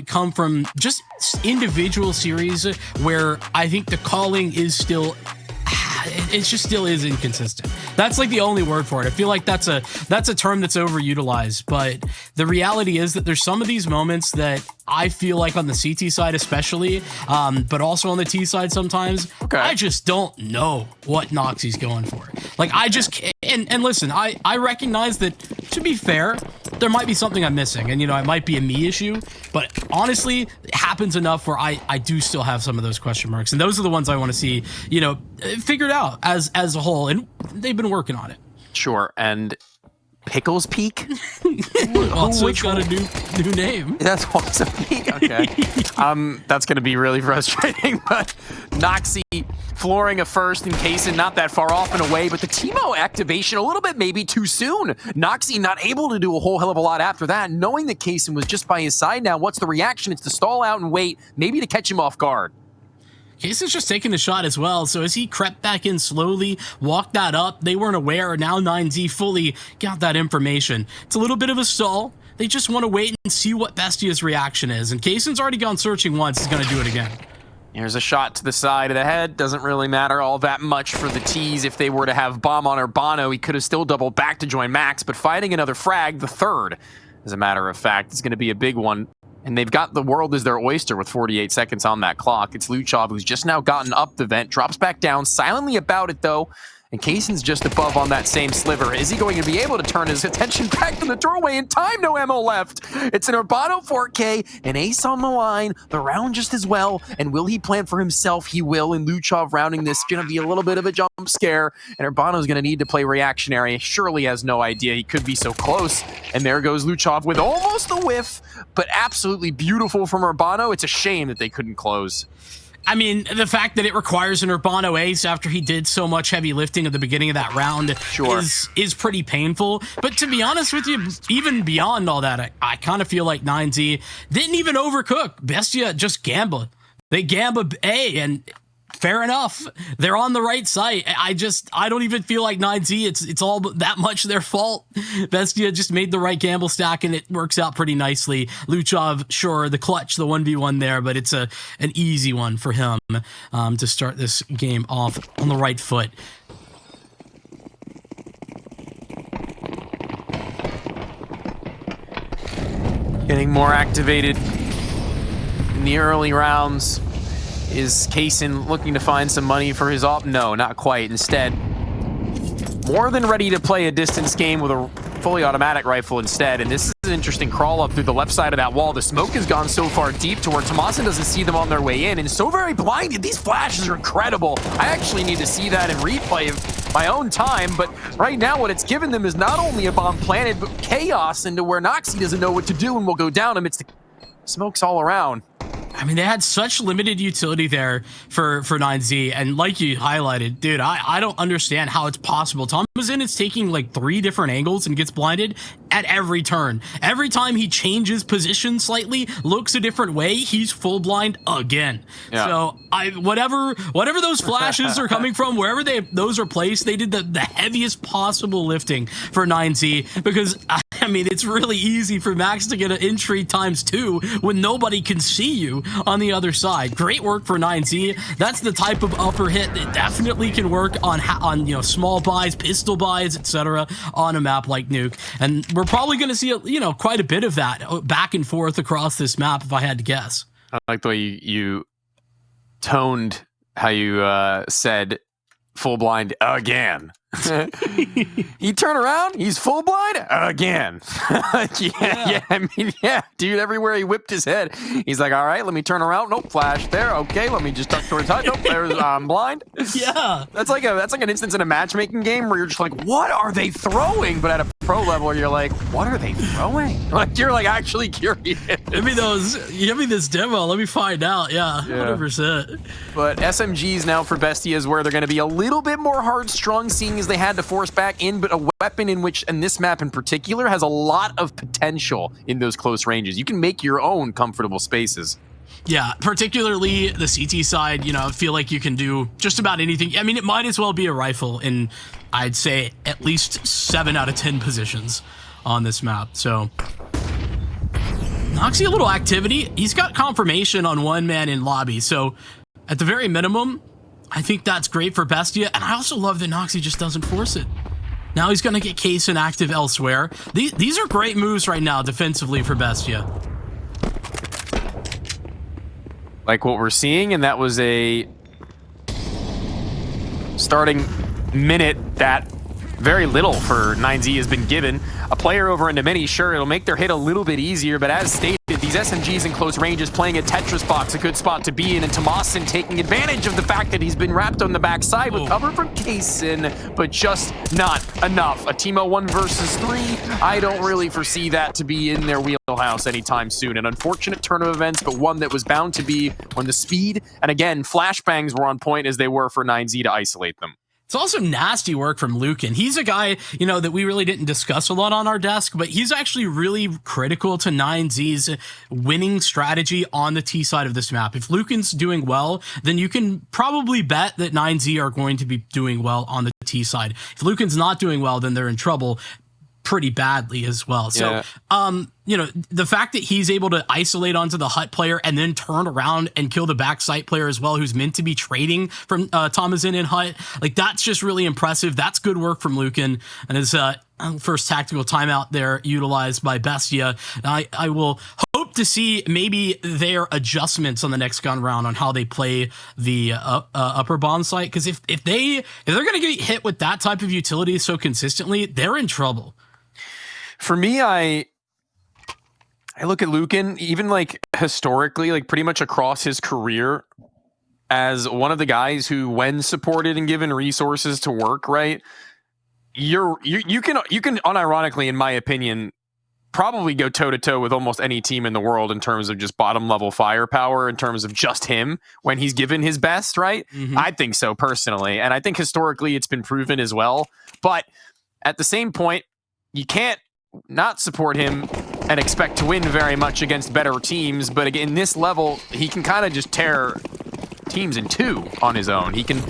come from just individual series where I think the calling is still, it just still is inconsistent. That's like the only word for it. I feel like that's a term that's overutilized, but the reality is that there's some of these moments that I feel like on the CT side especially, but also on the T side sometimes, I just don't know what Noxie's going for. Like I just can't, and listen, I recognize that, to be fair, there might be something I'm missing, and you know, it might be a me issue, but honestly, it happens enough where I do still have some of those question marks, and those are the ones I want to see, you know, figured out as a whole, and they've been working on it. Sure, and Pickles Peak? Also, it's got a new name. That's also Peak. Okay. That's going to be really frustrating. But Noxie flooring a first in Kaysen, not that far off and away, but the Teemo activation a little bit maybe too soon. Noxie not able to do a whole hell of a lot after that, knowing that Kaysen was just by his side now. What's the reaction? It's to stall out and wait, maybe to catch him off guard. Kaysen's just taking the shot as well, so as he crept back in slowly, walked that up, they weren't aware, now 9Z fully got that information. It's a little bit of a stall. They just want to wait and see what Bestia's reaction is, and Kaysen's already gone searching once, he's going to do it again. Here's a shot to the side of the head. Doesn't really matter all that much for the T's. If they were to have bomb on Urbano, he could have still doubled back to join Max, but fighting another frag, the third, as a matter of fact, is going to be a big one. And they've got the world as their oyster with 48 seconds on that clock. It's Luchov, who's just now gotten up the vent, drops back down, silently about it though. And Kaysen's just above on that same sliver. Is he going to be able to turn his attention back to the doorway in time? No ammo left. It's an Urbano 4K, an ace on the line, the round just as well. And will he plan for himself? He will. And Luchov rounding this, going to be a little bit of a jump scare. And Urbano's going to need to play reactionary. Surely has no idea he could be so close. And there goes Luchov with almost a whiff, but absolutely beautiful from Urbano. It's a shame that they couldn't close. I mean, the fact that it requires an Urbano ace after he did so much heavy lifting at the beginning of that round is pretty painful. But to be honest with you, even beyond all that, I kind of feel like 9Z didn't even overcook. Bestia just gambled. They gambled A, and fair enough. They're on the right site. I don't even feel like 9Z, it's all that much their fault. Bestia just made the right gamble stack, and it works out pretty nicely. Luchov, sure, the clutch, the 1v1 there, but it's an easy one for him to start this game off on the right foot. Getting more activated in the early rounds. Is Kaysen looking to find some money for his op? No, not quite. Instead, more than ready to play a distance game with a fully automatic rifle instead. And this is an interesting crawl up through the left side of that wall. The smoke has gone so far deep to where Tomasin doesn't see them on their way in, and so very blinded. These flashes are incredible. I actually need to see that in replay of my own time, but right now what it's given them is not only a bomb planted, but chaos into where Noxie doesn't know what to do and will go down amidst the smokes all around. I mean, they had such limited utility there for 9Z, and like you highlighted, dude, I don't understand how it's possible. Tomasin is taking like 3 different angles and gets blinded at every turn. Every time he changes position slightly, looks a different way, he's full blind again. Yeah. So whatever those flashes are coming from, wherever those are placed, they did the heaviest possible lifting for 9Z, because I mean, it's really easy for Max to get an entry ×2 when nobody can see you on the other side. Great work for 9Z. That's the type of upper hit that definitely can work on you know, small buys, pistol buys, etc. on a map like Nuke. And we're probably going to see quite a bit of that back and forth across this map, if I had to guess. I like the way you toned how you said full blind again. He turned around, he's full blind again. Yeah, I mean, yeah, dude, everywhere he whipped his head, he's like, all right, let me turn around. Nope, flash there. Okay, let me just duck towards HUD. Nope, there's blind. Yeah, that's like an instance in a matchmaking game where you're just like, what are they throwing? But at a pro level, you're like, what are they throwing? Like, you're like actually curious. Give me this demo. Let me find out. Yeah, 100%. But SMGs now for Bestia is where they're going to be a little bit more hard strung, seeing as they had to force back in, but a weapon in which, and this map in particular, has a lot of potential in those close ranges. You can make your own comfortable spaces. Yeah, particularly the CT side, you know, I feel like you can do just about anything. I mean, it might as well be a rifle in, I'd say, at least 7 out of 10 positions on this map. So Noxie, a little activity. He's got confirmation on one man in lobby, so at the very minimum, I think that's great for BESTIA, and I also love that Noxie just doesn't force it. Now he's going to get Kaysen active elsewhere. These are great moves right now defensively for BESTIA. Like what we're seeing, and that was a starting minute that very little for 9Z has been given. A player over into mini, sure, it'll make their hit a little bit easier, but as stated, these SMGs in close range is playing a Tetris box, a good spot to be in, and Tomasin taking advantage of the fact that he's been wrapped on the backside with cover from Kaysen, but just not enough. A Teemo 1 versus 3, I don't really foresee that to be in their wheelhouse anytime soon. An unfortunate turn of events, but one that was bound to be when the speed, and again, flashbangs were on point as they were for 9Z to isolate them. It's also nasty work from Lucan. He's a guy, you know, that we really didn't discuss a lot on our desk, but he's actually really critical to 9Z's winning strategy on the T side of this map. If Lucan's doing well, then you can probably bet that 9Z are going to be doing well on the T side. If Lucan's not doing well, then they're in trouble pretty badly as well. So, you know, the fact that he's able to isolate onto the hut player and then turn around and kill the backside player as well, who's meant to be trading from Tomasin and hut, like that's just really impressive. That's good work from Lucan, and his first tactical timeout there utilized by BESTIA. I will hope to see maybe their adjustments on the next gun round on how they play the upper bomb site, because if they're going to get hit with that type of utility so consistently, they're in trouble. For me, I look at Lucan, even like historically, like pretty much across his career, as one of the guys who, when supported and given resources to work, right, you can unironically, in my opinion, probably go toe to toe with almost any team in the world in terms of just bottom level firepower, in terms of just him when he's given his best, right? I think so personally, and I think historically it's been proven as well. But at the same point, you can't not support him and expect to win very much against better teams. But again, this level, he can kind of just tear teams in two on his own. He can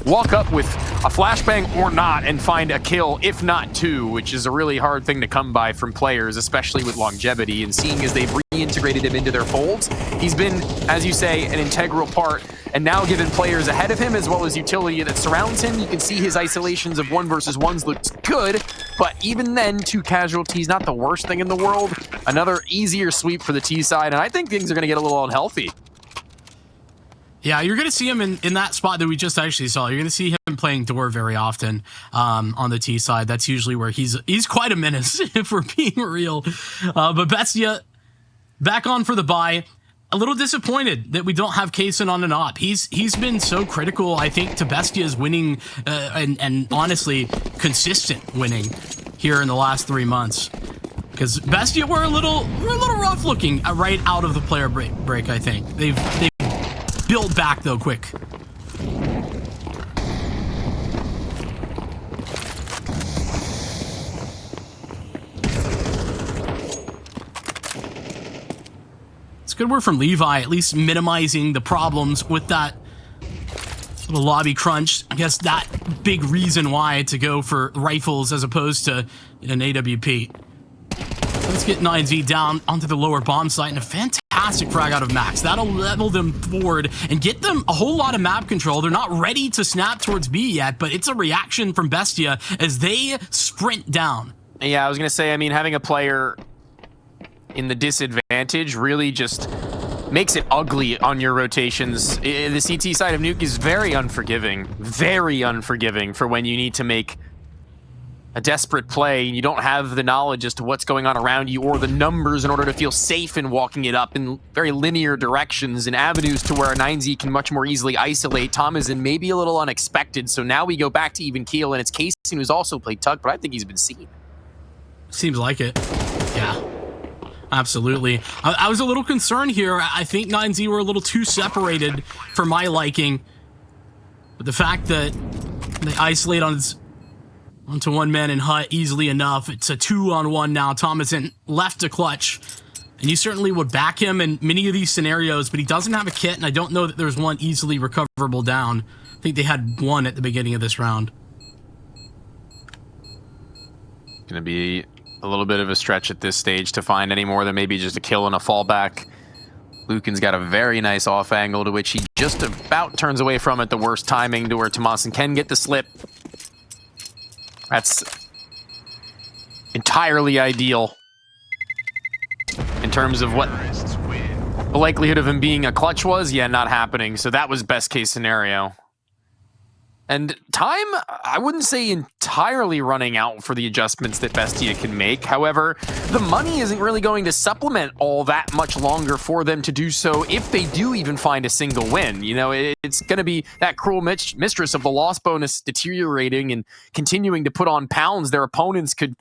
walk up with a flashbang or not and find a kill, if not two, which is a really hard thing to come by from players, especially with longevity. And seeing as they've reintegrated him into their folds, he's been, as you say, an integral part, and now given players ahead of him as well as utility that surrounds him. You can see his isolations of 1 versus 1s looks good, but even then, 2 casualties, not the worst thing in the world. Another easier sweep for the T side, and I think things are going to get a little unhealthy. Yeah, you're going to see him in that spot that we just actually saw. You're going to see him playing door very often on the T side. That's usually where he's quite a menace, if we're being real. But BESTIA back on for the bye. A little disappointed that we don't have Kaysen on an op. He's been so critical, I think, to BESTIA's winning and honestly consistent winning here in the last 3 months. Because BESTIA were a little rough looking right out of the player break. I think they've built back though quick. It's good work from Levi, at least minimizing the problems with that little lobby crunch. I guess that big reason why to go for rifles as opposed to an AWP. Let's get 9Z down onto the lower bomb site, and a fantastic frag out of Max. That'll level them forward and get them a whole lot of map control. They're not ready to snap towards B yet, but it's a reaction from BESTIA as they sprint down. Yeah, I was going to say, I mean, having a player in the disadvantage really just makes it ugly on your rotations. The CT side of Nuke is very unforgiving for when you need to make a desperate play and you don't have the knowledge as to what's going on around you or the numbers in order to feel safe in walking it up in very linear directions and avenues to where a 9Z can much more easily isolate. Tomasin may be a little unexpected, so now we go back to even keel, and it's Kaysen who's also played Tug, but I think he's been seen. Seems like it. Yeah. Absolutely. I was a little concerned here. I think 9Z were a little too separated for my liking. But the fact that they isolate onto one man in hut easily enough, it's a 2-on-1 now. Tomasin left to clutch. And you certainly would back him in many of these scenarios, but he doesn't have a kit, and I don't know that there's one easily recoverable down. I think they had one at the beginning of this round. Gonna be a little bit of a stretch at this stage to find any more than maybe just a kill and a fallback. Lucan's got a very nice off angle to which he just about turns away from at the worst timing to where Tomasin can get the slip. That's entirely ideal in terms of what the likelihood of him being a clutch was. Yeah, not happening. So that was best case scenario. And time, I wouldn't say entirely running out for the adjustments that Bestia can make. However, the money isn't really going to supplement all that much longer for them to do so if they do even find a single win. You know, it's going to be that cruel mistress of the loss bonus deteriorating and continuing to put on pounds. Their opponents could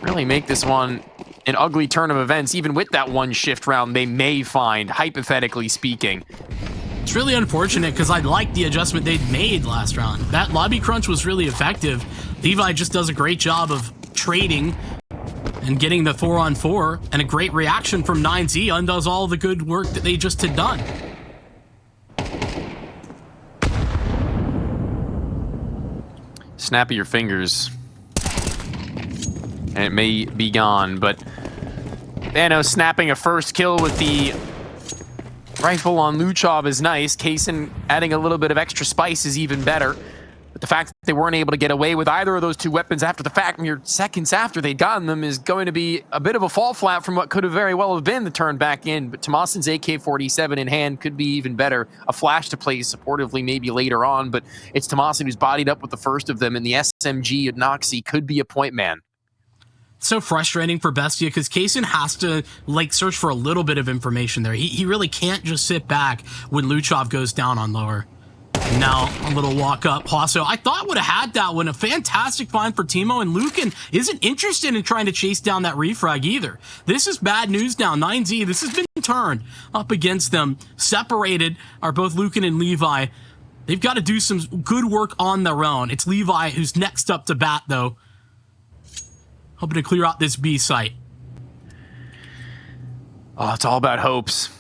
really make this one an ugly turn of events. Even with that one shift round, they may find, hypothetically speaking. It's really unfortunate because I liked the adjustment they'd made last round. That lobby crunch was really effective. Levi just does a great job of trading and getting the 4-on-4, and a great reaction from 9Z undoes all the good work that they just had done. Snap of your fingers and it may be gone, but Bano snapping a first kill with the rifle on Luchov is nice. Kaysen adding a little bit of extra spice is even better. But the fact that they weren't able to get away with either of those two weapons after the fact, mere seconds after they'd gotten them, is going to be a bit of a fall flat from what could have very well have been the turn back in. But Tomasin's AK-47 in hand could be even better. A flash to play supportively maybe later on, but it's Tomasin who's bodied up with the first of them, and the SMG at Noxie could be a point man. So frustrating for Bestia because Kaysen has to like search for a little bit of information there. He really can't just sit back when Luchov goes down on lower. And now a little walk up. Paso, I thought would have had that one. A fantastic find for Timo, and Lucan isn't interested in trying to chase down that refrag either. This is bad news now. 9Z, this has been turned up against them. Separated are both Lucan and Levi. They've got to do some good work on their own. It's Levi who's next up to bat though. Hoping to clear out this B site. Oh, it's all about hopes.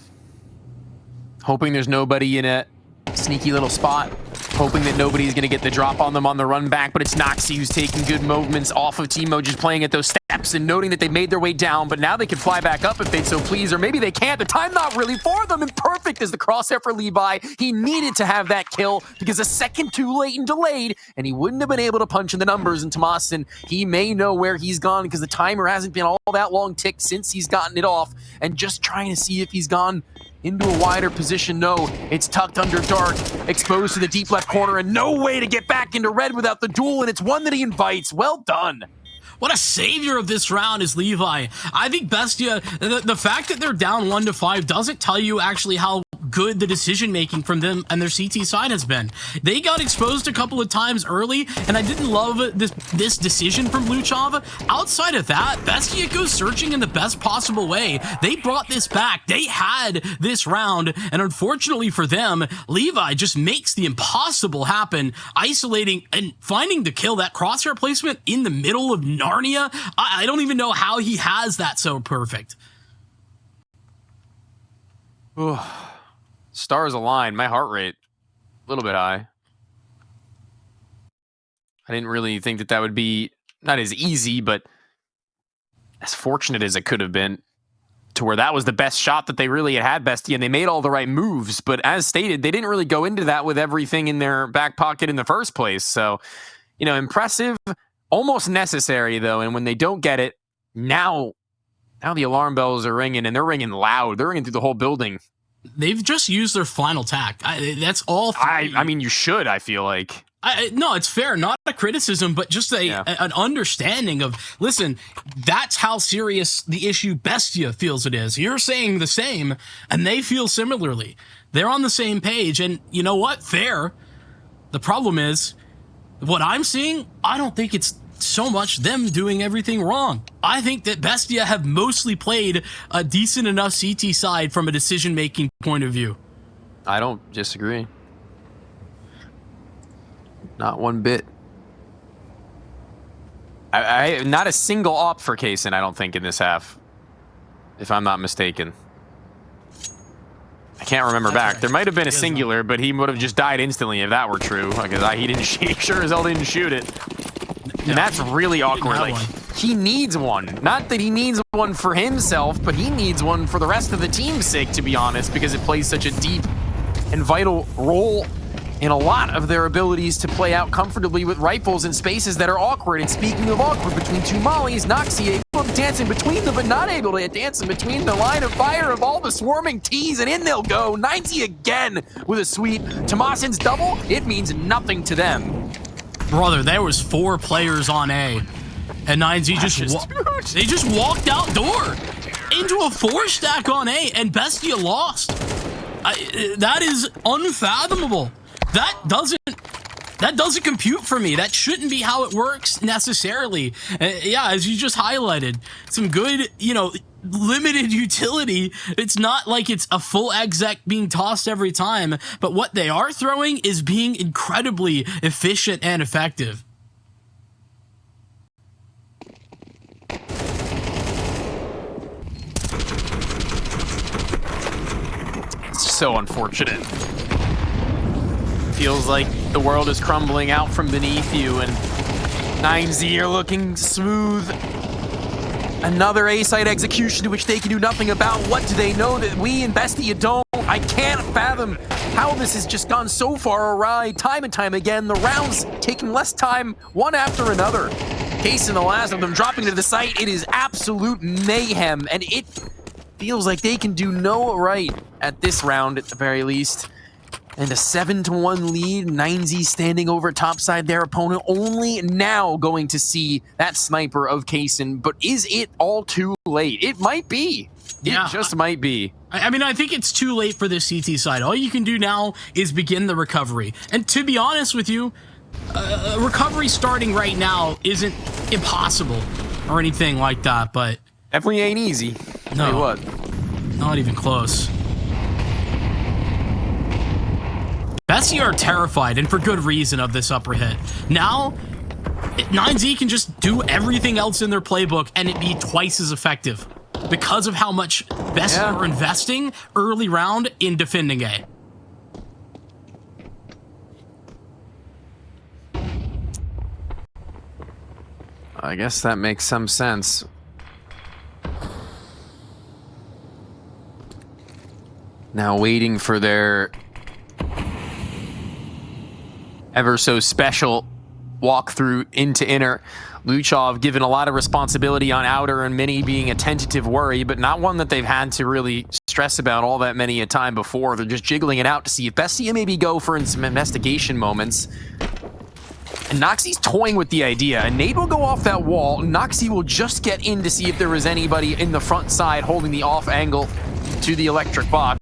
Hoping there's nobody in a sneaky little spot. Hoping that nobody's going to get the drop on them on the run back, but it's Noxie who's taking good movements off of Timo, just playing at those steps and noting that they made their way down, but now they can fly back up if they'd so please, or maybe they can't. The time not really for them, and perfect as the crosshair for Levi. He needed to have that kill because a second too late and delayed, and he wouldn't have been able to punch in the numbers. And Tomasin, he may know where he's gone because the timer hasn't been all that long ticked since he's gotten it off, and just trying to see if he's gone into a wider position. No, it's tucked under dark, exposed to the deep left corner, and no way to get back into red without the duel, and it's one that he invites. Well done. What a savior of this round is Levi. I think Bestia, the fact that they're down 1-5 doesn't tell you actually how good the decision making from them and their CT side has been. They got exposed a couple of times early, and I didn't love this decision from Luchov. Outside of that, Bestia goes searching in the best possible way. They brought this back. They had this round, and unfortunately for them, Levi just makes the impossible happen, isolating and finding the kill. That crosshair placement in the middle of Narnia. I don't even know how he has that so perfect. Stars align. My heart rate a little bit high. I didn't really think that would be not as easy, but as fortunate as it could have been, to where that was the best shot that they really had Bestia, and they made all the right moves. But as stated, they didn't really go into that with everything in their back pocket in the first place. So, you know, impressive, almost necessary though. And when they don't get it, now the alarm bells are ringing, and they're ringing loud. They're ringing through the whole building. They've just used their final tack. That's all. I mean, you should, I feel like. No, it's fair. Not a criticism, but just an understanding of, listen, that's how serious the issue Bestia feels it is. You're saying the same, and they feel similarly. They're on the same page, and you know what? Fair. The problem is, what I'm seeing, I don't think it's so much them doing everything wrong. I think that Bestia have mostly played a decent enough CT side from a decision-making point of view. I don't disagree. Not one bit. I not a single op for Kaysen, I don't think, in this half, if I'm not mistaken. I can't remember back. Right. There might have been a singular, but he would have just died instantly if that were true, because he sure as hell didn't shoot it. And that's really awkward. Like, he needs one. Not that he needs one for himself, but he needs one for the rest of the team's sake, to be honest, because it plays such a deep and vital role in a lot of their abilities to play out comfortably with rifles in spaces that are awkward. And speaking of awkward, between two mollies, Noxie able to dance in between them, but not able to dance in between the line of fire of all the swarming T's, and in they'll go. 90 again with a sweep. Tomasin's double, it means nothing to them. Brother, there was 4 players on A, and 9Z they just walked out door into a 4-stack on A, and Bestia lost. That is unfathomable. That doesn't compute for me. That shouldn't be how it works necessarily. Yeah, as you just highlighted, some good, limited utility. It's not like it's a full exec being tossed every time, but what they are throwing is being incredibly efficient and effective. It's so unfortunate. Feels like the world is crumbling out from beneath you, and 9Z are looking smooth. Another A-site execution to which they can do nothing about. What do they know that we in Bestia don't? I can't fathom how this has just gone so far awry time and time again. The rounds taking less time, one after another. Case in the last of them dropping to the site. It is absolute mayhem, and it feels like they can do no right at this round at the very least. And a 7-1 lead, 9Z standing over topside their opponent, only now going to see that sniper of Kaysen. But is it all too late? It might be. Yeah, it just might be. I mean, I think it's too late for the CT side. All you can do now is begin the recovery. And to be honest with you, recovery starting right now isn't impossible or anything like that, but... Definitely ain't easy. No, tell you what. Not even close. Bestia are terrified, and for good reason, of this upper hit. Now, 9Z can just do everything else in their playbook and it be twice as effective because of how much Bestia are investing early round in defending A. I guess that makes some sense. Now waiting for their ever so special walkthrough into inner. Luchov given a lot of responsibility on outer, and many being a tentative worry, but not one that they've had to really stress about all that many a time before. They're just jiggling it out to see if Bestia maybe go for some investigation moments. And Noxie's toying with the idea. A nade will go off that wall. Noxie will just get in to see if there was anybody in the front side holding the off angle to the electric box.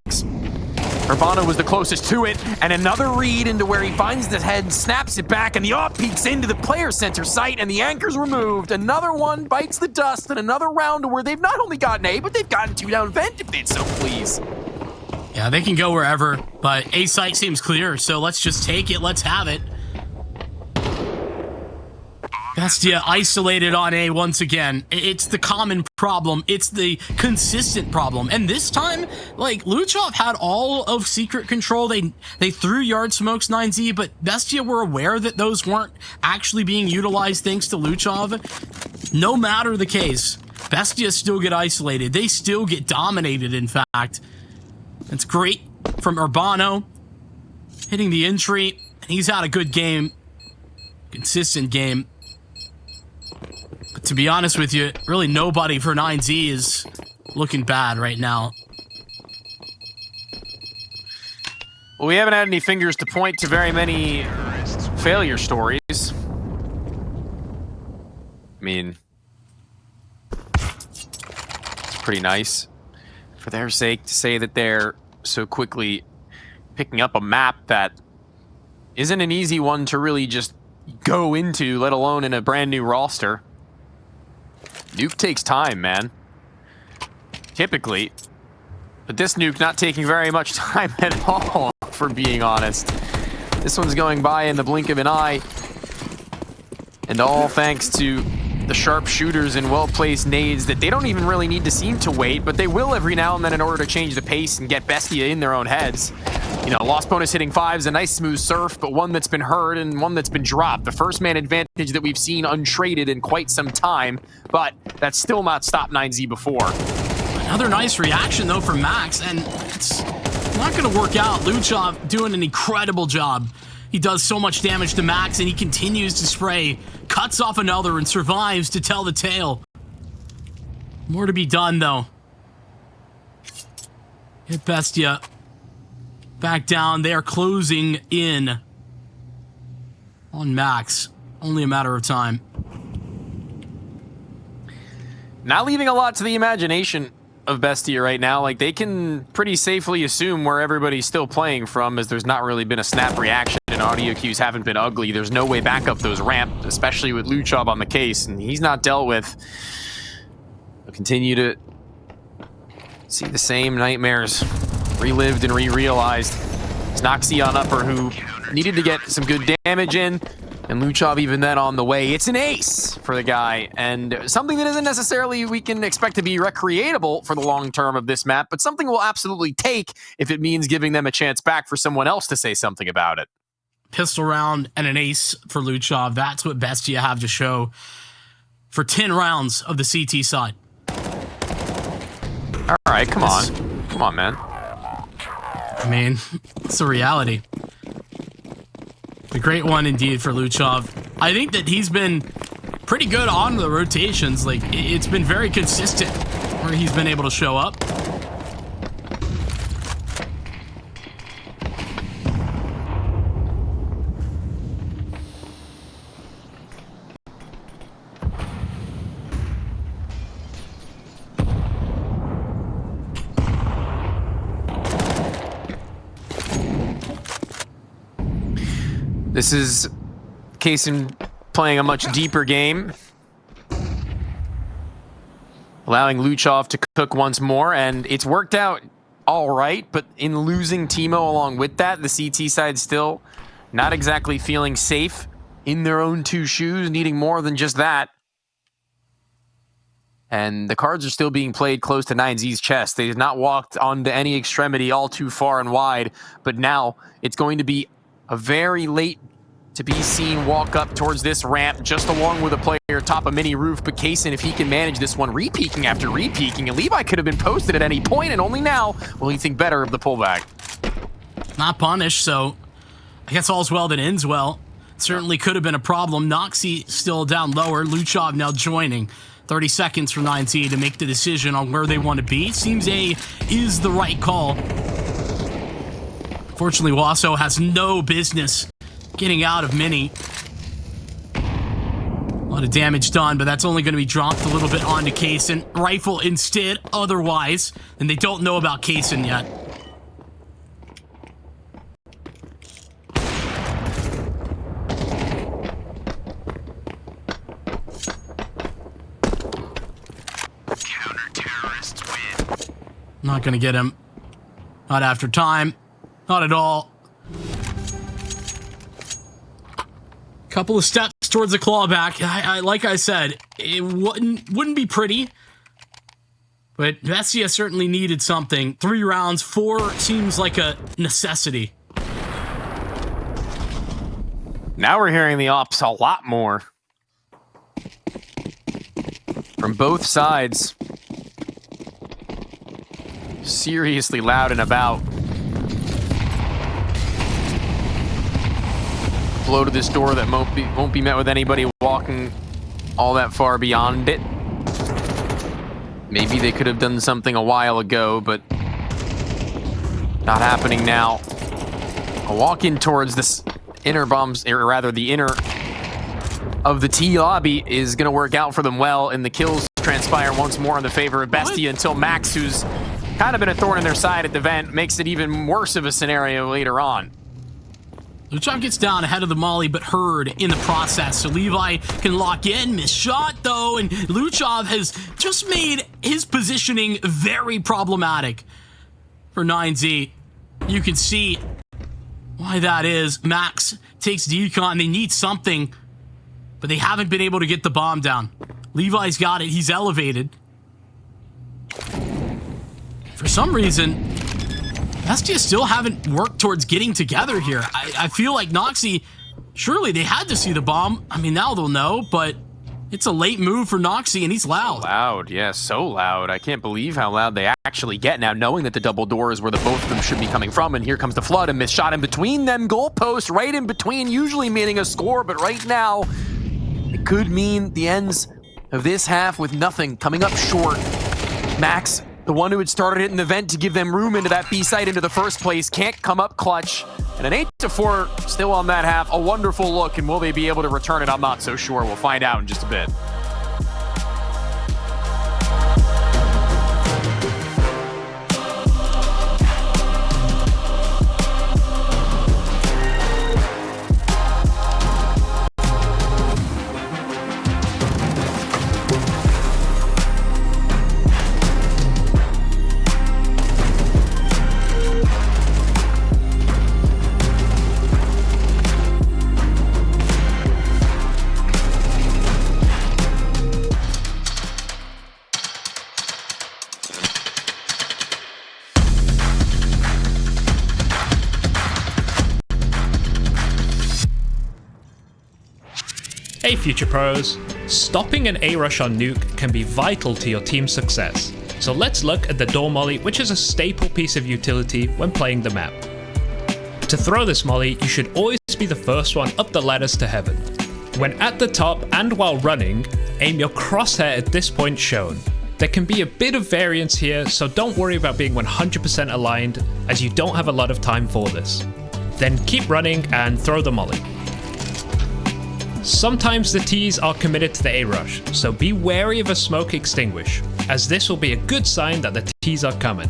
Urbano was the closest to it, and another read into where he finds the head, snaps it back, and the off peeks into the player center site, and the anchor's removed. Another one bites the dust, and another round where they've not only gotten A, but they've gotten 2 down vent if they'd so please. Yeah, they can go wherever, but A site seems clear, so let's just take it, let's have it. Bestia isolated on A once again. It's the common problem. It's the consistent problem. And this time, like, Luchov had all of secret control. They threw yard smokes 9Z, but Bestia were aware that those weren't actually being utilized thanks to Luchov. No matter the case, Bestia still get isolated. They still get dominated, in fact. It's great from Urbano hitting the entry. He's had a good game. Consistent game. But to be honest with you, really nobody for 9Z is looking bad right now. Well, we haven't had any fingers to point to very many failure stories. I mean, it's pretty nice for their sake to say that they're so quickly picking up a map that isn't an easy one to really just go into, let alone in a brand new roster. Nuke takes time, man. Typically. But this Nuke not taking very much time at all, for being honest. This one's going by in the blink of an eye. And all thanks to the sharpshooters and well-placed nades that they don't even really need to seem to wait, but they will every now and then in order to change the pace and get Bestia in their own heads. You know, lost bonus hitting 5 is a nice smooth surf, but one that's been hurt and one that's been dropped. The first man advantage that we've seen untraded in quite some time, but that's still not stopped 9Z before. Another nice reaction, though, from Max, and it's not going to work out. Luchov doing an incredible job. He does so much damage to Max, and he continues to spray, cuts off another, and survives to tell the tale. More to be done, though. Hit Bestia. Back down. They are closing in on Max. Only a matter of time. Not leaving a lot to the imagination of Bestia right now. Like, they can pretty safely assume where everybody's still playing from, as there's not really been a snap reaction and audio cues haven't been ugly. There's no way back up those ramps, especially with Luchov on the case, and he's not dealt with. We'll continue to see the same nightmares relived and re-realized. It's Noxie on upper, who needed to get some good damage in, and Luchov even then on the way. It's an ace for the guy, and something that isn't necessarily we can expect to be recreatable for the long term of this map, but something we'll absolutely take if it means giving them a chance back for someone else to say something about it. Pistol round and an ace for Luchov. That's what Bestia have to show for 10 rounds of the CT side. All right, come on. Come on, man. I mean, it's the reality. A great one indeed for Luchov. I think that he's been pretty good on the rotations. Like, it's been very consistent where he's been able to show up. This is Kaysen playing a much deeper game, allowing Luchov to cook once more, and it's worked out all right, but in losing Timo along with that, the CT side still not exactly feeling safe in their own two shoes, needing more than just that. And the cards are still being played close to 9Z's chest. They have not walked onto any extremity all too far and wide, but now it's going to be a very late to be seen walk up towards this ramp, just along with a player atop a mini roof. But Kaysen, if he can manage this one, re-peeking after re-peeking, and Levi could have been posted at any point, and only now will he think better of the pullback. Not punished, so I guess all's well that ends well. Certainly could have been a problem. Noxie still down lower. Luchov now joining. 30 seconds for 9Z to make the decision on where they want to be. Seems A is the right call. Fortunately, Wasso has no business getting out of mini. A lot of damage done, but that's only going to be dropped a little bit onto Kaysen. Rifle instead, otherwise, and they don't know about Kaysen yet. Counter-terrorists win. Not going to get him. Not after time. Not at all. Couple of steps towards the clawback. Like I said, it wouldn't be pretty, but Bestia certainly needed something. 3 rounds, 4 seems like a necessity. Now we're hearing the ops a lot more from both sides. Seriously loud and about. Blow to this door that won't be met with anybody walking all that far beyond it. Maybe they could have done something a while ago, but not happening now. A walk in towards this inner bombs, or rather the inner of the T lobby, is going to work out for them well, and the kills transpire once more in the favor of Bestia until Max, who's kind of been a thorn in their side at the vent, makes it even worse of a scenario later on. Luchov gets down ahead of the molly, but heard in the process. So Levi can lock in. Missed shot, though, and Luchov has just made his positioning very problematic for 9Z. You can see why that is. Max takes decon. They need something, but they haven't been able to get the bomb down. Levi's got it. He's elevated. For some reason, Bestia still haven't worked towards getting together here. I feel like Noxy, surely they had to see the bomb. I mean, now they'll know, but it's a late move for Noxy, and he's loud. Loud, yeah, so loud. I can't believe how loud they actually get now, knowing that the double door is where the both of them should be coming from. And here comes the flood, a missed shot in between them goalposts, right in between, usually meaning a score, but right now, it could mean the ends of this half with nothing, coming up short. Max, the one who had started it in the vent to give them room into that B site into the first place, can't come up clutch. And an 8-4 still on that half. A wonderful look, and will they be able to return it? I'm not so sure. We'll find out in just a bit. Hey Future Pros, stopping an A-rush on Nuke can be vital to your team's success. So let's look at the door molly, which is a staple piece of utility when playing the map. To throw this molly, you should always be the first one up the ladders to heaven. When at the top and while running, aim your crosshair at this point shown. There can be a bit of variance here, so don't worry about being 100% aligned, as you don't have a lot of time for this. Then keep running and throw the molly. Sometimes the T's are committed to the A-rush, so be wary of a smoke extinguish, as this will be a good sign that the T's are coming.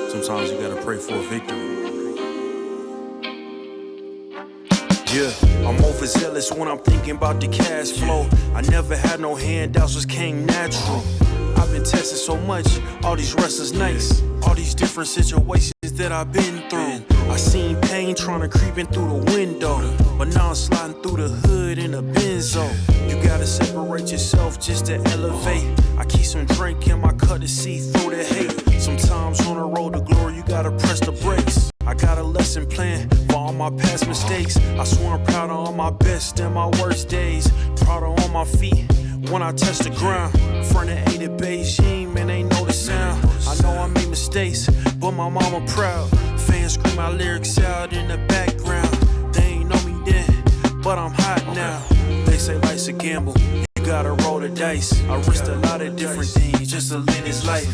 Sometimes you gotta pray for a victory. Yeah, I'm overzealous when I'm thinking about the cash flow. I never had no handouts, just came natural. I've been tested so much, all these wrestlers nice. All these different situations that I've been through. I seen pain trying to creep in through the window, but now I'm sliding through the hood in a benzo. You gotta separate yourself just to elevate. I keep some drink in my cup to see through the hate. Sometimes on the road to glory, you gotta press the brakes. I got a lesson plan for all my past mistakes. I swear I'm proud of all my best and my worst days. Proud of all my feet when I touch the ground. Front of 8 at Beijing, man, ain't know the sound. I know I made mistakes, but my mama proud. Fans scream my lyrics out in the background. They ain't know me then, but I'm hot now. They say life's a gamble, you gotta roll the dice. I risked a lot of different things just to live this life.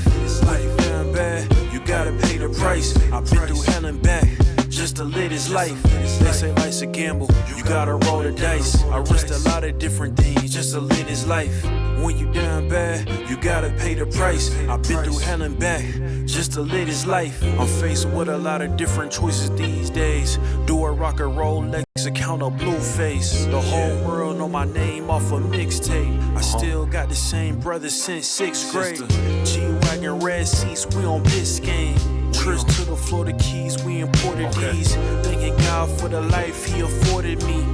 Life down bad, you gotta pay the price. I've been through hell and back just to live this life. They say life's a gamble, you gotta roll the dice. I risked a lot of different things just to live this life. When you down bad, you gotta pay the price. I've been through hell and back just to live this life. I'm faced with a lot of different choices these days. Do a rock and roll Lex account or blue face. The whole world know my name off a mixtape. I still got the same brother since 6th grade. G-Wagon red seats, we on Biscayne. Trips to the Florida Keys, we imported these. Thanking God for the life he afforded me.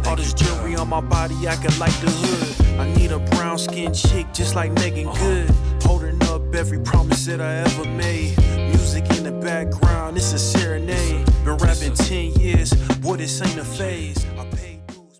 All this jewelry on my body, I can like the hood. I need a brown skinned chick just like Megan Good. Holding up every promise that I ever made. Music in the background, it's a serenade. Been rapping 10 years, boy, this ain't a phase. I paid dues.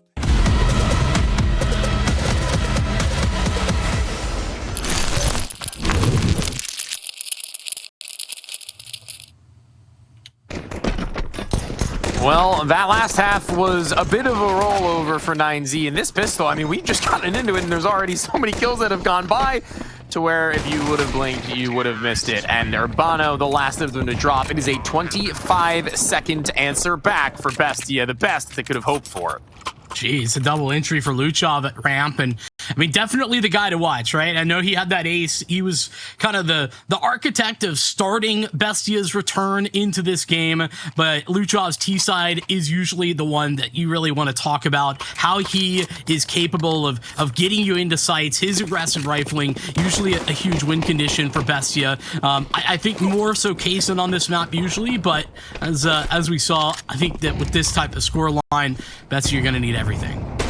Well, that last half was a bit of a rollover for 9Z. And this pistol, I mean, we've just gotten into it, and there's already so many kills that have gone by to where if you would have blinked, you would have missed it. And Urbano, the last of them to drop. It is a 25-second answer back for Bestia, the best they could have hoped for. Jeez, a double entry for Luchov at ramp, and I mean, definitely the guy to watch, right? I know he had that ace. He was kind of the architect of starting Bestia's return into this game, but Luchov's T side is usually the one that you really want to talk about, how he is capable of getting you into sights, his aggressive rifling, usually a huge win condition for Bestia. I think more so Kaysen on this map usually, but as we saw, I think that with this type of score line, Bestia, you're going to need everything.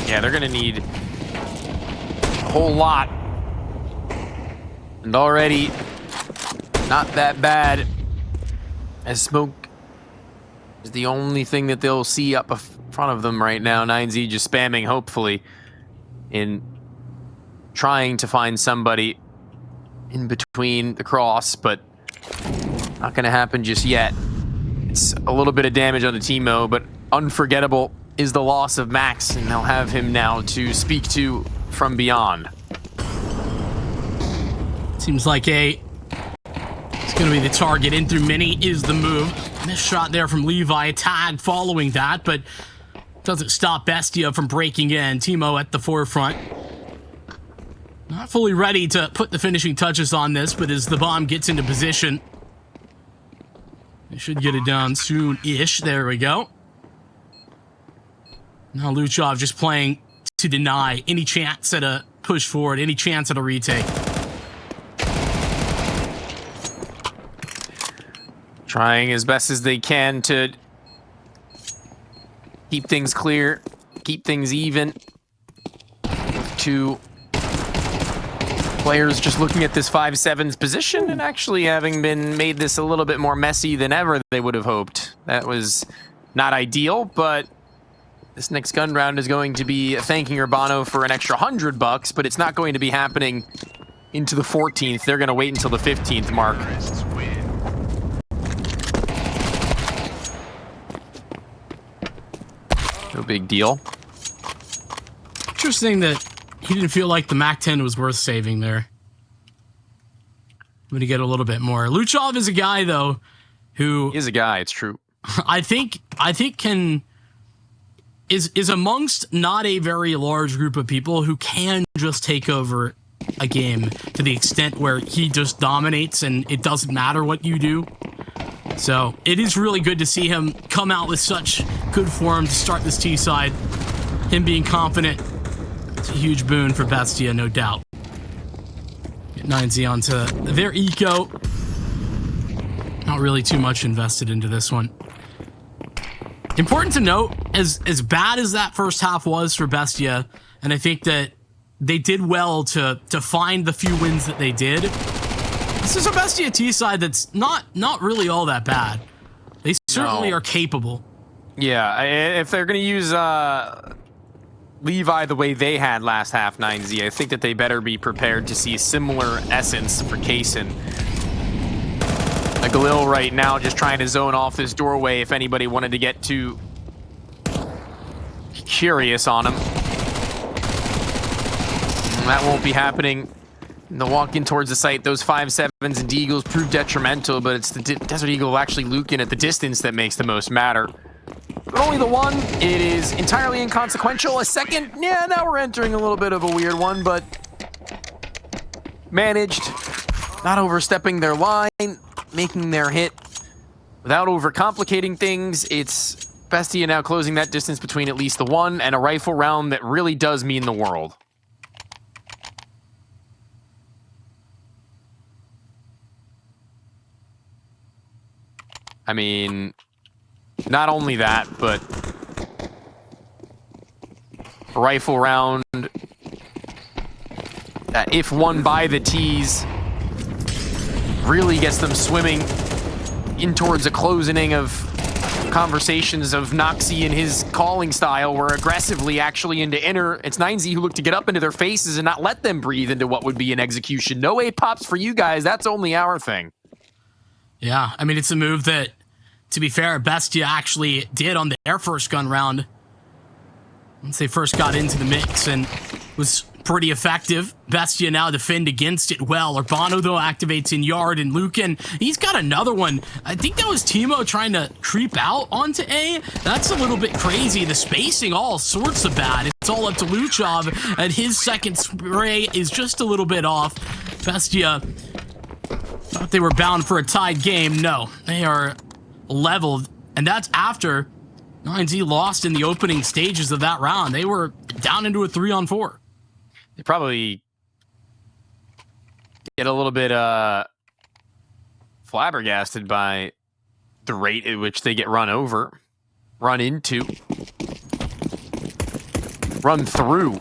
Yeah, they're gonna need a whole lot. And already not that bad, as smoke is the only thing that they'll see up in front of them right now. 9Z just spamming, hopefully, in trying to find somebody in between the cross, but not gonna happen just yet. It's a little bit of damage on the Teemo, but unforgettable is the loss of Max, and they'll have him now to speak to from beyond. Seems like it's going to be the target. In through mini is the move. Missed shot there from Levi. Tag following that, but doesn't stop Bestia from breaking in. Teemo at the forefront. Not fully ready to put the finishing touches on this, but as the bomb gets into position, they should get it done soon-ish. There we go. Now Luchov just playing to deny any chance at a push forward, any chance at a retake. Trying as best as they can to keep things clear, keep things even. Two players just looking at this 5-7's position and actually having been made this a little bit more messy than ever they would have hoped. That was not ideal, but this next gun round is going to be thanking Urbano for an extra $100, but it's not going to be happening into the 14th. They're going to wait until the 15th mark. No big deal. Interesting that he didn't feel like the MAC-10 was worth saving there. I'm going to get a little bit more. Luchov is a guy, though, who... He is a guy, it's true. I think is amongst not a very large group of people who can just take over a game to the extent where he just dominates and it doesn't matter what you do. So it is really good to see him come out with such good form to start this T side. Him being confident, it's a huge boon for Bestia, no doubt. Get 9Z onto their eco. Not really too much invested into this one. Important to note, as bad as that first half was for Bestia, and I think that they did well to find the few wins that they did. This is a Bestia T side that's not really all that bad. They certainly are capable. Yeah, if they're going to use Levi the way they had last half 9Z, I think that they better be prepared to see similar essence for Kaysen. Galil right now just trying to zone off this doorway if anybody wanted to get too curious on him. And that won't be happening. The walk in towards the site, those 5-7s and Deagles prove detrimental, but it's the Desert Eagle actually Lukin at the distance that makes the most matter. But only the one, it is entirely inconsequential. A second, yeah, now we're entering a little bit of a weird one, but managed, not overstepping their line, making their hit without overcomplicating things. It's Bestia now closing that distance between at least the one and a rifle round that really does mean the world. I mean, not only that, but a rifle round that, if won by the T's, really gets them swimming in towards a closing of conversations of Noxy and his calling style, where aggressively actually into inner. It's 9Z who look to get up into their faces and not let them breathe into what would be an execution. No A pops for you guys. That's only our thing. Yeah, I mean, it's a move that, to be fair, Bestia actually did on their first gun round. Once they first got into the mix and was pretty effective. Bestia now defend against it well. Urbano, though, activates in yard, and Lucan, he's got another one. I think that was Teemo trying to creep out onto A. That's a little bit crazy. The spacing, all sorts of bad. It's all up to Luchov, and his second spray is just a little bit off. Bestia thought they were bound for a tied game. No, they are leveled, and that's after 9Z lost in the opening stages of that round. They were down into a 3-on-4. They probably get a little bit flabbergasted by the rate at which they get run into. run through.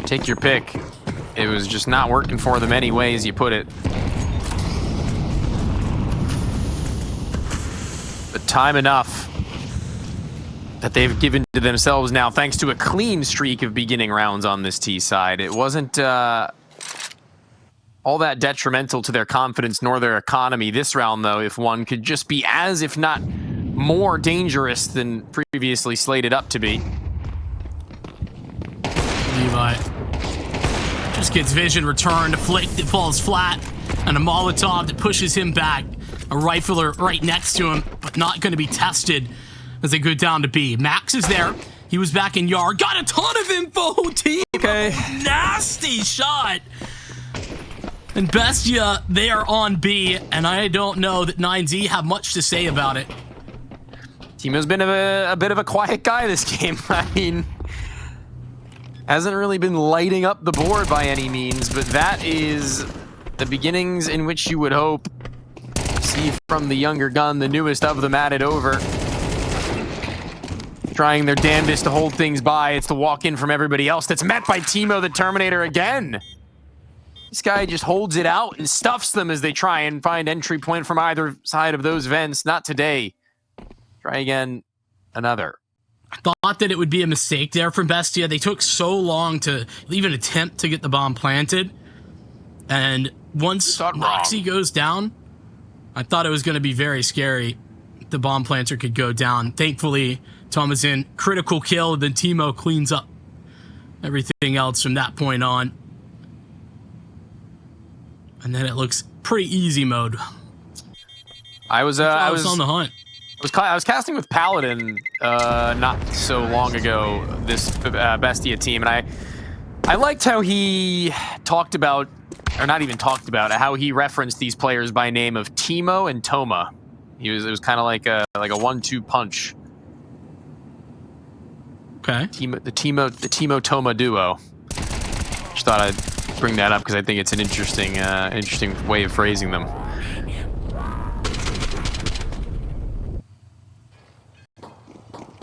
Take your pick. It was just not working for them any ways you put it. But time enough that they've given to themselves now, thanks to a clean streak of beginning rounds on this T side. It wasn't all that detrimental to their confidence nor their economy this round, though, if one could just be as, if not more dangerous than previously slated up to be. Levi just gets vision returned, a flick that falls flat, and a Molotov that pushes him back. A rifler right next to him, but not going to be tested as they go down to B. Max is there. He was back in yard. Got a ton of info, team. Okay. Nasty shot. And Bestia, they are on B, and I don't know that 9Z have much to say about it. Timo's been a bit of a quiet guy this game. I mean, hasn't really been lighting up the board by any means, but that is the beginnings in which you would hope to see from the younger gun, the newest of them, added over. Trying their damnedest to hold things by. It's the walk in from everybody else that's met by Timo the Terminator again. This guy just holds it out and stuffs them as they try and find entry point from either side of those vents. Not today. Try again. Another. I thought that it would be a mistake there from Bestia. They took so long to even attempt to get the bomb planted. And once Moxie goes down, I thought it was going to be very scary. The bomb planter could go down. Thankfully, Tom is in critical kill, then Timo cleans up everything else from that point on. And then it looks pretty easy mode. I was on the hunt. I was casting with Paladin not so long ago, this Bestia team, and I liked how he talked about, or not even talked about, how he referenced these players by name of Timo and Toma. It was kind of like a 1-2 punch. Okay. The Timo Toma duo. Just thought I'd bring that up because I think it's an interesting way of phrasing them.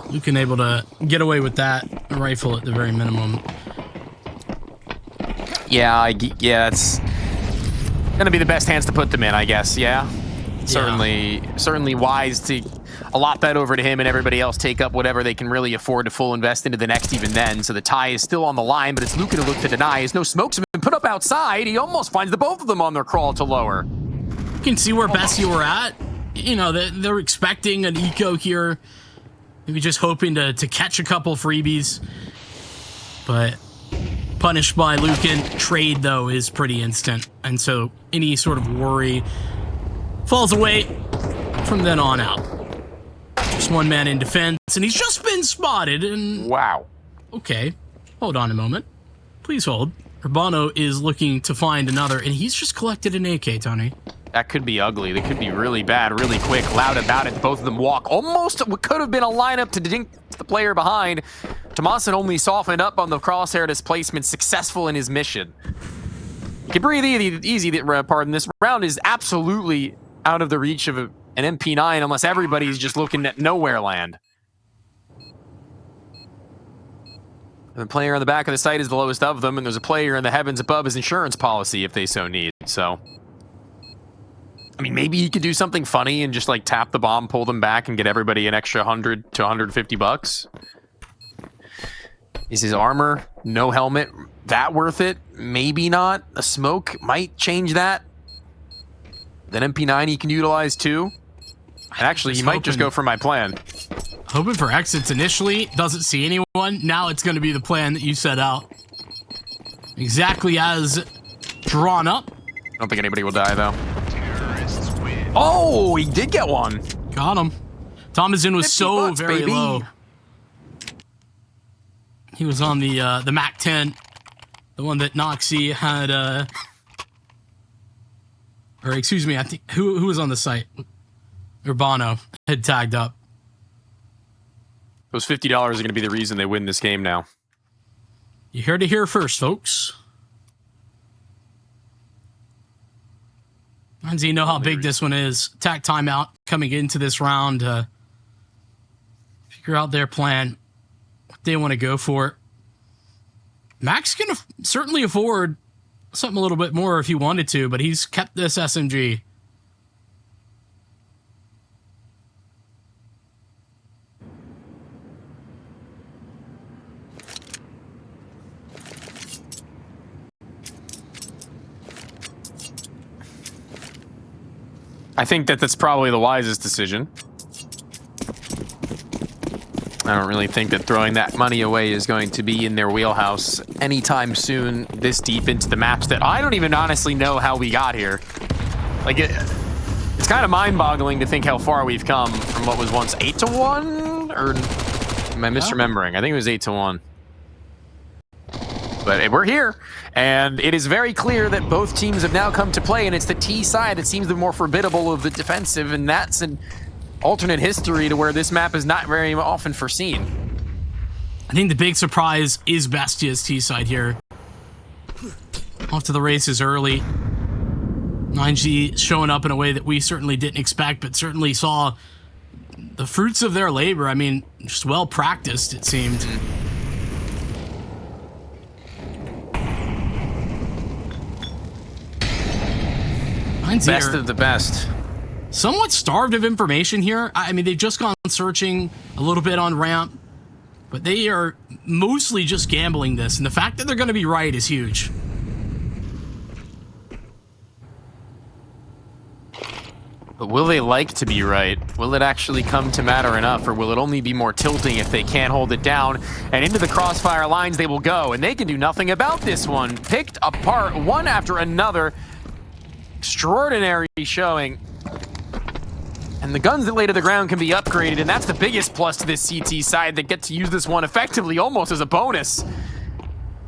Lucan able to get away with that rifle at the very minimum. Yeah, it's gonna be the best hands to put them in, I guess. Yeah. Certainly wise to allot that over to him and everybody else take up whatever they can really afford to full invest into the next even then. So the tie is still on the line, but it's Luca to look to deny as no smokes have been put up outside. He almost finds the both of them on their crawl to lower. You can see where Bestia were at. You know, they're expecting an eco here. Maybe just hoping to catch a couple freebies. But punished by Lucan. Trade, though, is pretty instant. And so any sort of worry falls away from then on out. Just one man in defense, and he's just been spotted, and... Wow. Okay, hold on a moment. Please hold. Urbano is looking to find another, and he's just collected an AK, Tony. That could be ugly. That could be really bad, really quick. Loud about it. Both of them walk. Almost what could have been a lineup to dink the player behind. Tomasin only softened up on the crosshair displacement, successful in his mission. You can breathe easy, pardon. This round is absolutely out of the reach of an MP9 unless everybody's just looking at nowhere land. The player on the back of the site is the lowest of them, and there's a player in the heavens above his insurance policy if they so need. So, I mean, maybe he could do something funny and just like tap the bomb, pull them back, and get everybody an extra 100 to 150 bucks. Is his armor, no helmet, that worth it? Maybe not. A smoke might change that. Then MP9 he can utilize too. And actually, he might just go for my plan. Hoping for exits initially, doesn't see anyone. Now it's going to be the plan that you set out. Exactly as drawn up. I don't think anybody will die, though. Oh, he did get one. Got him. Thomasin was so bucks, very baby. low. He was on the Mac 10, the one that Noxie had, or excuse me, I think who was on the site? Urbano had tagged up. Those $50 are going to be the reason they win this game now. You heard it here first, folks. And so you know how big this one is. Attack timeout coming into this round. Figure out their plan. What they want to go for. Max can certainly afford something a little bit more if he wanted to, but he's kept this SMG. I think that that's probably the wisest decision. I don't really think that throwing that money away is going to be in their wheelhouse anytime soon, this deep into the maps that I don't even honestly know how we got here. Like, it's kind of mind-boggling to think how far we've come from what was once 8-1, or am I misremembering? I think it was 8-1. But we're here, and it is very clear that both teams have now come to play, and it's the T side that seems the more formidable of the defensive, and that's an alternate history to where this map is not very often foreseen. I think the big surprise is Bestia's T side here. Off to the races early. 9G showing up in a way that we certainly didn't expect, but certainly saw the fruits of their labor. I mean, just well practiced, it seemed. Best of the best. Somewhat starved of information here. I mean, they've just gone searching a little bit on ramp, but they are mostly just gambling this, and the fact that they're going to be right is huge. But will they like to be right? Will it actually come to matter enough, or will it only be more tilting if they can't hold it down? And into the crossfire lines they will go, and they can do nothing about this one. Picked apart one after another. Extraordinary showing. And the guns that lay to the ground can be upgraded, and that's the biggest plus to this CT side that get to use this one effectively almost as a bonus.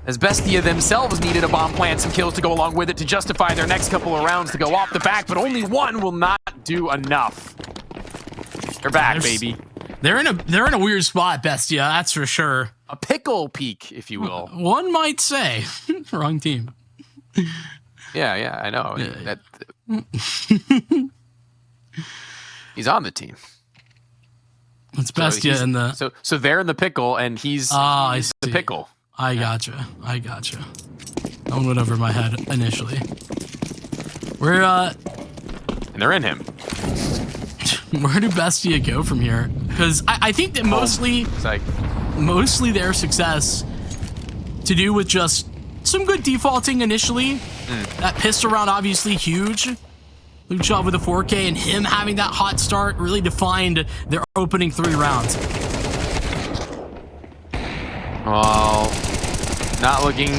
As Bestia themselves needed a bomb plant, some kills to go along with it to justify their next couple of rounds to go off the back, but only one will not do enough. They're back, baby. They're in a weird spot, Bestia, that's for sure. A pickle peak, if you will. One might say. Wrong team. Yeah, I know. Yeah. He's on the team. It's Bestia in the... So they're in the pickle, and he's I the see. pickle. I gotcha. That one went over my head initially. We're, And they're in him. Where do Bestia go from here? Because I think that mostly their success to do with just some good defaulting initially. That pistol round obviously huge. Luke Shaw with a 4K, and him having that hot start really defined their opening 3 rounds. Well, not looking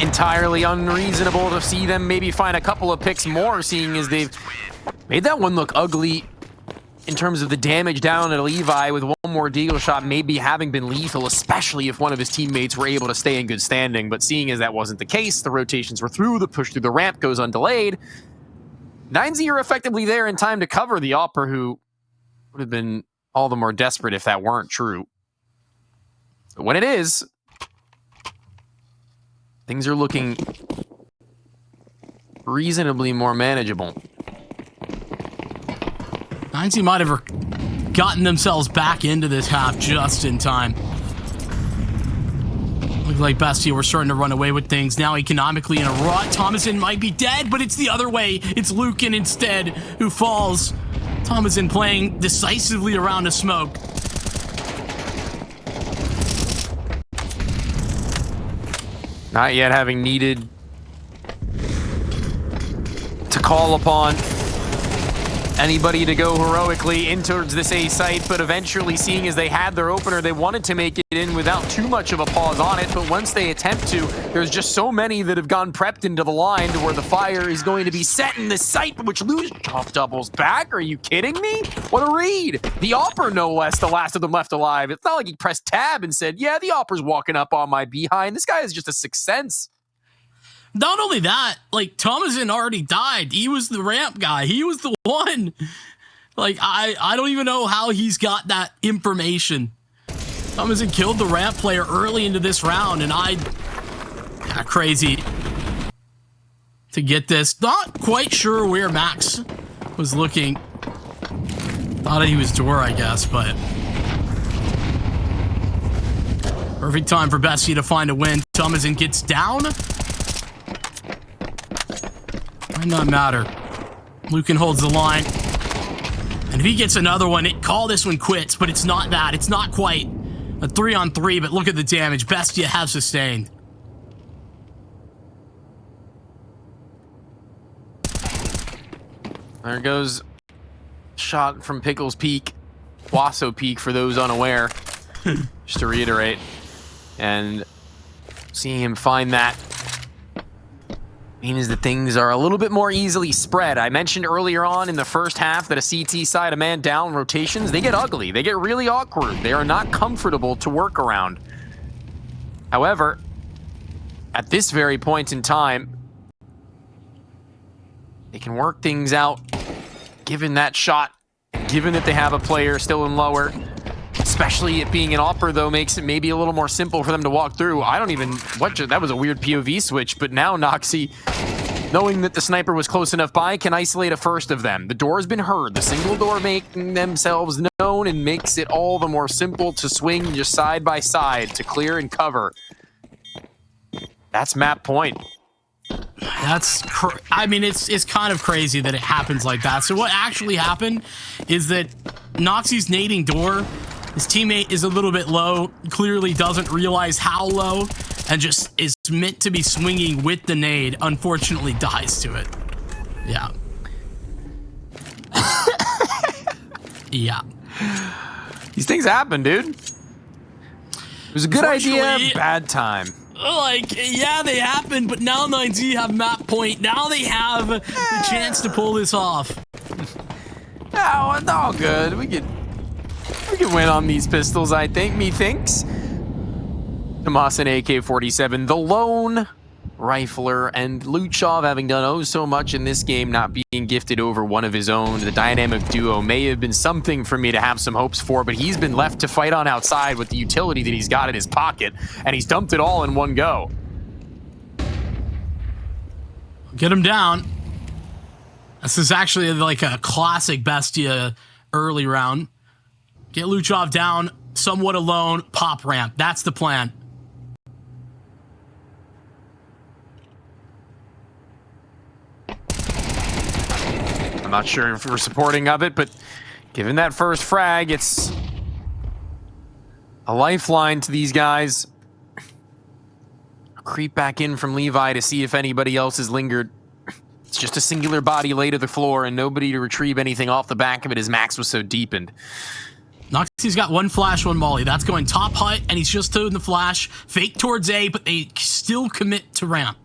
entirely unreasonable to see them maybe find a couple of picks more, seeing as they've made that one look ugly in terms of the damage down at Levi, with one more deagle shot maybe having been lethal, especially if one of his teammates were able to stay in good standing. But seeing as that wasn't the case, the rotations were through, the push through the ramp goes undelayed. 9Z are effectively there in time to cover the Opera, who would have been all the more desperate if that weren't true. But when it is, things are looking reasonably more manageable. 9Z might have gotten themselves back into this half just in time. Look like Bestia were starting to run away with things. Now economically in a rut. Thomason might be dead, but it's the other way. It's Lucan instead who falls. Thomason playing decisively around a smoke. Not yet having needed to call upon anybody to go heroically in towards this A site, but eventually seeing as they had their opener, they wanted to make it in without too much of a pause on it. But once they attempt to, there's just so many that have gone prepped into the line to where the fire is going to be set in the site, which doubles back. Are you kidding me? What a read. The Opper, no less, the last of them left alive. It's not like he pressed tab and said, yeah, the Opper's walking up on my behind. This guy is just a sixth sense. Not only that, like, Thomason already died. He was the ramp guy. He was the one. Like, I don't even know how he's got that information. Thomason killed the ramp player early into this round, and crazy to get this. Not quite sure where Max was looking. Thought he was door, I guess, but Perfect time for Bestia to find a win. Thomason gets down. Might not matter. Lucan holds the line. And if he gets another one, call this one quits, but it's not that. It's not quite a 3-on-3, but look at the damage Bestia has sustained. There goes shot from Pickles Peak, Wasso Peak for those unaware, just to reiterate. And seeing him find that means that things are a little bit more easily spread. I mentioned earlier on in the first half that a CT side, a man down rotations, they get ugly. They get really awkward. They are not comfortable to work around. However, at this very point in time, they can work things out, given that shot, given that they have a player still in lower. Especially it being an upper, though, makes it maybe a little more simple for them to walk through. I don't even... that was a weird POV switch, but now Noxy, knowing that the sniper was close enough by, can isolate a first of them. The door has been heard. The single door making themselves known and makes it all the more simple to swing just side by side to clear and cover. That's map point. I mean, it's kind of crazy that it happens like that. So what actually happened is that Noxy's nading door, his teammate is a little bit low, clearly doesn't realize how low, and just is meant to be swinging with the nade, unfortunately dies to it. Yeah. Yeah. These things happen, dude. It was a good idea, bad time. Like, yeah, they happen, but now 9Z have map point. Now they have the chance to pull this off. Oh, it's all good. We can win on these pistols, I think. Methinks. Tomas and AK-47, the lone rifler, and Luchov having done oh so much in this game, not being gifted over one of his own. The dynamic duo may have been something for me to have some hopes for, but he's been left to fight on outside with the utility that he's got in his pocket, and he's dumped it all in one go. Get him down. This is actually like a classic Bestia early round. Get Luchov down, somewhat alone, pop ramp. That's the plan. I'm not sure if we're supporting of it, but given that first frag, it's a lifeline to these guys. Creep back in from Levi to see if anybody else has lingered. It's just a singular body lay to the floor and nobody to retrieve anything off the back of it as Max was so deepened. Noxy's got one flash, one molly. That's going top hut, and he's just doing the flash. Fake towards A, but they still commit to ramp.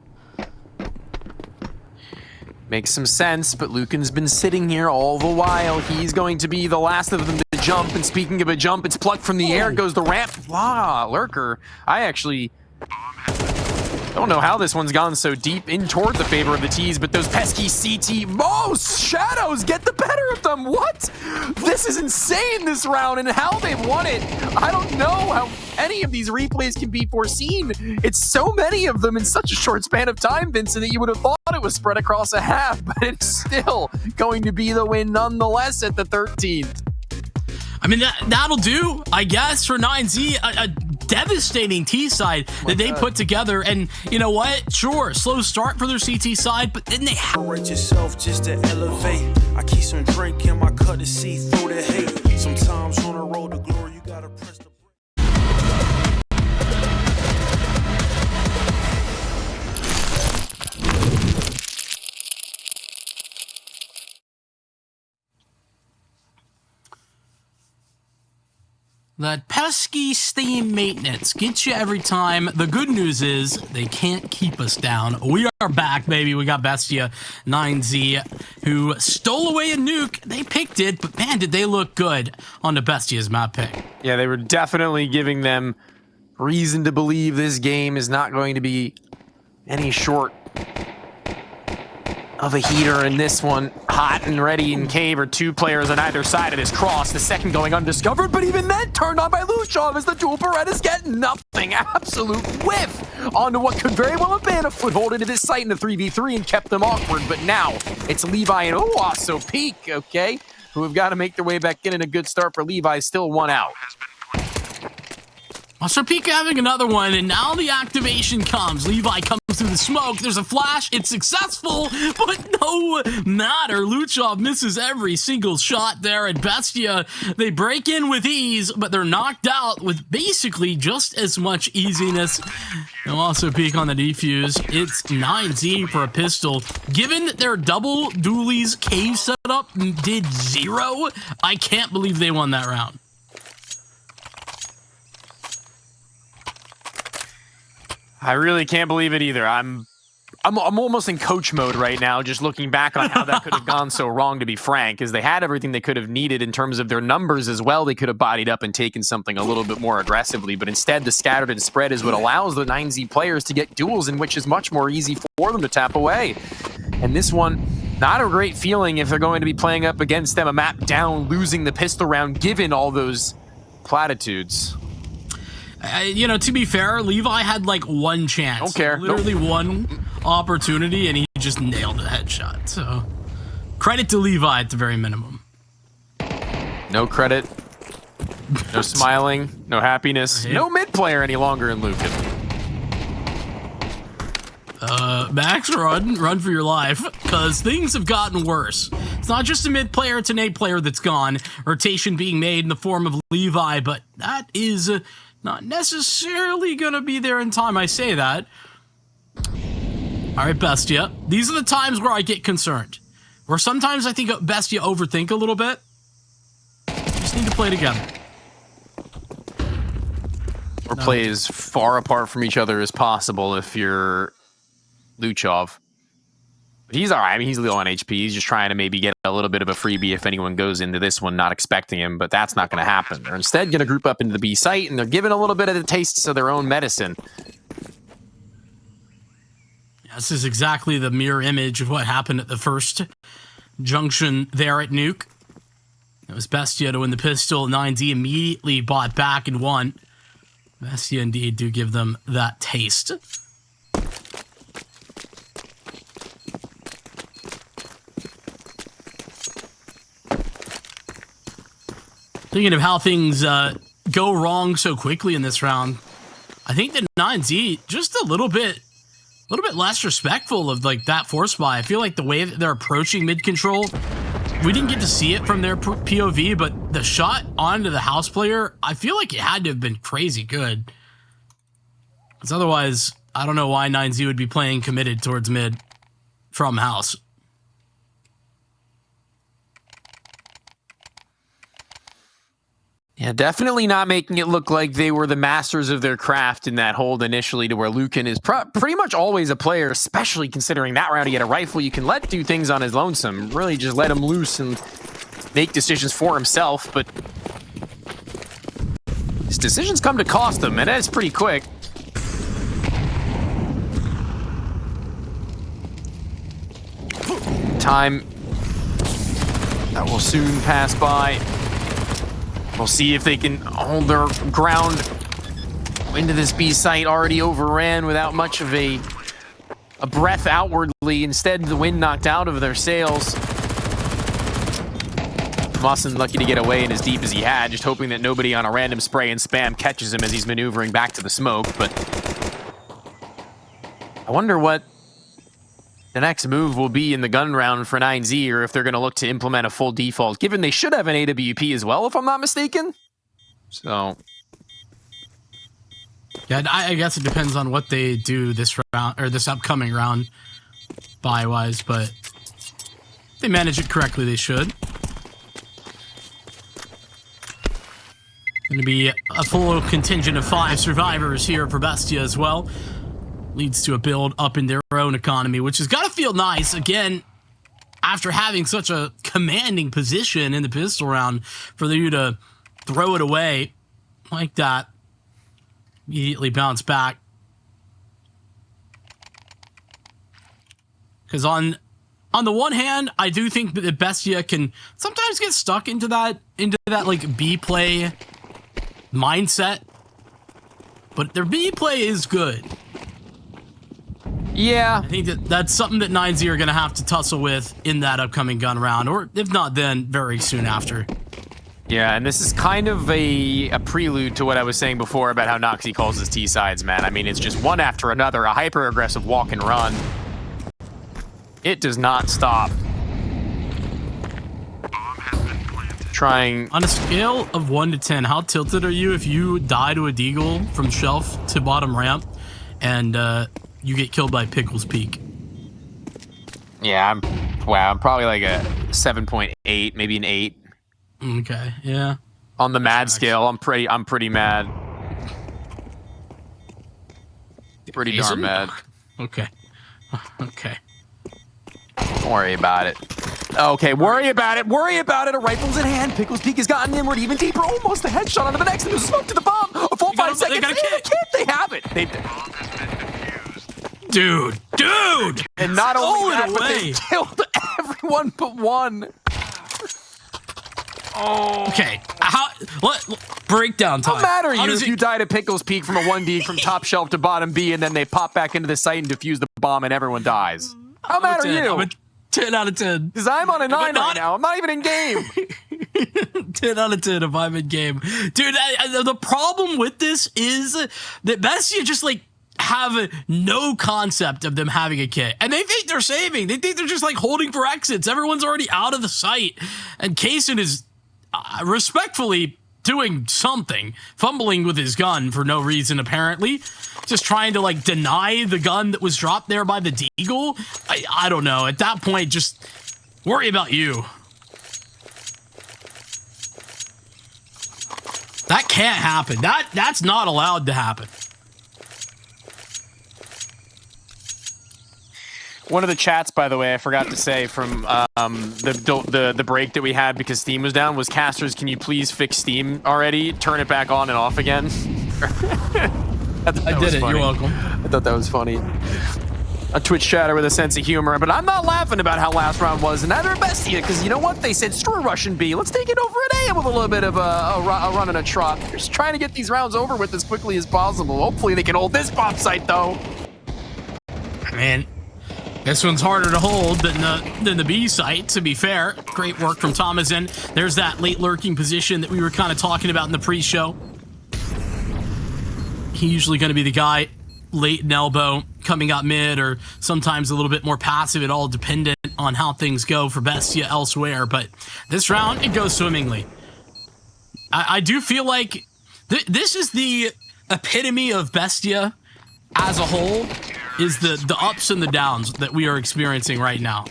Makes some sense, but Lucan's been sitting here all the while. He's going to be the last of them to jump, and speaking of a jump, it's plucked from the air, goes the ramp. Wow, Lurker. I actually don't know how this one's gone so deep in toward the favor of the T's, but those pesky CT... Oh, shadows get the better of them. What? This is insane, this round, and how they've won it. I don't know how any of these replays can be foreseen. It's so many of them in such a short span of time, Vincent, that you would have thought it was spread across a half, but it's still going to be the win nonetheless at the 13th. I mean, that'll do, I guess, for 9Z. A devastating T side that they put together. And you know what? Sure, slow start for their CT side, but then they Rate yourself just to elevate. I keep some drink in my cup to see through the hate. Sometimes on the road to glory, you gotta press the That pesky Steam maintenance gets you every time. The good news is they can't keep us down. We are back, baby. We got Bestia 9Z, who stole away a nuke. They picked it, but man, did they look good on the Bestia's map pick. Yeah, they were definitely giving them reason to believe this game is not going to be any short of a heater in this one. Hot and ready in cave are two players on either side of this cross. The second going undiscovered, but even then turned on by Luchov as the dual Berettas get nothing. Absolute whiff onto what could very well have been a foothold into this site in the 3v3 and kept them awkward. But now it's Levi and Wasso Peak, okay, who have got to make their way back in, and a good start for Levi. Still one out. Monster Peak having another one, and now the activation comes. Levi comes through the smoke. There's a flash. It's successful, but no matter. Luchov misses every single shot there, and Bestia, they break in with ease, but they're knocked out with basically just as much easiness. No Monster Peak on the defuse. It's 9Z for a pistol. Given that their double dualies cave setup did 0, I can't believe they won that round. I really can't believe it either. I'm almost in coach mode right now, just looking back on how that could have gone so wrong, to be frank, because they had everything they could have needed in terms of their numbers as well. They could have bodied up and taken something a little bit more aggressively, but instead the scattered and spread is what allows the 9Z players to get duels in which is much more easy for them to tap away. And this one, not a great feeling if they're going to be playing up against them, a map down, losing the pistol round, given all those platitudes. You know, to be fair, Levi had like one chance. Don't care. Literally one opportunity, and he just nailed the headshot. So, credit to Levi at the very minimum. No credit. No smiling. No happiness. No mid player any longer in Lucan. Max, run for your life, because things have gotten worse. It's not just a mid player, it's an A player that's gone. Rotation being made in the form of Levi, but that is not necessarily going to be there in time. I say that. All right, Bestia. These are the times where I get concerned. Where sometimes I think Bestia overthink a little bit. Just need to play together. Or play as far apart from each other as possible if you're Luchov. But he's all right. I mean, he's low on HP. He's just trying to maybe get a little bit of a freebie if anyone goes into this one not expecting him, but that's not going to happen. They're instead going to group up into the B site, and they're giving a little bit of the tastes of their own medicine. This is exactly the mirror image of what happened at the first junction there at Nuke. It was Bestia to win the pistol. 9Z immediately bought back and won. Bestia indeed do give them that taste. Thinking of how things go wrong so quickly in this round, I think that 9Z just a little bit less respectful of like that force buy. I feel like the way that they're approaching mid control, we didn't get to see it from their POV, but the shot onto the house player, I feel like it had to have been crazy good. Because otherwise, I don't know why 9Z would be playing committed towards mid from house. Yeah, definitely not making it look like they were the masters of their craft in that hold initially, to where Lucan is pretty much always a player, especially considering that round he had a rifle. You can do things on his lonesome, really just let him loose and make decisions for himself, but his decisions come to cost him, and it's pretty quick. Time that will soon pass by. We'll see if they can hold their ground into this B site, already overran without much of a breath outwardly. Instead, the wind knocked out of their sails. Mawson lucky to get away in as deep as he had, just hoping that nobody on a random spray and spam catches him as he's maneuvering back to the smoke. But I wonder what the next move will be in the gun round for 9Z, or if they're going to look to implement a full default, given they should have an AWP as well, if I'm not mistaken. So, yeah, I guess it depends on what they do this round, or this upcoming round, buy-wise, but if they manage it correctly, they should. Going to be a full contingent of 5 survivors here for Bestia as well. Leads to a build up in their own economy, which has got to feel nice, again, after having such a commanding position in the pistol round, for you to throw it away like that, immediately bounce back. Because on the one hand, I do think that Bestia can sometimes get stuck into that like B play mindset, but their B play is good. yeah, I think that's something that 9Z are going to have to tussle with in that upcoming gun round, or if not then, very soon after. Yeah, and this is kind of a prelude to what I was saying before about how Noxie calls his T-sides, man. I mean, it's just one after another, a hyper-aggressive walk and run. It does not stop. Trying... On a scale of 1 to 10, how tilted are you if you die to a deagle from shelf to bottom ramp and you get killed by Pickles Peak? Yeah, I'm probably like a 7.8, maybe an 8. Okay, yeah. On the mad scale, I'm pretty mad. Pretty darn mad. Okay. Okay. Don't worry about it. Okay, worry about it. Worry about it. A rifle's in hand. Pickles Peak has gotten inward even deeper. Almost a headshot onto the next. There's a smoke to the bomb. A full 5 seconds. They got a kit. They have it. Dude. And not only that, it but away. they killed everyone but one. Oh. Okay. Breakdown time. What matter How you does if you die to Pickles Peak from a 1D from top shelf to bottom B and then they pop back into the site and defuse the bomb and everyone dies? How mad are you? I'm a 10 out of 10. Because I'm on a 9 right now. I'm not even in game. 10 out of 10 if I'm in game. Dude, the problem with this is that Bestia just like have no concept of them having a kit. And they think they're saving. They think they're just like holding for exits. Everyone's already out of the site. And Kaysen is respectfully doing something, fumbling with his gun for no reason apparently, just trying to like deny the gun that was dropped there by the deagle. I don't know. At that point, just worry about you. That can't happen. That's not allowed to happen. One of the chats, by the way, I forgot to say from the break that we had because Steam was down was, Casters, can you please fix Steam already? Turn it back on and off again. I did it. You're welcome. I thought that was funny. A Twitch chatter with a sense of humor, but I'm not laughing about how last round was, and neither Bestia, because you know what? They said, screw Russian B. Let's take it over at A with a little bit of a run and a trot. They're just trying to get these rounds over with as quickly as possible. Hopefully they can hold this bomb site, though. Man. This one's harder to hold than the B site, to be fair. Great work from Thomason. There's that late lurking position that we were kind of talking about in the pre-show. He's usually going to be the guy late in elbow, coming up mid, or sometimes a little bit more passive. It all dependent on how things go for Bestia elsewhere. But this round, it goes swimmingly. I do feel like this is the epitome of Bestia as a whole. Is the ups and the downs that we are experiencing right now.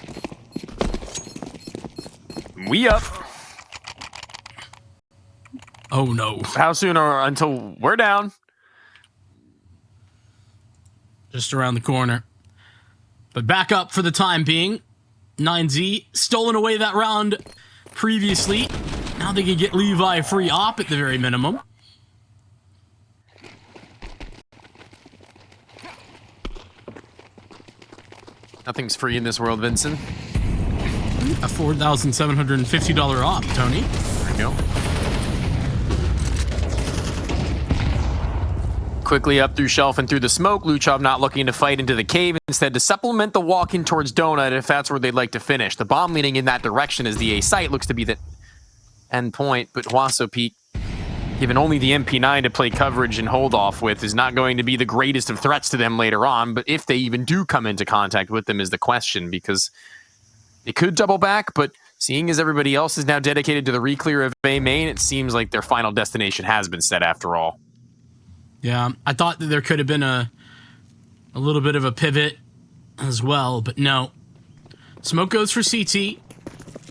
We up. Oh no. How soon or until we're down? Just around the corner. But back up for the time being. 9Z stolen away that round previously. Now they can get Levi a free op at the very minimum. Nothing's free in this world, Vincent. A $4,750 op, Tony. There you go. Quickly up through shelf and through the smoke. Luchov not looking to fight into the cave, instead to supplement the walk in towards Donut if that's where they'd like to finish. The bomb leaning in that direction as the A site looks to be the end point, but Huaso Peak, given only the MP9 to play coverage and hold off with, is not going to be the greatest of threats to them later on. But if they even do come into contact with them is the question, because they could double back, but seeing as everybody else is now dedicated to the re-clear of A main, it seems like their final destination has been set after all. Yeah, I thought that there could have been a little bit of a pivot as well, but no. Smoke goes for CT.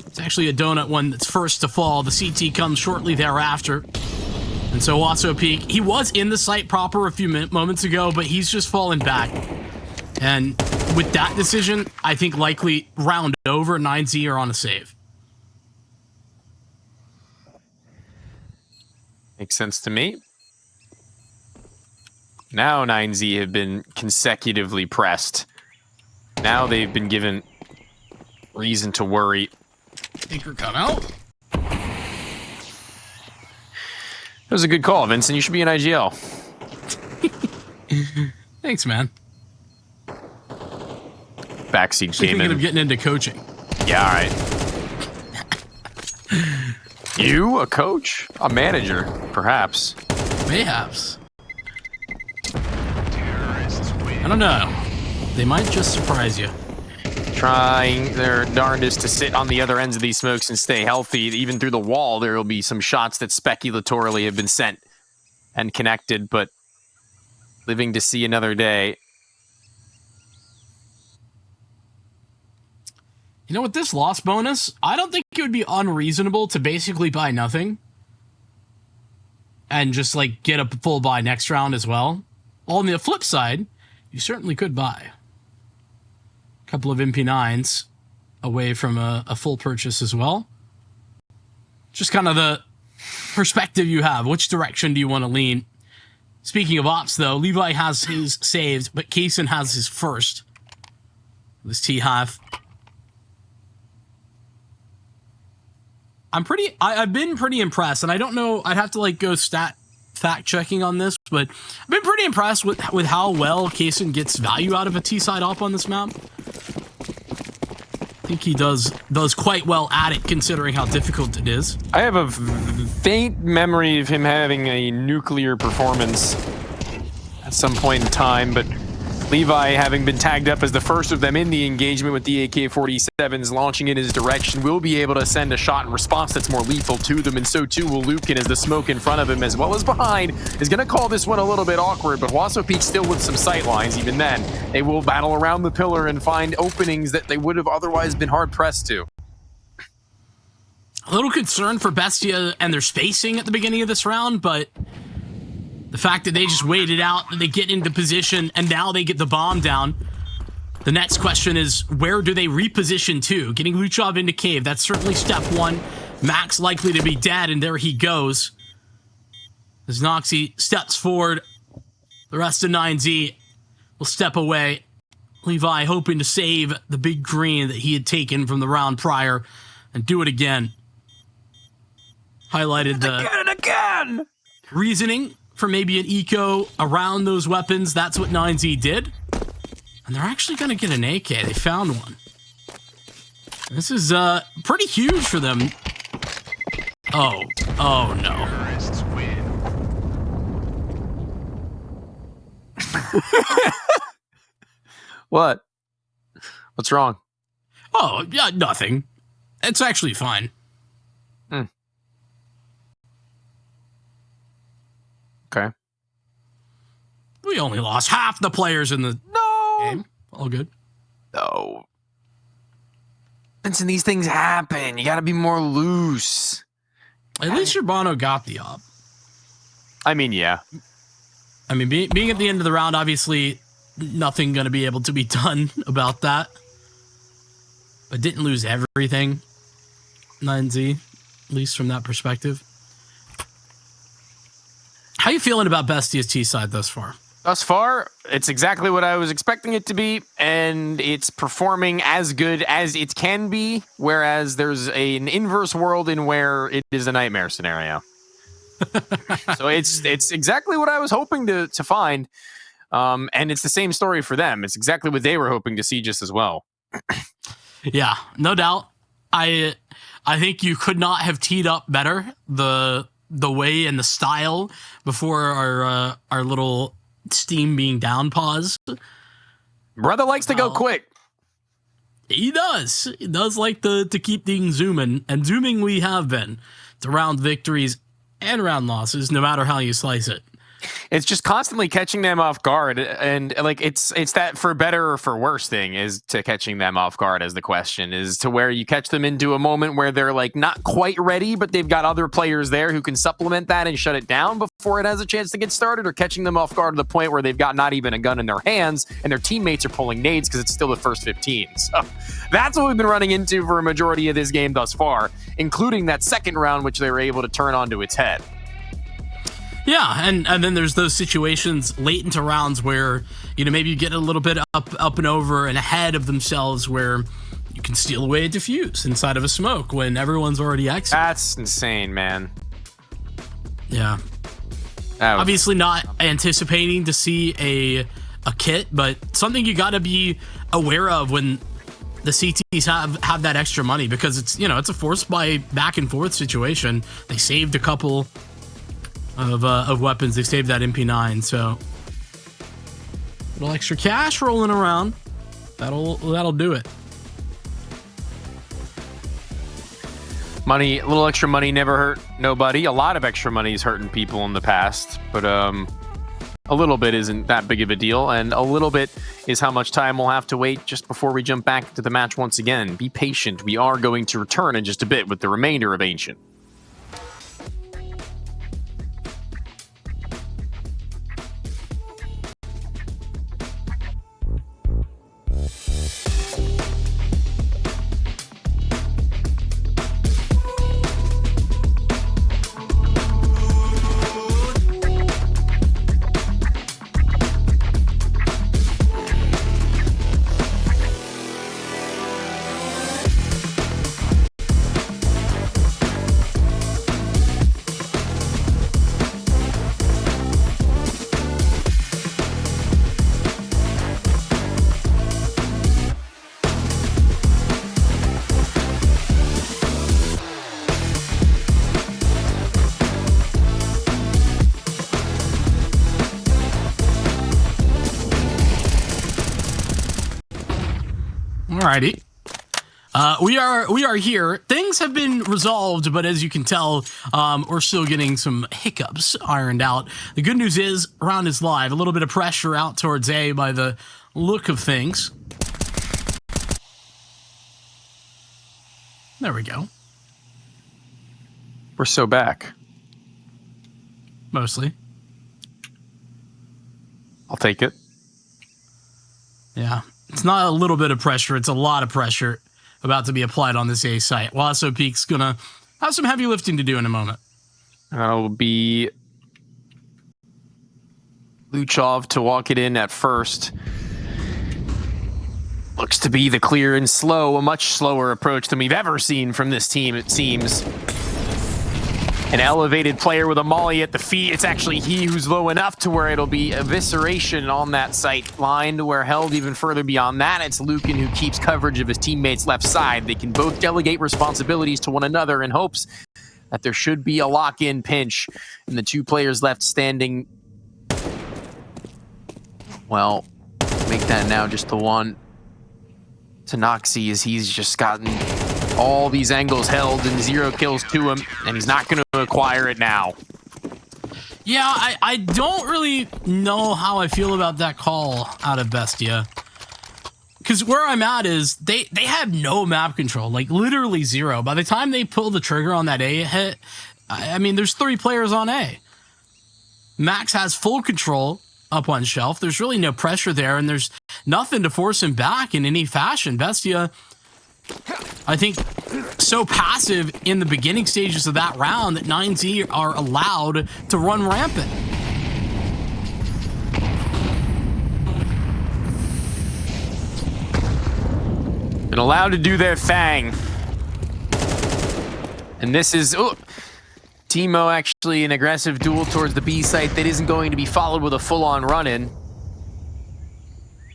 It's actually a Donut one that's first to fall. The CT comes shortly thereafter. And so Huaso Peak, he was in the site proper a few moments ago, but he's just fallen back. And with that decision, I think likely round over, 9Z are on a save. Makes sense to me. Now 9Z have been consecutively pressed. Now they've been given reason to worry. Tinker come out. That was a good call, Vincent. You should be in IGL. Thanks, man. Backseat Thinking came in. of getting into coaching. Yeah, all right. You, a coach, a manager, perhaps. Mayhaps. I don't know. They might just surprise you. Trying their darndest to sit on the other ends of these smokes and stay healthy. Even through the wall, there will be some shots that speculatorily have been sent and connected, but living to see another day. You know, with this loss bonus, I don't think it would be unreasonable to basically buy nothing and just like get a full buy next round as well. On the flip side, you certainly could buy a couple of MP9s away from a full purchase as well. Just kind of the perspective you have. Which direction do you want to lean? Speaking of ops, though, Levi has his saved, but Kaysen has his first. This T-half. I've been pretty impressed, and I don't know, I'd have to like go fact checking on this, but I've been pretty impressed with how well Kaysen gets value out of a T-side op on this map. I think he does quite well at it considering how difficult it is. I have a faint memory of him having a nuclear performance at some point in time, but Levi, having been tagged up as the first of them in the engagement with the AK-47s launching in his direction, will be able to send a shot in response that's more lethal to them, and so too will Lukin, as the smoke in front of him as well as behind is going to call this one a little bit awkward, but Wasso Peak still with some sight lines. Even then, they will battle around the pillar and find openings that they would have otherwise been hard-pressed to. A little concerned for Bestia and their spacing at the beginning of this round, but the fact that they just waited out, that they get into position, and now they get the bomb down. The next question is, where do they reposition to? Getting Luchov into cave, that's certainly step one. Max likely to be dead, and there he goes. As Noxy steps forward, the rest of 9Z will step away. Levi hoping to save the big green that he had taken from the round prior and do it again. Highlighted the Again! reasoning for maybe an eco around those weapons. That's what 9Z did. And they're actually going to get an AK. They found one. This is pretty huge for them. Oh no. What? What's wrong? Oh, yeah, nothing. It's actually fine. Okay. We only lost half the players in the game. All good. No. Vincent, these things happen. You gotta be more loose. At least your Bono got the op. I mean, yeah. I mean, being at the end of the round, obviously, nothing going to be able to be done about that. But didn't lose everything. 9Z, at least from that perspective. How you feeling about Bestia's T-side thus far? Thus far, it's exactly what I was expecting it to be, and it's performing as good as it can be, whereas there's an inverse world in where it is a nightmare scenario. So it's exactly what I was hoping to find, and it's the same story for them. It's exactly what they were hoping to see just as well. Yeah, no doubt. I think you could not have teed up better the way and the style before our little Steam being down pause. Brother likes to go quick. He does. He does like to keep things zooming, and zooming we have been to round victories and round losses, no matter how you slice it. It's just constantly catching them off guard, and like it's that for better or for worse thing is to catching them off guard as the question is to where you catch them into a moment where they're like not quite ready, but they've got other players there who can supplement that and shut it down before it has a chance to get started, or catching them off guard to the point where they've got not even a gun in their hands and their teammates are pulling nades because it's still the first 15. So that's what we've been running into for a majority of this game thus far, including that second round, which they were able to turn onto its head. Yeah, and then there's those situations late into rounds where, you know, maybe you get a little bit up and over and ahead of themselves where you can steal away a defuse inside of a smoke when everyone's already exited. That's insane, man. Yeah. Obviously not anticipating to see a kit, but something you got to be aware of when the CTs have that extra money because it's, you know, it's a force by back and forth situation. They saved a couple of weapons. They saved that MP9, so a little extra cash rolling around. That'll do it. Money, a little extra money never hurt nobody. A lot of extra money is hurting people in the past, but a little bit isn't that big of a deal, and a little bit is how much time we'll have to wait just before we jump back to the match once again. Be patient. We are going to return in just a bit with the remainder of Ancient. Alrighty. We are here. Things have been resolved, but as you can tell, we're still getting some hiccups ironed out. The good news is, round is live. A little bit of pressure out towards A by the look of things. There we go. We're so back. Mostly. I'll take it. Yeah. It's not a little bit of pressure, it's a lot of pressure about to be applied on this A site. Wasso Peak's gonna have some heavy lifting to do in a moment. That'll be Luchov to walk it in at first. Looks to be the clear and slow, a much slower approach than we've ever seen from this team, it seems. An elevated player with a molly at the feet. It's actually he who's low enough to where it'll be evisceration on that sight line, where held even further beyond that. It's Lucan who keeps coverage of his teammates' left side. They can both delegate responsibilities to one another in hopes that there should be a lock-in pinch. And the two players left standing, well, make that now just the one. To Noxy, as he's just gotten all these angles held and 0 kills to him, and he's not going to acquire it now. Yeah, I don't really know how I feel about that call out of Bestia. Because where I'm at is they have no map control, like literally 0. By the time they pull the trigger on that A hit, I mean, there's 3 players on A. Max has full control up on shelf. There's really no pressure there, and there's nothing to force him back in any fashion. Bestia, I think, so passive in the beginning stages of that round that 9Z are allowed to run rampant. Been allowed to do their thing. And this is Timo, actually an aggressive duel towards the B site that isn't going to be followed with a full-on run-in.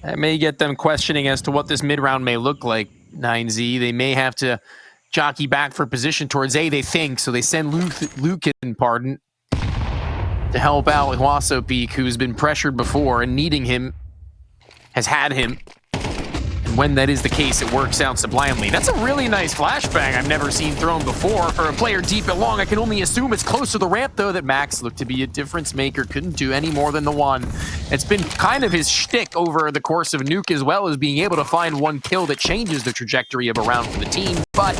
That may get them questioning as to what this mid-round may look like. 9Z, they may have to jockey back for position towards A, they think, so they send Lucan, to help out with Wasso Peak, who's been pressured before and needing him, has had him. And when that is the case, it works out sublimely. That's a really nice flashbang I've never seen thrown before. For a player deep and long, I can only assume it's close to the ramp, though, that Max looked to be a difference maker. Couldn't do any more than the one. It's been kind of his shtick over the course of Nuke, as well as being able to find one kill that changes the trajectory of a round for the team. But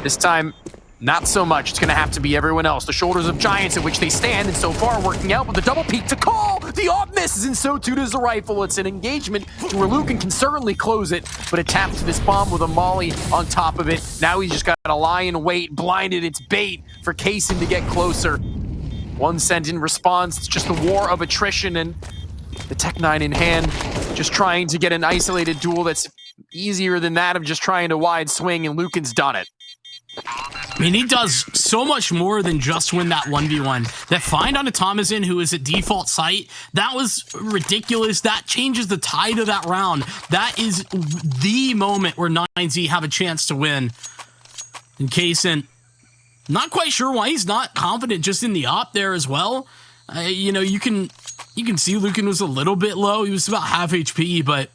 this time, not so much. It's going to have to be everyone else. The shoulders of giants at which they stand, and so far working out with the double peek to call. The off misses, and so too does the rifle. It's an engagement to where Lucan can certainly close it, but it taps this bomb with a molly on top of it. Now he's just got to lie in wait, blinded. It's bait for Kaysen to get closer. One sent in response. It's just the war of attrition, and the Tech 9 in hand, just trying to get an isolated duel that's easier than that of just trying to wide swing, and Lucan's done it. I mean, he does so much more than just win that 1v1. That find on a Thomasin who is at default site, that was ridiculous. That changes the tide of that round. That is the moment where 9Z have a chance to win. And Kaysen, not quite sure why he's not confident just in the op there as well. You know, you can see Lucan was a little bit low. He was about half HP, but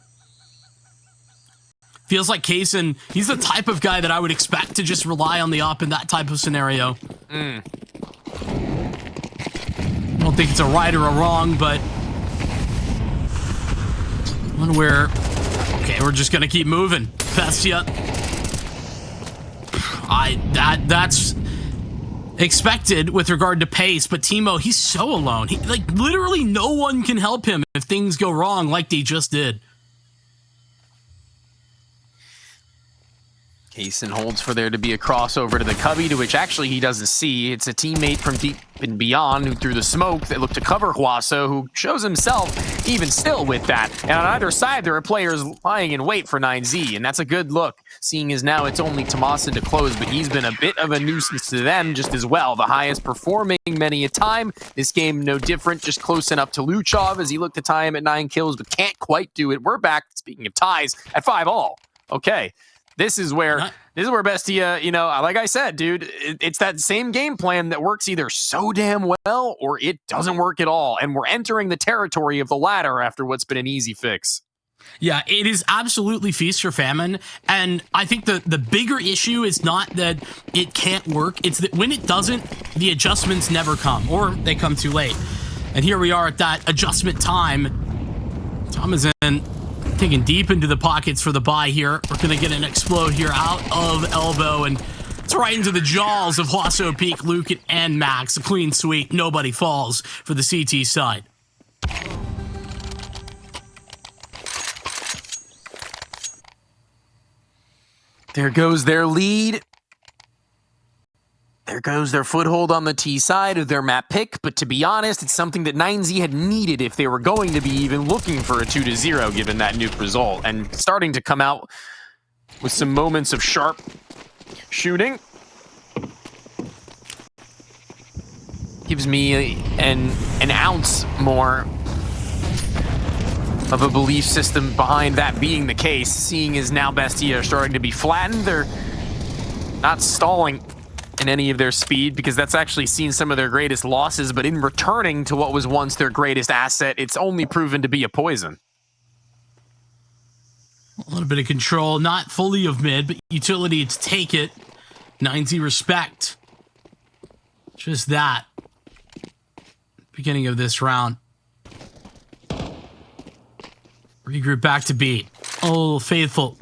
feels like Kaysen, he's the type of guy that I would expect to just rely on the op in that type of scenario. I don't think it's a right or a wrong, but one where, okay, we're just gonna keep moving. Bestia. That's expected with regard to pace, but Teemo, he's so alone. He, like, literally no one can help him if things go wrong like they just did. Kaysen holds for there to be a crossover to the cubby, to which actually he doesn't see. It's a teammate from deep and beyond who threw the smoke that looked to cover Huaso, who shows himself even still with that. And on either side, there are players lying in wait for 9Z, and that's a good look, seeing as now it's only Tomasin to close, but he's been a bit of a nuisance to them just as well. The highest performing many a time. This game no different, just close enough to Luchov as he looked to tie him at 9 kills, but can't quite do it. We're back, speaking of ties, at 5-all. Okay. This is where Bestia, you know, like I said, dude, it's that same game plan that works either so damn well or it doesn't work at all. And we're entering the territory of the latter after what's been an easy fix. Yeah, it is absolutely feast or famine. And I think the bigger issue is not that it can't work. It's that when it doesn't, the adjustments never come or they come too late. And here we are at that adjustment time. Thomasin taking deep into the pockets for the buy here. We're going to get an explode here out of elbow, and it's right into the jaws of Huaso, Peak, Lucan, and Max. A clean sweep. Nobody falls for the CT side. There goes their lead. There goes their foothold on the T side of their map pick, but to be honest, it's something that 9Z had needed if they were going to be even looking for a 2-0 given that nuke result, and starting to come out with some moments of sharp shooting. Gives me an ounce more of a belief system behind that being the case, seeing as now Bestia are starting to be flattened. They're not stalling in any of their speed, because that's actually seen some of their greatest losses, but in returning to what was once their greatest asset, it's only proven to be a poison. A little bit of control, not fully of mid, but utility to take it. 9Z respect. Just that. Beginning of this round. Regroup back to beat. Oh, faithful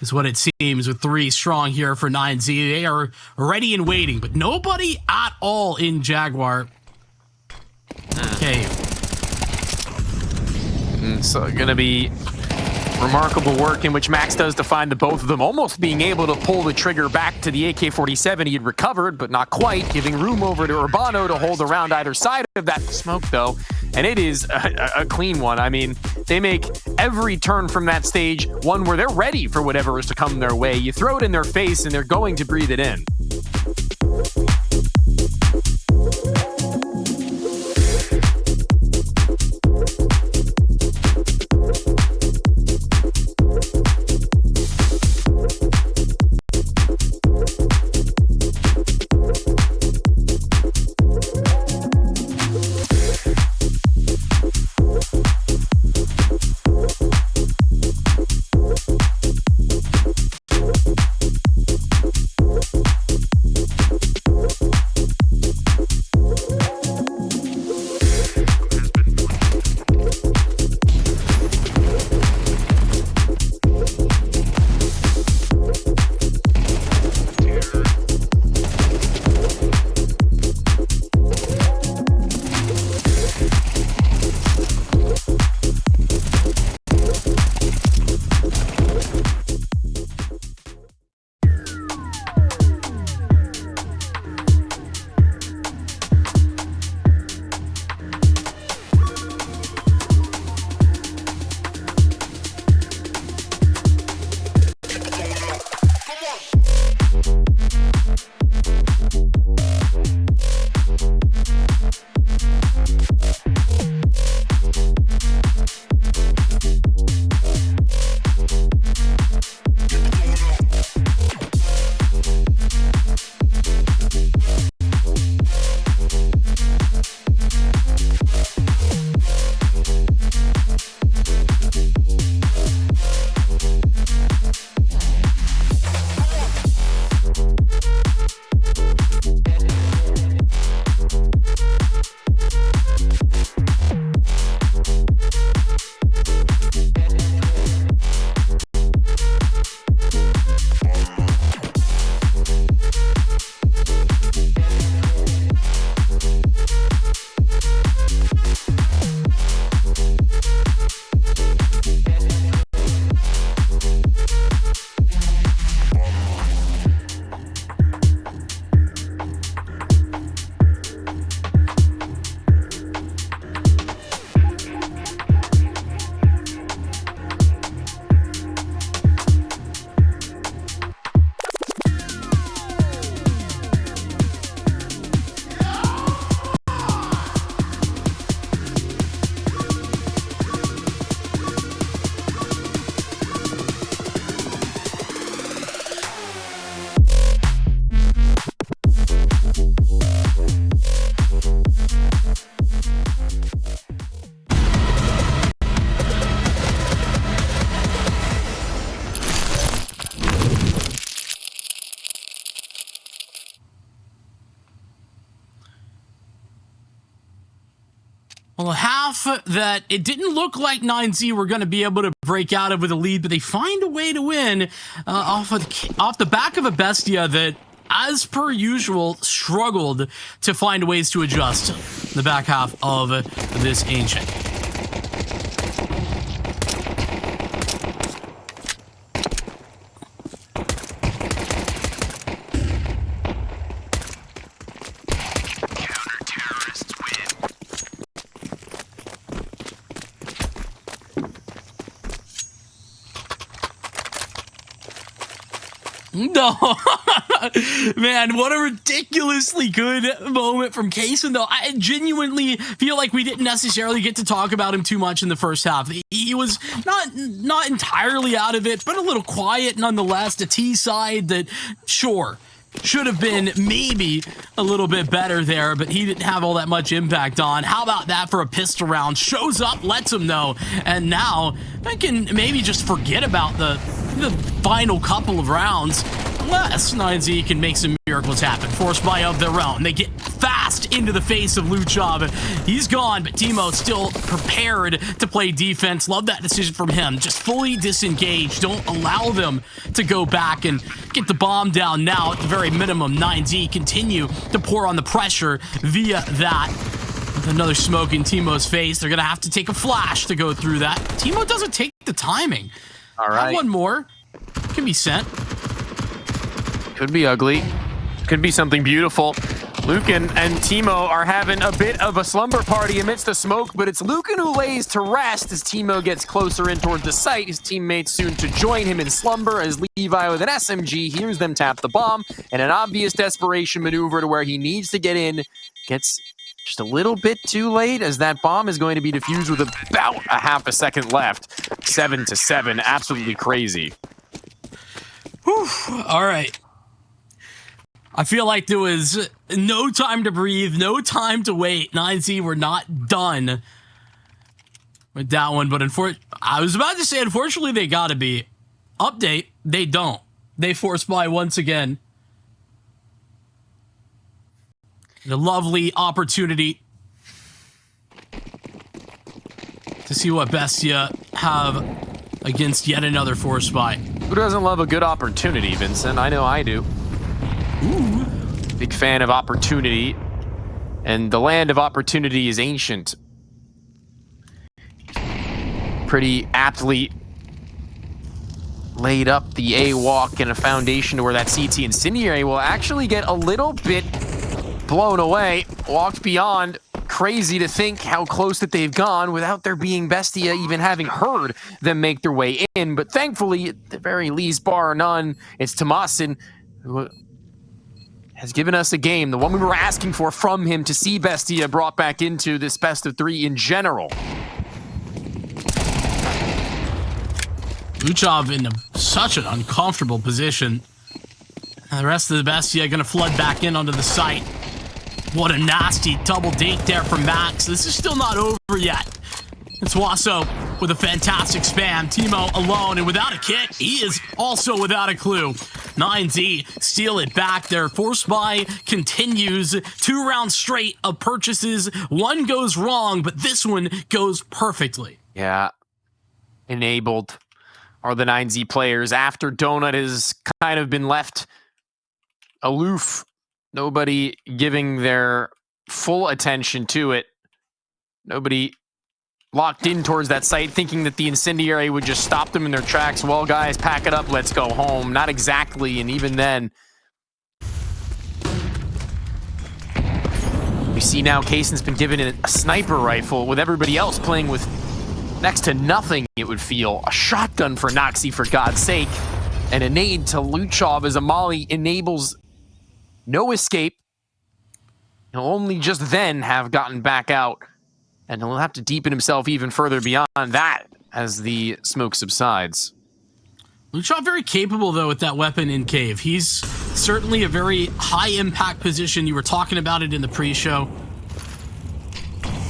is what it seems with 3 strong here for 9Z. They are ready and waiting, but nobody at all in Jaguar. Okay. So gonna be remarkable work in which Max does to find the both of them, almost being able to pull the trigger back to the AK-47 he had recovered, but not quite, giving room over to Urbano to hold around either side of that smoke, though. And it is a clean one. I mean, they make every turn from that stage one where they're ready for whatever is to come their way. You throw it in their face and they're going to breathe it in. Well, a half that it didn't look like 9Z were going to be able to break out of with a lead, but they find a way to win off the back of a Bestia that, as per usual, struggled to find ways to adjust the back half of this Ancient. No, man, what a ridiculously good moment from Kaysen, though. I genuinely feel like we didn't necessarily get to talk about him too much in the first half. He was not entirely out of it, but a little quiet nonetheless. The T side that, sure, should have been maybe a little bit better there, but he didn't have all that much impact on. How about that for a pistol round? Shows up, lets him know, and now I can maybe just forget about the final couple of rounds, unless 9Z can make some miracles happen. Force buy of their own. They get fast into the face of Luchov. He's gone, but Timo still prepared to play defense. Love that decision from him. Just fully disengage. Don't allow them to go back and get the bomb down now. At the very minimum, 9Z continue to pour on the pressure via that. With another smoke in Timo's face, they're going to have to take a flash to go through that. Timo doesn't take the timing. All right. One more can be sent. Could be ugly. Could be something beautiful. Lucan and Timo are having a bit of a slumber party amidst the smoke, but it's Lucan who lays to rest as Timo gets closer in towards the site. His teammates soon to join him in slumber as Levi with an SMG hears them tap the bomb, and an obvious desperation maneuver to where he needs to get in gets just a little bit too late as that bomb is going to be defused with about a half a second left. 7-7, absolutely crazy. Whew. All right. I feel like there was no time to breathe, no time to wait. 9Z were not done with that one, but I was about to say, unfortunately, they gotta be. Update, they don't. They force buy once again. A lovely opportunity to see what Bestia have against yet another force buy. Who doesn't love a good opportunity, Vincent? I know I do. Ooh. Big fan of opportunity, and the land of opportunity is Ancient. Pretty aptly laid up the A walk and a foundation to where that CT incendiary will actually get a little bit blown away, walked beyond. Crazy to think how close that they've gone without there being Bestia even having heard them make their way in. But thankfully, at the very least, bar none, it's Tomasin who has given us a game, the one we were asking for from him, to see Bestia brought back into this best of three in general. Luchov in such an uncomfortable position. The rest of the Bestia going to flood back in onto the site. What a nasty double date there from Max. This is still not over yet. It's Wasso with a fantastic spam. Timo alone and without a kit. He is also without a clue. 9Z steal it back. Their force buy continues. 2 rounds straight of purchases. One goes wrong, but this one goes perfectly. Yeah. Enabled are the 9Z players after Donut has kind of been left aloof. Nobody giving their full attention to it. Nobody locked in towards that site, thinking that the incendiary would just stop them in their tracks. Well, guys, pack it up, let's go home. Not exactly, and even then, we see now Kaysen's been given a sniper rifle with everybody else playing with next to nothing, it would feel. A shotgun for Noxy, for God's sake, and a nade to Luchov as a molly enables no escape. He'll only just then have gotten back out, and he'll have to deepen himself even further beyond that as the smoke subsides. Luchov very capable, though, with that weapon in cave. He's certainly a very high-impact position. You were talking about it in the pre-show.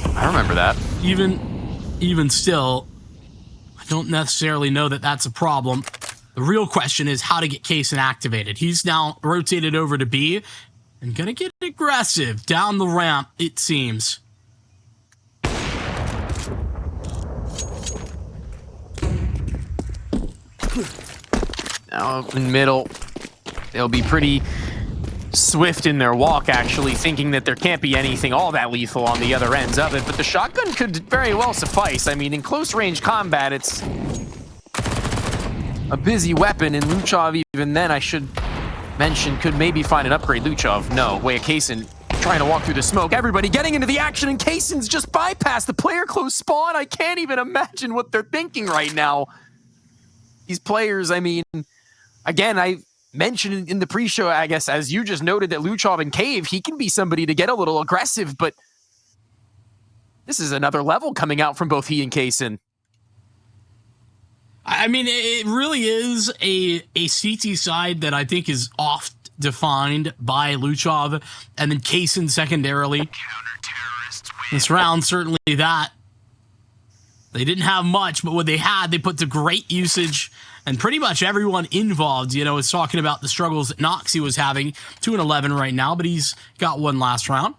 I remember that. Even still, I don't necessarily know that that's a problem. The real question is how to get Kaysen activated. He's now rotated over to B and gonna get aggressive down the ramp, it seems. Now in middle, they'll be pretty swift in their walk, actually, thinking that there can't be anything all that lethal on the other ends of it, but the shotgun could very well suffice. I mean, in close-range combat, it's a busy weapon, and Luchov, even then, I should mention, could maybe find an upgrade. Luchov, no. Way Kaysen trying to walk through the smoke. Everybody getting into the action, and Kaysen's just bypassed the player close spawn. I can't even imagine what they're thinking right now. These players, I mean, again, I mentioned in the pre-show, I guess, as you just noted, that Luchov and Cave, he can be somebody to get a little aggressive, but this is another level coming out from both he and Kaysen. I mean, it really is a CT side that I think is oft defined by Luchov and then Kaysen secondarily. This round, certainly that. They didn't have much, but what they had, they put to great usage. And pretty much everyone involved, you know, is talking about the struggles that Noxie was having. 2-11 right now, but he's got one last round.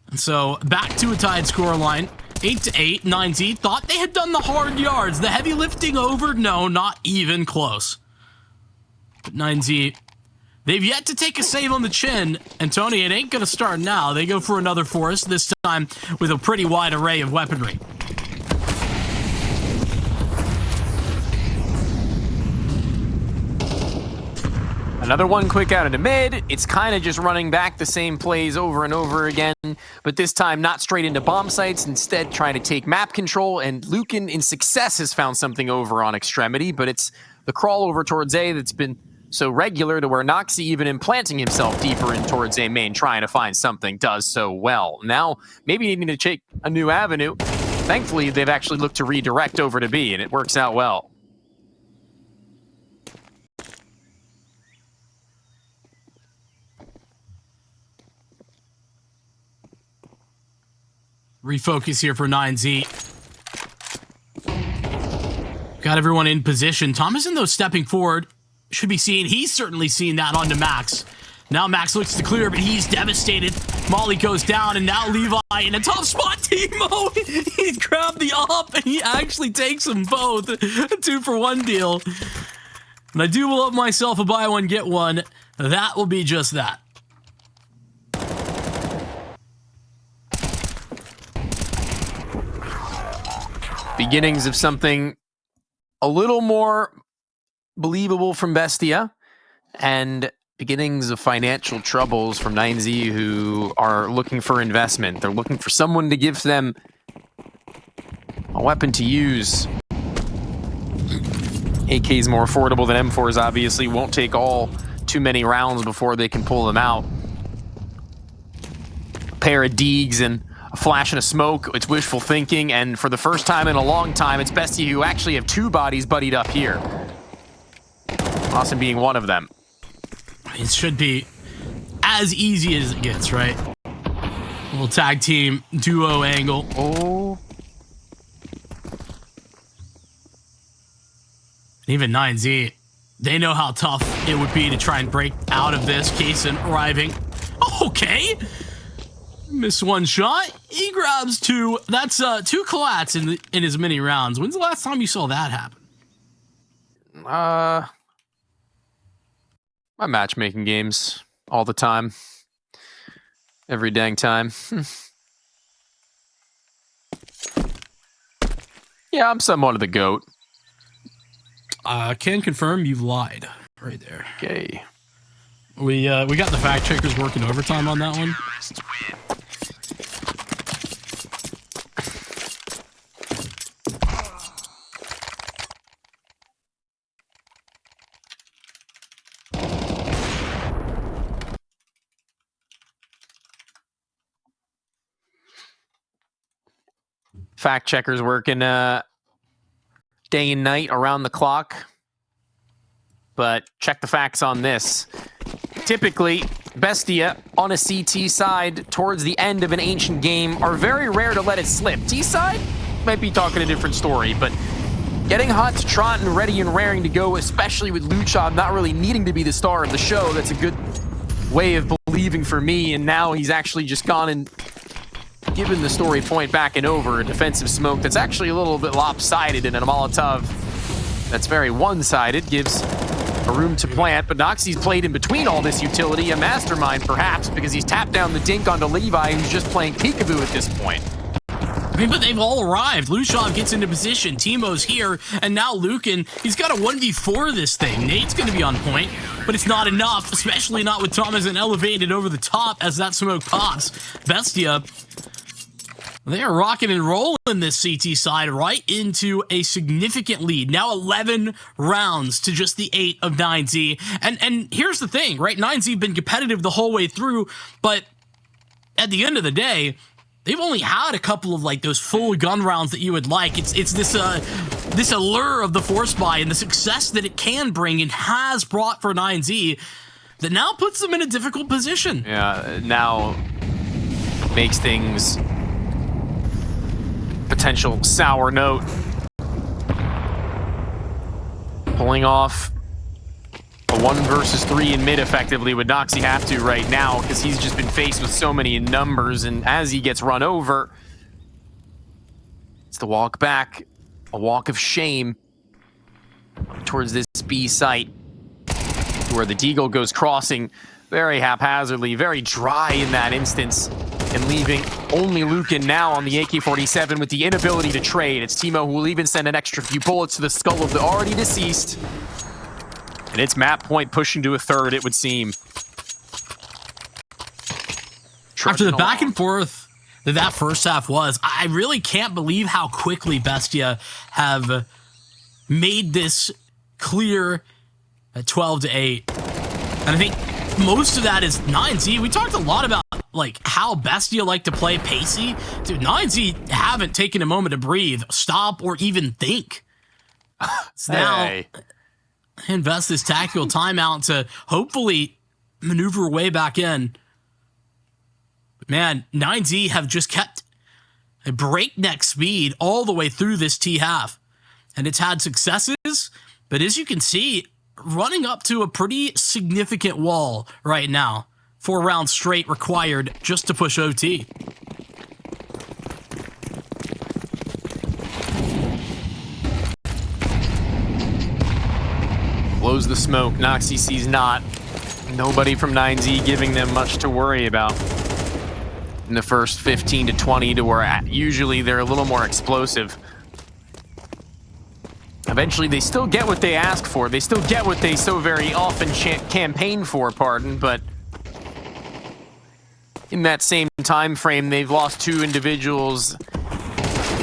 And so back to a tied scoreline. 8-8. 9Z thought they had done the hard yards. The heavy lifting over? No, not even close. But 9Z, they've yet to take a save on the chin. And Tony, it ain't going to start now. They go for another forest, this time with a pretty wide array of weaponry. Another one quick out into mid. It's kind of just running back the same plays over and over again, but this time not straight into bomb sites, instead trying to take map control, and Lucan in success has found something over on Extremity, but it's the crawl over towards A that's been so regular to where Noxie, even implanting himself deeper in towards A main, trying to find something, does so well. Now, maybe needing to take a new avenue. Thankfully, they've actually looked to redirect over to B, and it works out well. Refocus here for 9Z. Got everyone in position. Thomason, though, stepping forward. Should be seen. He's certainly seen that onto Max. Now Max looks to clear, but he's devastated. Molly goes down, and now Levi in a tough spot. Timo, he grabbed the op, and he actually takes them both. A 2-for-1 deal. And I do love myself a buy one, get one. That will be just that. Beginnings of something a little more believable from Bestia, and beginnings of financial troubles from 9Z, who are looking for investment. They're looking for someone to give them a weapon to use. AK is more affordable than M4s, obviously. Won't take all too many rounds before they can pull them out. A pair of Deegs and a flash and a smoke. It's wishful thinking, and for the first time in a long time, it's Bestia who actually have two bodies buddied up here. Austin being one of them. It should be as easy as it gets, right? Little tag team duo angle. Oh. Even 9Z, they know how tough it would be to try and break out of this. Kaysen arriving. Okay. Miss one shot. He grabs two. That's two collats in his mini rounds. When's the last time you saw that happen? My matchmaking games all the time. Every dang time. Yeah, I'm somewhat of the GOAT. Can confirm you've lied right there. Okay. We got the fact checkers working overtime on that one. Fact checkers working day and night around the clock. But check the facts on this. Typically, Bestia on a CT side towards the end of an ancient game are very rare to let it slip. T side might be talking a different story, but getting hot to trot and ready and raring to go, especially with Luchov not really needing to be the star of the show, that's a good way of believing for me. And now he's actually just gone and given the story point back and over a defensive smoke that's actually a little bit lopsided, and a Molotov that's very one-sided, gives a room to plant, but Noxie's played in between all this utility, a mastermind perhaps, because he's tapped down the dink onto Levi, who's just playing peekaboo at this point. I mean, but they've all arrived. Lushov gets into position, Teemo's here, and now Lucan, he's got a 1v4 this thing. Nate's gonna be on point, but it's not enough, especially not with Thomason elevated over the top as that smoke pops. Bestia, they are rocking and rolling this CT side right into a significant lead. Now 11 rounds to just the 8 of 9Z. And here's the thing, right? 9Z have been competitive the whole way through, but at the end of the day, they've only had a couple of like those full gun rounds that you would like. It's this allure of the force buy and the success that it can bring and has brought for 9Z that now puts them in a difficult position. Yeah, now makes things potential sour note. Pulling off a 1 versus 3 in mid effectively would Noxie have to right now because he's just been faced with so many numbers, and as he gets run over, it's the walk back, a walk of shame towards this B site where the Deagle goes crossing very haphazardly, very dry in that instance, and leaving only Lucan now on the AK-47 with the inability to trade. It's Teemo who will even send an extra few bullets to the skull of the already deceased. And it's map point pushing to a third, it would seem. After the back and forth that first half was, I really can't believe how quickly Bestia have made this clear at 12-8. And I think most of that is 9Z. We talked a lot about like how Bestia like to play pacey. Dude, 9Z haven't taken a moment to breathe, stop, or even think. So now invest this tactical timeout to hopefully maneuver way back in. But man, 9Z have just kept a breakneck speed all the way through this T half. And it's had successes, but as you can see, running up to a pretty significant wall right now. 4 rounds straight required just to push OT. Blows the smoke. Noxie sees not. Nobody from 9Z giving them much to worry about in the first 15 to 20 to where usually they're a little more explosive. Eventually, they still get what they ask for. They still get what they so very often campaign for, but in that same time frame, they've lost 2 individuals.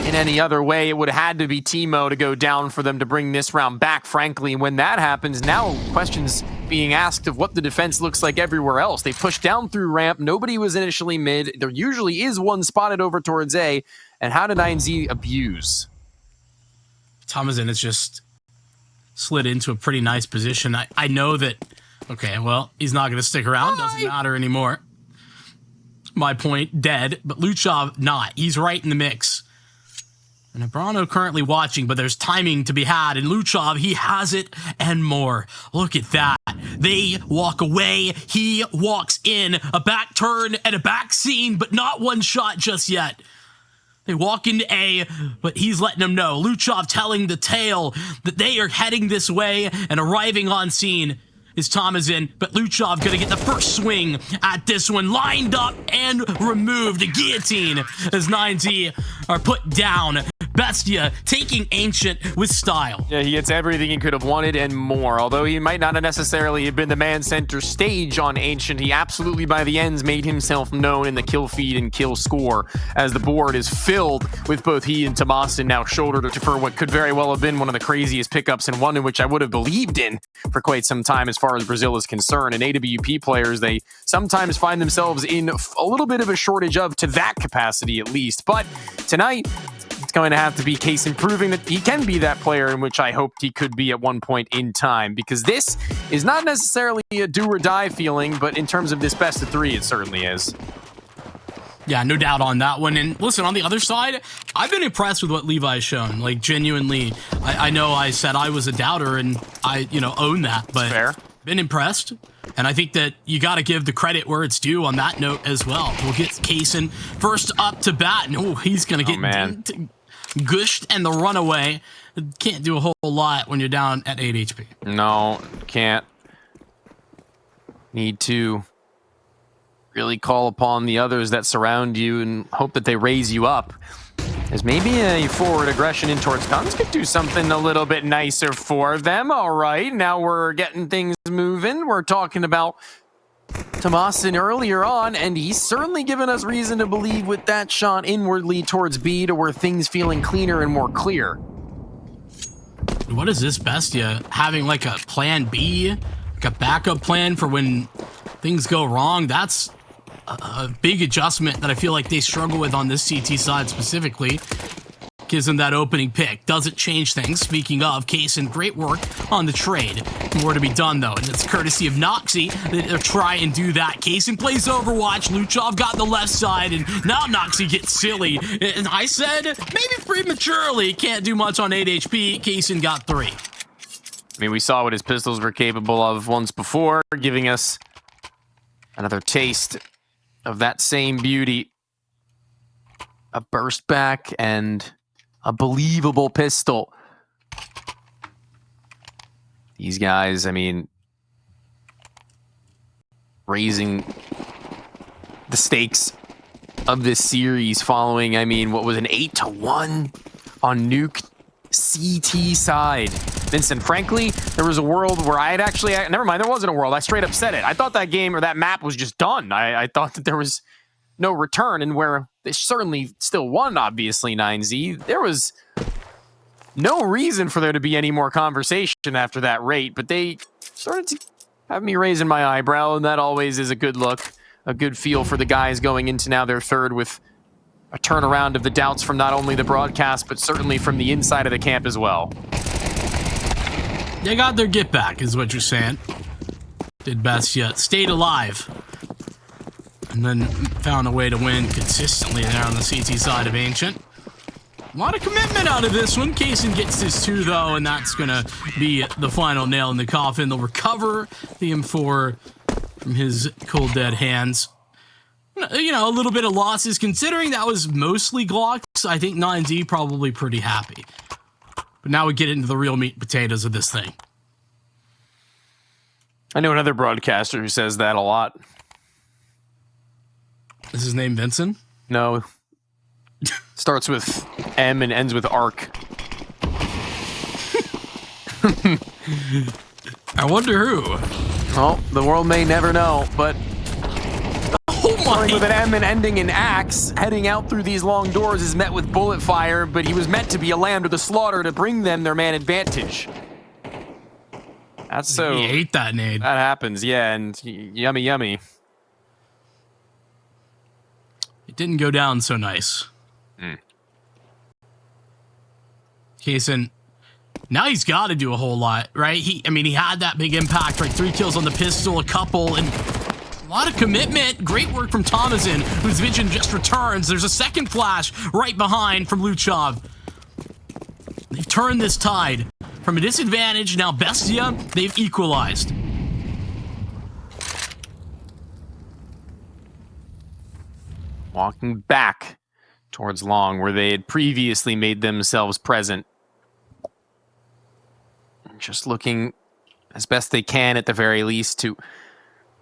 In any other way, it would have had to be Teemo to go down for them to bring this round back, frankly. When that happens, now questions being asked of what the defense looks like everywhere else. They pushed down through ramp. Nobody was initially mid. There usually is one spotted over towards A. And how did 9Z abuse? Thomason has just slid into a pretty nice position. I know that, okay, well, he's not going to stick around. Doesn't matter anymore. My point, dead, but Luchov not. He's right in the mix. And Abrano currently watching, but there's timing to be had. And Luchov, he has it and more. Look at that. They walk away. He walks in. A back turn and a back scene, but not one shot just yet. They walk into A, but he's letting them know. Luchov telling the tale that they are heading this way, and arriving on scene is Thomason, but Luchov gonna get the first swing at this one. Lined up and removed. A guillotine as 9Z are put down. Bestia taking Ancient with style. Yeah, he gets everything he could have wanted and more. Although he might not necessarily have been the man center stage on Ancient, he absolutely by the ends made himself known in the kill feed and kill score as the board is filled with both he and Tomastin now shouldered for what could very well have been one of the craziest pickups and one in which I would have believed in for quite some time as far as Brazil is concerned. And AWP players, they sometimes find themselves in a little bit of a shortage of, to that capacity at least. But tonight, it's going to have to be case improving that he can be that player in which I hoped he could be at one point in time, because this is not necessarily a do or die feeling, but in terms of this best of 3, it certainly is. Yeah, no doubt on that one. And listen, on the other side, I've been impressed with what Levi has shown. Like, genuinely, I know I said I was a doubter, and I, own that, but fair. Been impressed. And I think that you got to give the credit where it's due on that note as well. We'll get Kaysen first up to bat, and he's going to get Gushed and the runaway can't do a whole lot when you're down at 8 HP. No, can't. Need to really call upon the others that surround you and hope that they raise you up. As maybe a forward aggression in towards guns could do something a little bit nicer for them. All right, now we're getting things moving. We're talking about Tomasin earlier on, and he's certainly given us reason to believe with that shot inwardly towards B to where things feeling cleaner and more clear. What is this Bestia? Having like a plan B? Like a backup plan for when things go wrong? That's a big adjustment that I feel like they struggle with on this CT side specifically. Gives them that opening pick. Doesn't change things. Speaking of, Kaysen, great work on the trade. More to be done, though, and it's courtesy of Noxy that try and do that. Kaysen plays Overwatch. Luchov got the left side, and now Noxy gets silly. And I said, maybe prematurely, can't do much on 8 HP. Kaysen got 3. I mean, we saw what his pistols were capable of once before, giving us another taste of that same beauty. A burst back and a believable pistol. These guys, I mean, raising the stakes of this series following, I mean, what was an 8-1 on Nuke CT side. Vincent, frankly, there was a world where I had actually, never mind, there wasn't a world. I straight up said it. I thought that game or that map was just done. I thought that there was no return, and where they certainly still won, obviously, 9Z, there was no reason for there to be any more conversation after that rate, but they started to have me raising my eyebrow, and that always is a good look, a good feel for the guys going into now their third with a turnaround of the doubts from not only the broadcast, but certainly from the inside of the camp as well. They got their get back, is what you're saying. Did Bestia, stayed alive. And then found a way to win consistently there on the CT side of Ancient. A lot of commitment out of this one. Kaysen gets his 2, though, and that's going to be the final nail in the coffin. They'll recover the M4 from his cold, dead hands. You know, a little bit of losses. Considering that was mostly Glocks, I think 9Z probably pretty happy. But now we get into the real meat and potatoes of this thing. I know another broadcaster who says that a lot. Is his name Vincent? No. Starts with M and ends with ARC. I wonder who. Well, the world may never know, but Oh with an M and ending in axe, heading out through these long doors is met with bullet fire, but he was meant to be a lamb to the slaughter to bring them their man advantage. That's so... He ate that nade. That happens, yeah, and yummy, yummy. It didn't go down so nice. Kaysen, now he's got to do a whole lot, right? He had that big impact, right? 3 kills on the pistol, a couple, and a lot of commitment. Great work from Tomasin, whose vision just returns. There's a second flash right behind from Luchov. They've turned this tide from a disadvantage. Now Bestia, they've equalized. Walking back towards Long, where they had previously made themselves present. Just looking as best they can, at the very least, to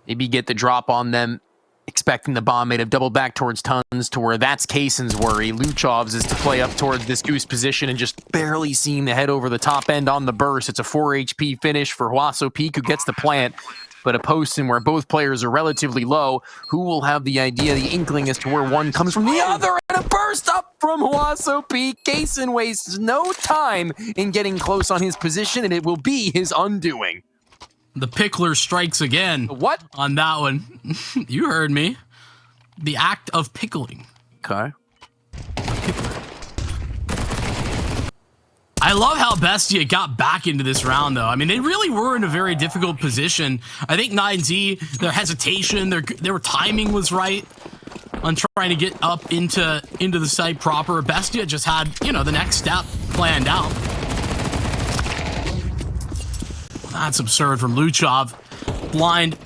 maybe get the drop on them, expecting the bomb may have doubled back towards Tons, to where that's Kaysen's worry. Luchov's is to play up towards this goose position and just barely seeing the head over the top end on the burst. It's a 4 HP finish for Huaso Peak, who gets the plant, but a post in where both players are relatively low. Who will have the idea, the inkling as to where one comes from the other, and a burst up from Huaso Peak. Kaysen wastes no time in getting close on his position, and it will be his undoing. The pickler strikes again. What? On that one. You heard me. The act of pickling. Okay. I love how Bestia got back into this round, though. I mean, they really were in a very difficult position. I think 9Z, their hesitation, their timing was right on trying to get up into the site proper. Bestia just had, the next step planned out. That's absurd from Luchov. Blind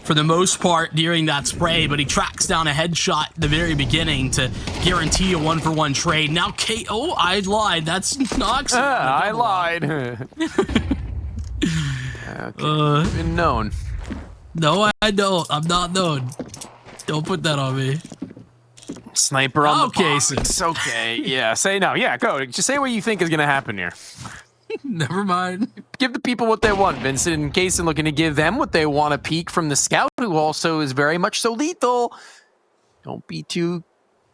for the most part during that spray, but he tracks down a headshot at the very beginning to guarantee a 1-for-1 trade. Now Oh, I lied. That's Nox. I lied. Okay. Been known. No, I don't. I'm not known. Don't put that on me. Sniper on the box. It's okay. Yeah, say no. Yeah, go. Just say what you think is going to happen here. Never mind. Give the people what they want, Vincent. And Kaysen looking to give them what they want, a peek from the scout, who also is very much so lethal. Don't be too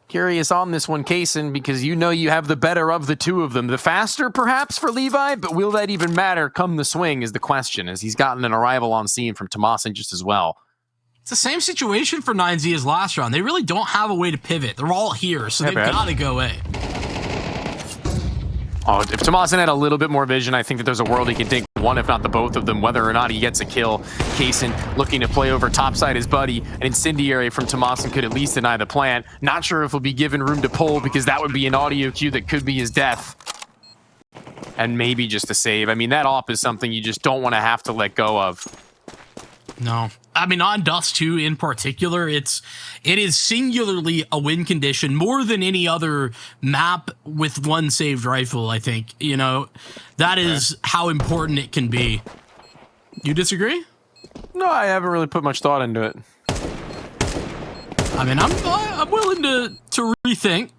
curious on this one, Kaysen, because you know you have the better of the two of them. The faster, perhaps, for Levi, but will that even matter come the swing is the question, as he's gotten an arrival on scene from Tomasin just as well. It's the same situation for 9Z as last round. They really don't have a way to pivot. They're all here, so they've got to go A. Oh, if Tomasin had a little bit more vision, I think that there's a world he can take one, if not the both of them, whether or not he gets a kill. Kaysen looking to play over topside his buddy. An incendiary from Tomasin could at least deny the plant. Not sure if he'll be given room to pull, because that would be an audio cue that could be his death. And maybe just a save. I mean, that op is something you just don't want to have to let go of. No. I mean, on Dust2 in particular, it is singularly a win condition more than any other map with one saved rifle, I think. You know, that is how important it can be. You disagree? No, I haven't really put much thought into it. I mean, I'm willing to rethink.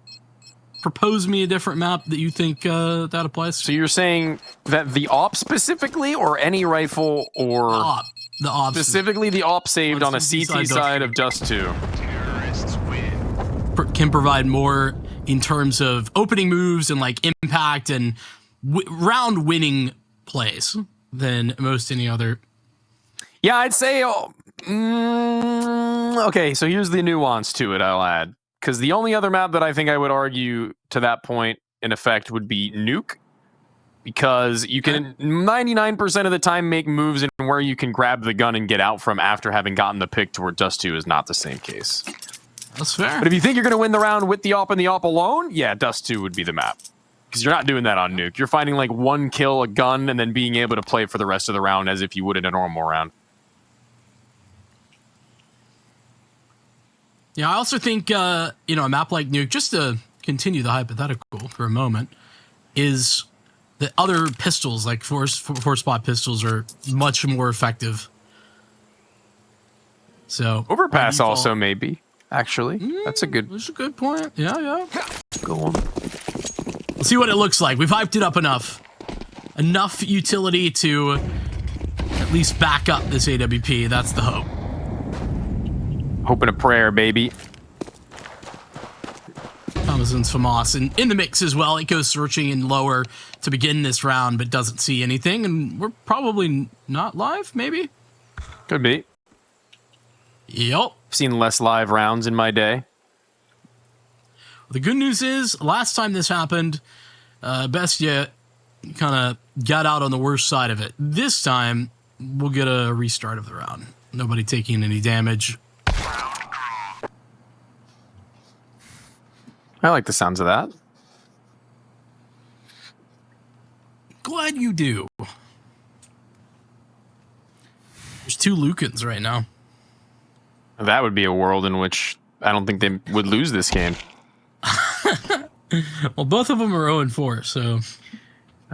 Propose me a different map that you think that applies to. So you're saying that the op specifically, or any rifle, or... The op. Specifically the op saved on a CT side of Dust2. Can provide more in terms of opening moves and like impact and round winning plays than most any other. Yeah, I'd say... okay, so here's the nuance to it, I'll add. Because the only other map that I think I would argue to that point, in effect, would be Nuke. Because you can 99% of the time make moves in where you can grab the gun and get out from after having gotten the pick, to where Dust2 is not the same case. That's fair. But if you think you're going to win the round with the op and the op alone, yeah, Dust2 would be the map. Because you're not doing that on Nuke. You're finding like one kill, a gun, and then being able to play for the rest of the round as if you would in a normal round. Yeah, I also think, a map like Nuke, just to continue the hypothetical for a moment, is... the other pistols, like four spot pistols, are much more effective. So overpass also maybe. Actually, that's a good point. Yeah. Go on. Let's see what it looks like. We've hyped it up enough utility to at least back up this AWP. That's the hope. Hope and a prayer, baby. Tomasin's FAMAS and in the mix as well. It goes searching in lower to begin this round, but doesn't see anything, and we're probably not live, maybe? Could be. Yep. Seen less live rounds in my day. The good news is, last time this happened, BESTIA kind of got out on the worst side of it. This time, we'll get a restart of the round. Nobody taking any damage. I like the sounds of that. Glad you do. There's 2 Lukens right now. That would be a world in which I don't think they would lose this game. Well, both of them are 0-4, so...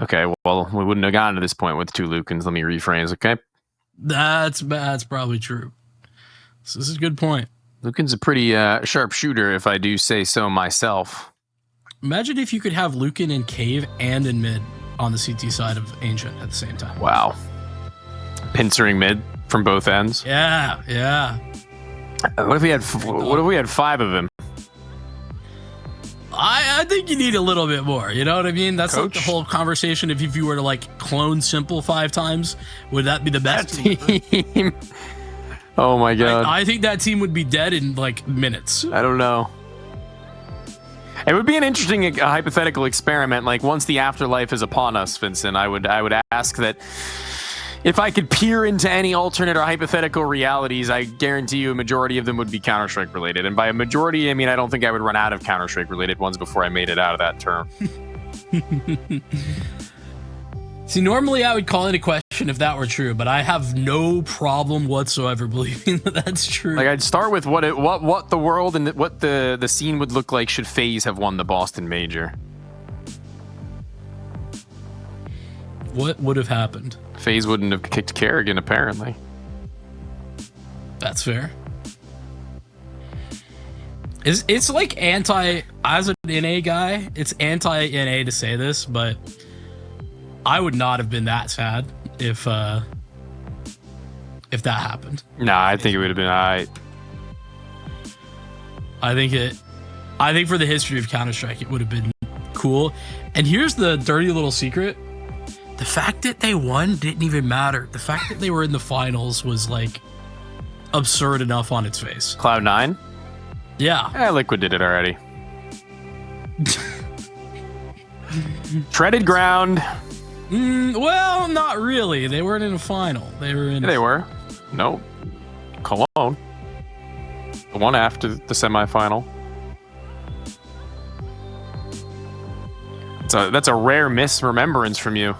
Okay, well, we wouldn't have gotten to this point with 2 Lukens. Let me rephrase, okay? That's probably true. So this is a good point. Luken's a pretty sharp shooter, if I do say so myself. Imagine if you could have Luken in cave and in mid on the CT side of Ancient at the same time. Wow. Pincering mid from both ends. Yeah. What if we had 5 of them? I think you need a little bit more. You know what I mean? That's Coach? like the whole conversation. If you were to like clone Simple 5 times, would that be the best team? Oh my god. I think that team would be dead in like minutes. I don't know. It would be an interesting hypothetical experiment. Like once the afterlife is upon us, Vincent, I would ask that if I could peer into any alternate or hypothetical realities, I guarantee you a majority of them would be Counter-Strike related. And by a majority, I mean I don't think I would run out of Counter-Strike related ones before I made it out of that term. See, normally I would call into question question if that were true, but I have no problem whatsoever believing that that's true. Like, I'd start with what the world and what the scene would look like should FaZe have won the Boston Major. What would have happened? FaZe wouldn't have kicked Kerrigan, apparently. That's fair. It's like as an NA guy, it's anti-NA to say this, but I would not have been that sad if that happened. Nah, I think it would have been alright. I think for the history of Counter-Strike, it would have been cool. And here's the dirty little secret. The fact that they won didn't even matter. The fact that they were in the finals was like absurd enough on its face. Cloud9? Yeah. Liquid did it already. Treaded ground. Well, not really. They weren't in a final. They were in. They were. No. Cologne. The one after the semifinal. That's a rare misremembrance from you.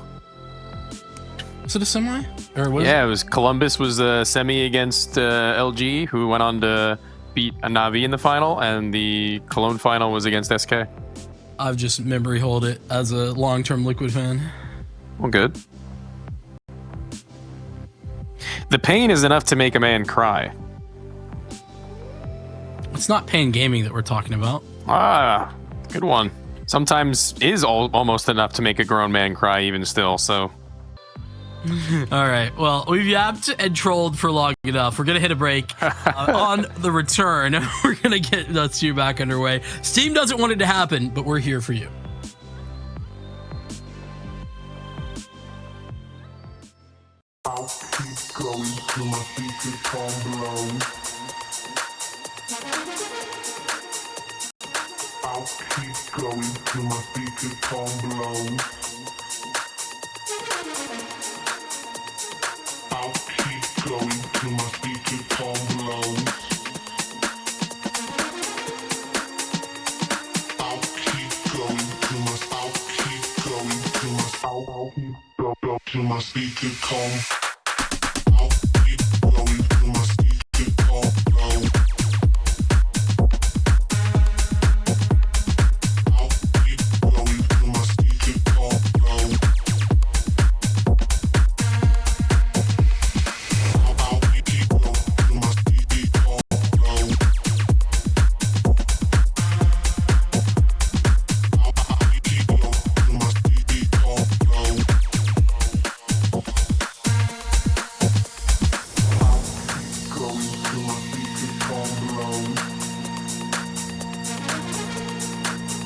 Was it a semi? Or was it was Columbus was a semi against LG, who went on to beat a Na'Vi in the final, and the Cologne final was against SK. I've just memory hold it as a long-term Liquid fan. Well, good. The pain is enough to make a man cry. It's not pain gaming that we're talking about. Ah, good one. Sometimes is almost enough to make a grown man cry even still, so... All right. Well, we've yapped and trolled for long enough. We're going to hit a break. On the return, we're going to get Dust2 back underway. Steam doesn't want it to happen, but we're here for you. I'll keep going till my feet become blown. I'll keep going till my feet become blown. I'll keep going till my feet become blown. I'll keep going till my till my feet become. I'll keep going till my feet become blown. I'll keep going till my feet become blown. I'll keep going till my feet become blown. I'll keep going till my feet become blown.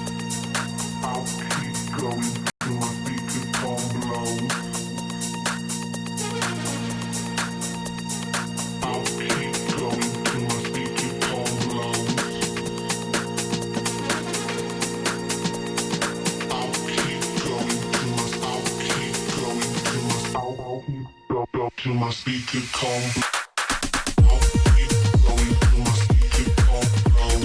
Till my feet become. I'll keep going till my feet become blown. I'll keep going till my feet become blown. I'll keep going till my feet become blown. I'll keep going till my feet become blown.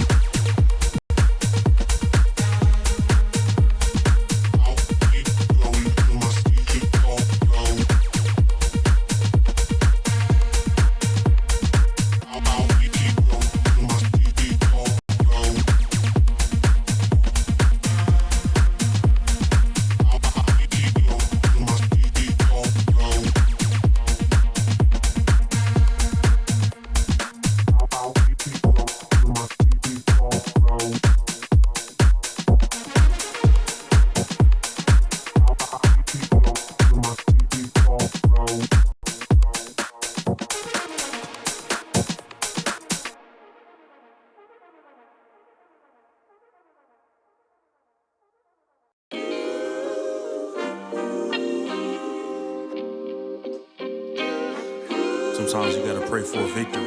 Sometimes you gotta pray for a victory.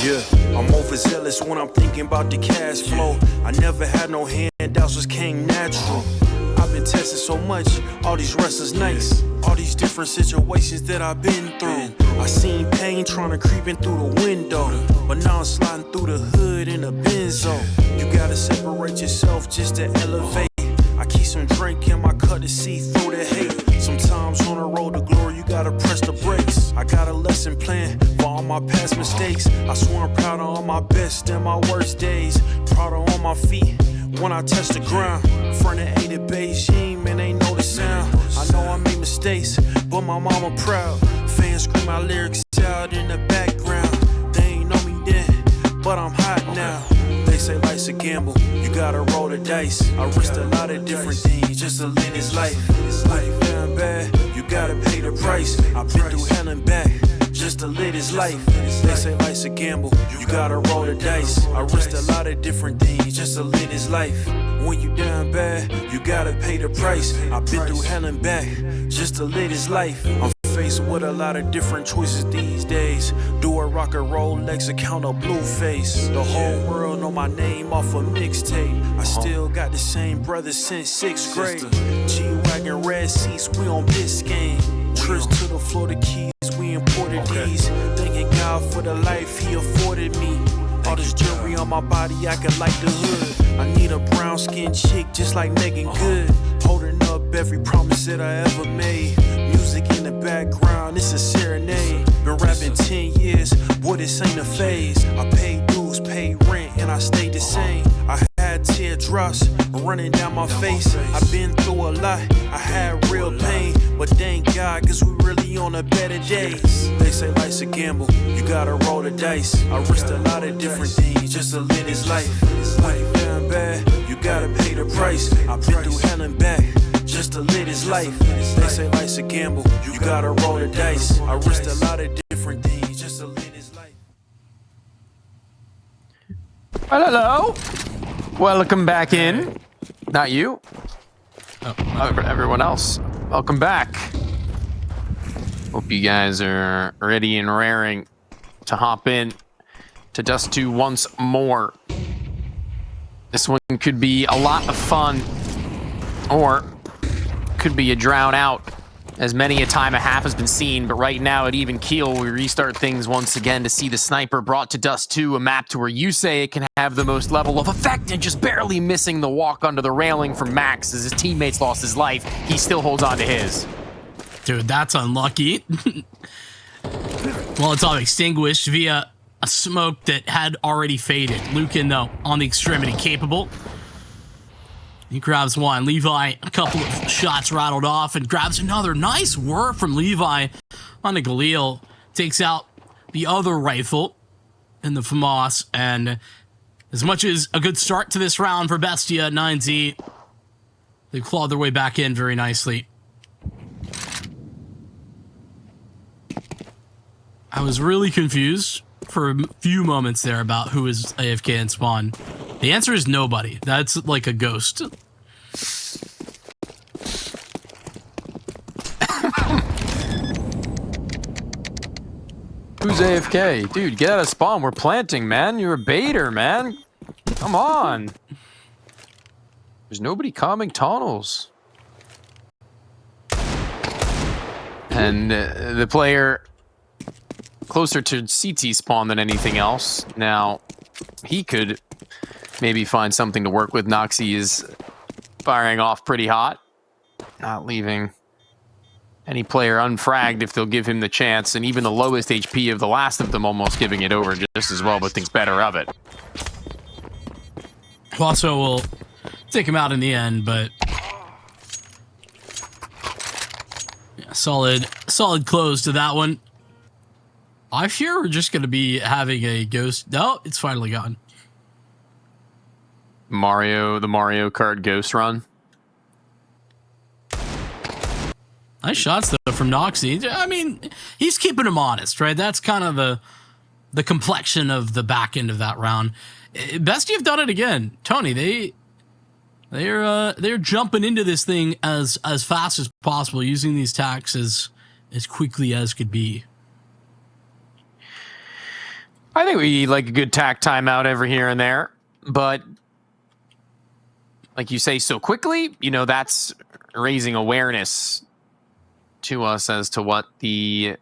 Yeah, I'm overzealous when I'm thinking about the cash flow. I never had no handouts, just came natural. I've been tested so much, all these wrestlers nice. All these different situations that I've been through. I seen pain trying to creep in through the window, but now I'm sliding through the hood in a Benzo. You gotta separate yourself just to elevate. I I keep some drink in my cup to see through the hate. Sometimes on the road to glory, you gotta press the brakes. I got a lesson plan for all my past mistakes. I swear I'm proud of all my best and my worst days. Proud of all my feet when I touch the ground. Front of 8 at Beijing, man, they know the sound. I know I made mistakes, but my mama proud. Fans scream my lyrics out in the background. They ain't know me then, but I'm hot now. They say life's a gamble, you gotta roll the dice. I risked a lot of different things just to live this life. Life down bad, you gotta pay the price. I've been through hell and back just to live this life. They say life's a gamble, you gotta roll the dice. I risked a lot of different things just to live this life. When you down bad, you gotta pay the price. I've been through hell and back just to live this life. I'm faced with a lot of different choices these days. Do a rock and roll Lex account of Blueface. The whole world know my name off a mixtape. I still got the same brothers since 6th grade. G-Wagon red seats, we on Biscayne. Trips to the Florida Keys, we imported these. Thanking God for the life he afforded me. All this jewelry on my body, I could light the hood. I need a brown skinned chick just like Megan Good. Holding up every promise that I ever made. Music in the background, it's a serenade. Been rapping 10 years, boy, this ain't a phase. I paid dues, paid rent, and I stayed the same. I had teardrops running down my face. I've been through a lot, I had real pain. But thank God, cause we really on a better days. They say life's a gamble, you gotta roll the dice. I risked a lot of different things just to live this life. Life down bad, you gotta pay the price. I've been through hell and back just to live this life. They say life's a gamble, you gotta roll the dice. I risked a lot of different things just to live this life. Hello. Welcome back in. Not you. Everyone else. Welcome back. Hope you guys are ready and raring to hop in to Dust2 once more. This one could be a lot of fun, or could be a drown out, as many a time a half has been seen. But right now at even keel, we restart things once again to see the sniper brought to Dust2, a map to where you say it can have the most level of effect, and just barely missing the walk under the railing from Max as his teammates lost his life. He still holds on to his. Dude, that's unlucky. Well, it's all extinguished via a smoke that had already faded. Lucan, though, on the extremity, capable. He grabs one. Levi, a couple of shots rattled off, and grabs another. Nice work from Levi on the Galil. Takes out the other rifle in the FAMAS, and as much as a good start to this round for Bestia 9Z, they've clawed their way back in very nicely. I was really confused for a few moments there about who is AFK in spawn. The answer is nobody. That's like a ghost. Who's AFK? Dude, get out of spawn. We're planting, man. You're a baiter, man. Come on. There's nobody calming tunnels. And the player closer to CT spawn than anything else. Now, he could maybe find something to work with. Noxy is firing off pretty hot. Not leaving any player unfragged if they'll give him the chance. And even the lowest HP of the last of them almost giving it over just as well, but thinks better of it. Also, will take him out in the end, but yeah, solid close to that one. I fear we're just going to be having a ghost. No, it's finally gone. The Mario Kart ghost run. Nice shots though from Noxy. I mean, he's keeping him honest, right? That's kind of the complexion of the back end of that round. Bestia have done it again, Tony. They're jumping into this thing as fast as possible, using these tacks as quickly as could be. I think we like a good tack timeout every here and there, but like you say so quickly, you know, that's raising awareness to us as to what the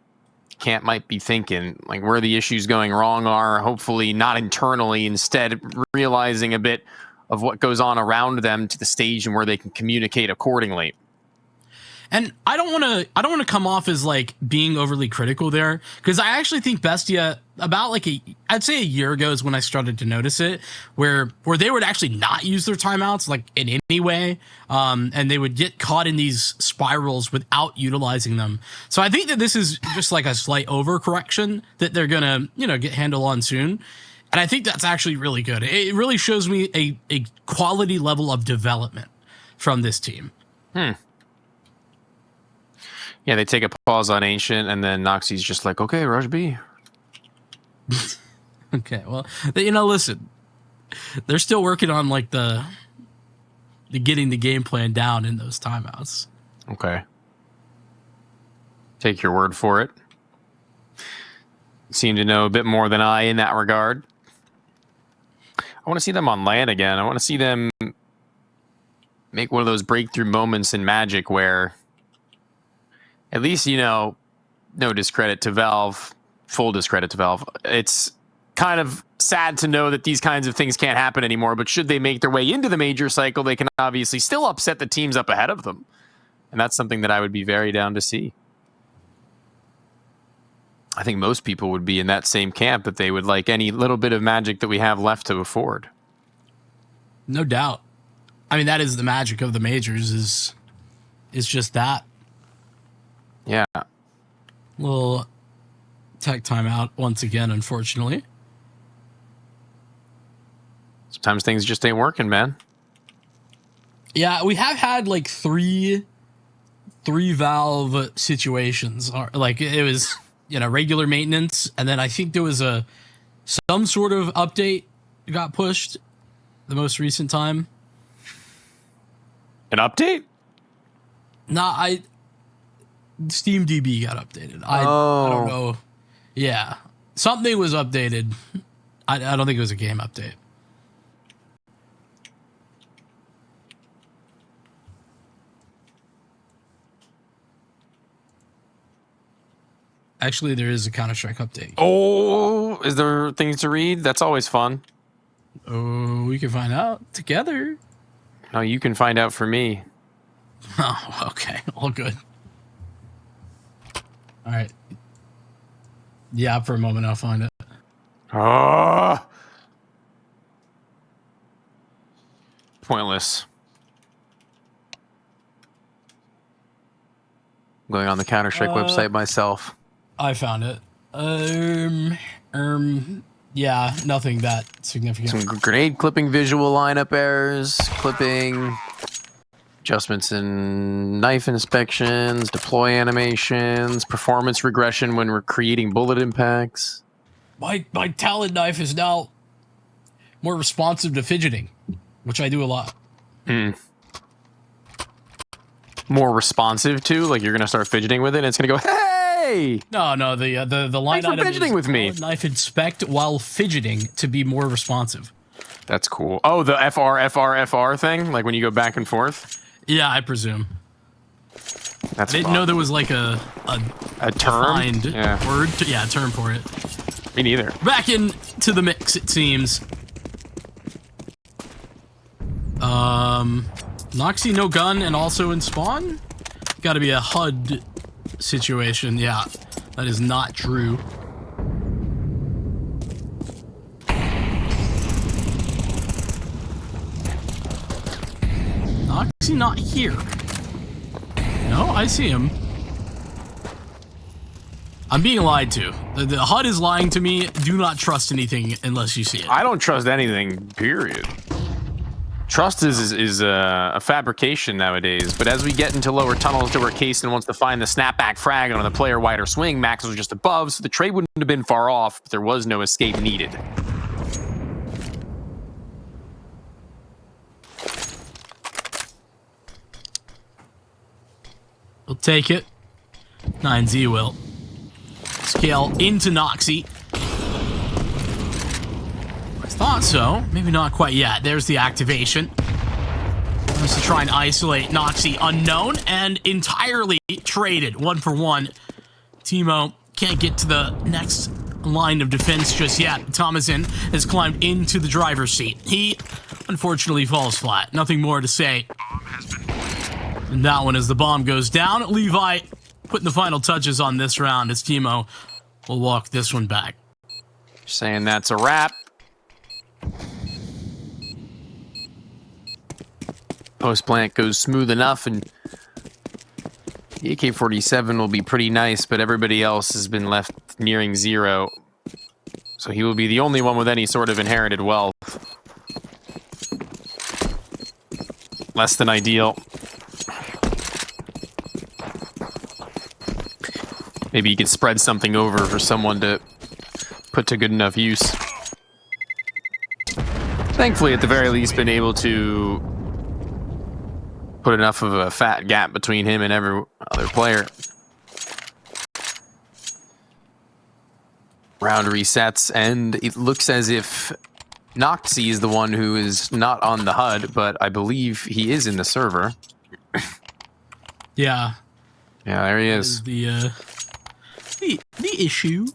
camp might be thinking, like where the issues going wrong are, hopefully not internally, instead realizing a bit of what goes on around them to the stage and where they can communicate accordingly. And I don't want to come off as like being overly critical there, because I actually think BESTIA about like I'd say a year ago is when I started to notice it, where they would actually not use their timeouts like in any way, and they would get caught in these spirals without utilizing them. So I think that this is just like a slight overcorrection that they're gonna get handle on soon. And I think that's actually really good. It really shows me a quality level of development from this team. Yeah, they take a pause on Ancient, and then Noxie's just like, okay, Rush B. Okay, well, listen, they're still working on like the getting the game plan down in those timeouts. Okay. Take your word for it. Seem to know a bit more than I in that regard. I want to see them on land again. I want to see them make one of those breakthrough moments in Magic where at least, no discredit to Valve, full discredit to Valve. It's kind of sad to know that these kinds of things can't happen anymore, but should they make their way into the major cycle, they can obviously still upset the teams up ahead of them. And that's something that I would be very down to see. I think most people would be in that same camp, that they would like any little bit of Magic that we have left to afford. No doubt. I mean, that is the magic of the majors, is just that. Yeah. Little tech timeout once again, unfortunately. Sometimes things just ain't working, man. Yeah, we have had like three Valve situations. Like it was, regular maintenance, and then I think there was some sort of update got pushed the most recent time. An update? Nah, Steam DB got updated. I don't know. Yeah, something was updated. I don't think it was a game update. Actually, there is a Counter-Strike update. Oh, is there things to read? That's always fun. Oh, we can find out together. No, you can find out for me. Oh, okay. All good. All right. Yeah, for a moment, I'll find it. Pointless. I'm going on the Counter-Strike website myself. I found it. Yeah, nothing that significant. Some grenade clipping visual lineup errors, clipping, adjustments in knife inspections, deploy animations, performance regression when we're creating bullet impacts. My talent knife is now more responsive to fidgeting, which I do a lot. More responsive to, like you're gonna start fidgeting with it, and it's gonna go, hey! No, the line Thanks for item fidgeting is with me. knife inspect while fidgeting to be more responsive. That's cool. Oh, the FR thing, like when you go back and forth. Yeah, I presume. That's I didn't know there was like a term. defined word. A term for it. Me neither. Back into the mix, it seems. Noxie no gun and also in spawn? Gotta be a HUD situation. Yeah, that is not true. Noxie not here. No, I see him. I'm being lied to. The HUD is lying to me. Do not trust anything unless you see it. I don't trust anything, period. Trust is a fabrication nowadays, but as we get into lower tunnels to where Kaysen wants to find the snapback frag on the player wider swing, Max was just above, so the trade wouldn't have been far off, but there was no escape needed. We'll take it. 9Z will. Scale into Noxie. I thought so. Maybe not quite yet. There's the activation. Wants to try and isolate Noxie. Unknown and entirely traded. 1 for 1. Teemo can't get to the next line of defense just yet. Thomason has climbed into the driver's seat. He, unfortunately, falls flat. Nothing more to say. And that one as the bomb goes down. Levi putting the final touches on this round as Timo will walk this one back. Saying that's a wrap. Post plant goes smooth enough, and the AK-47 will be pretty nice, but everybody else has been left nearing zero. So he will be the only one with any sort of inherited wealth. Less than ideal. Maybe you could spread something over for someone to put to good enough use. Thankfully, at the very least, been able to put enough of a fat gap between him and every other player. Round resets, and it looks as if Noxy is the one who is not on the HUD, but I believe he is in the server. Yeah. Yeah, there he is. The issue.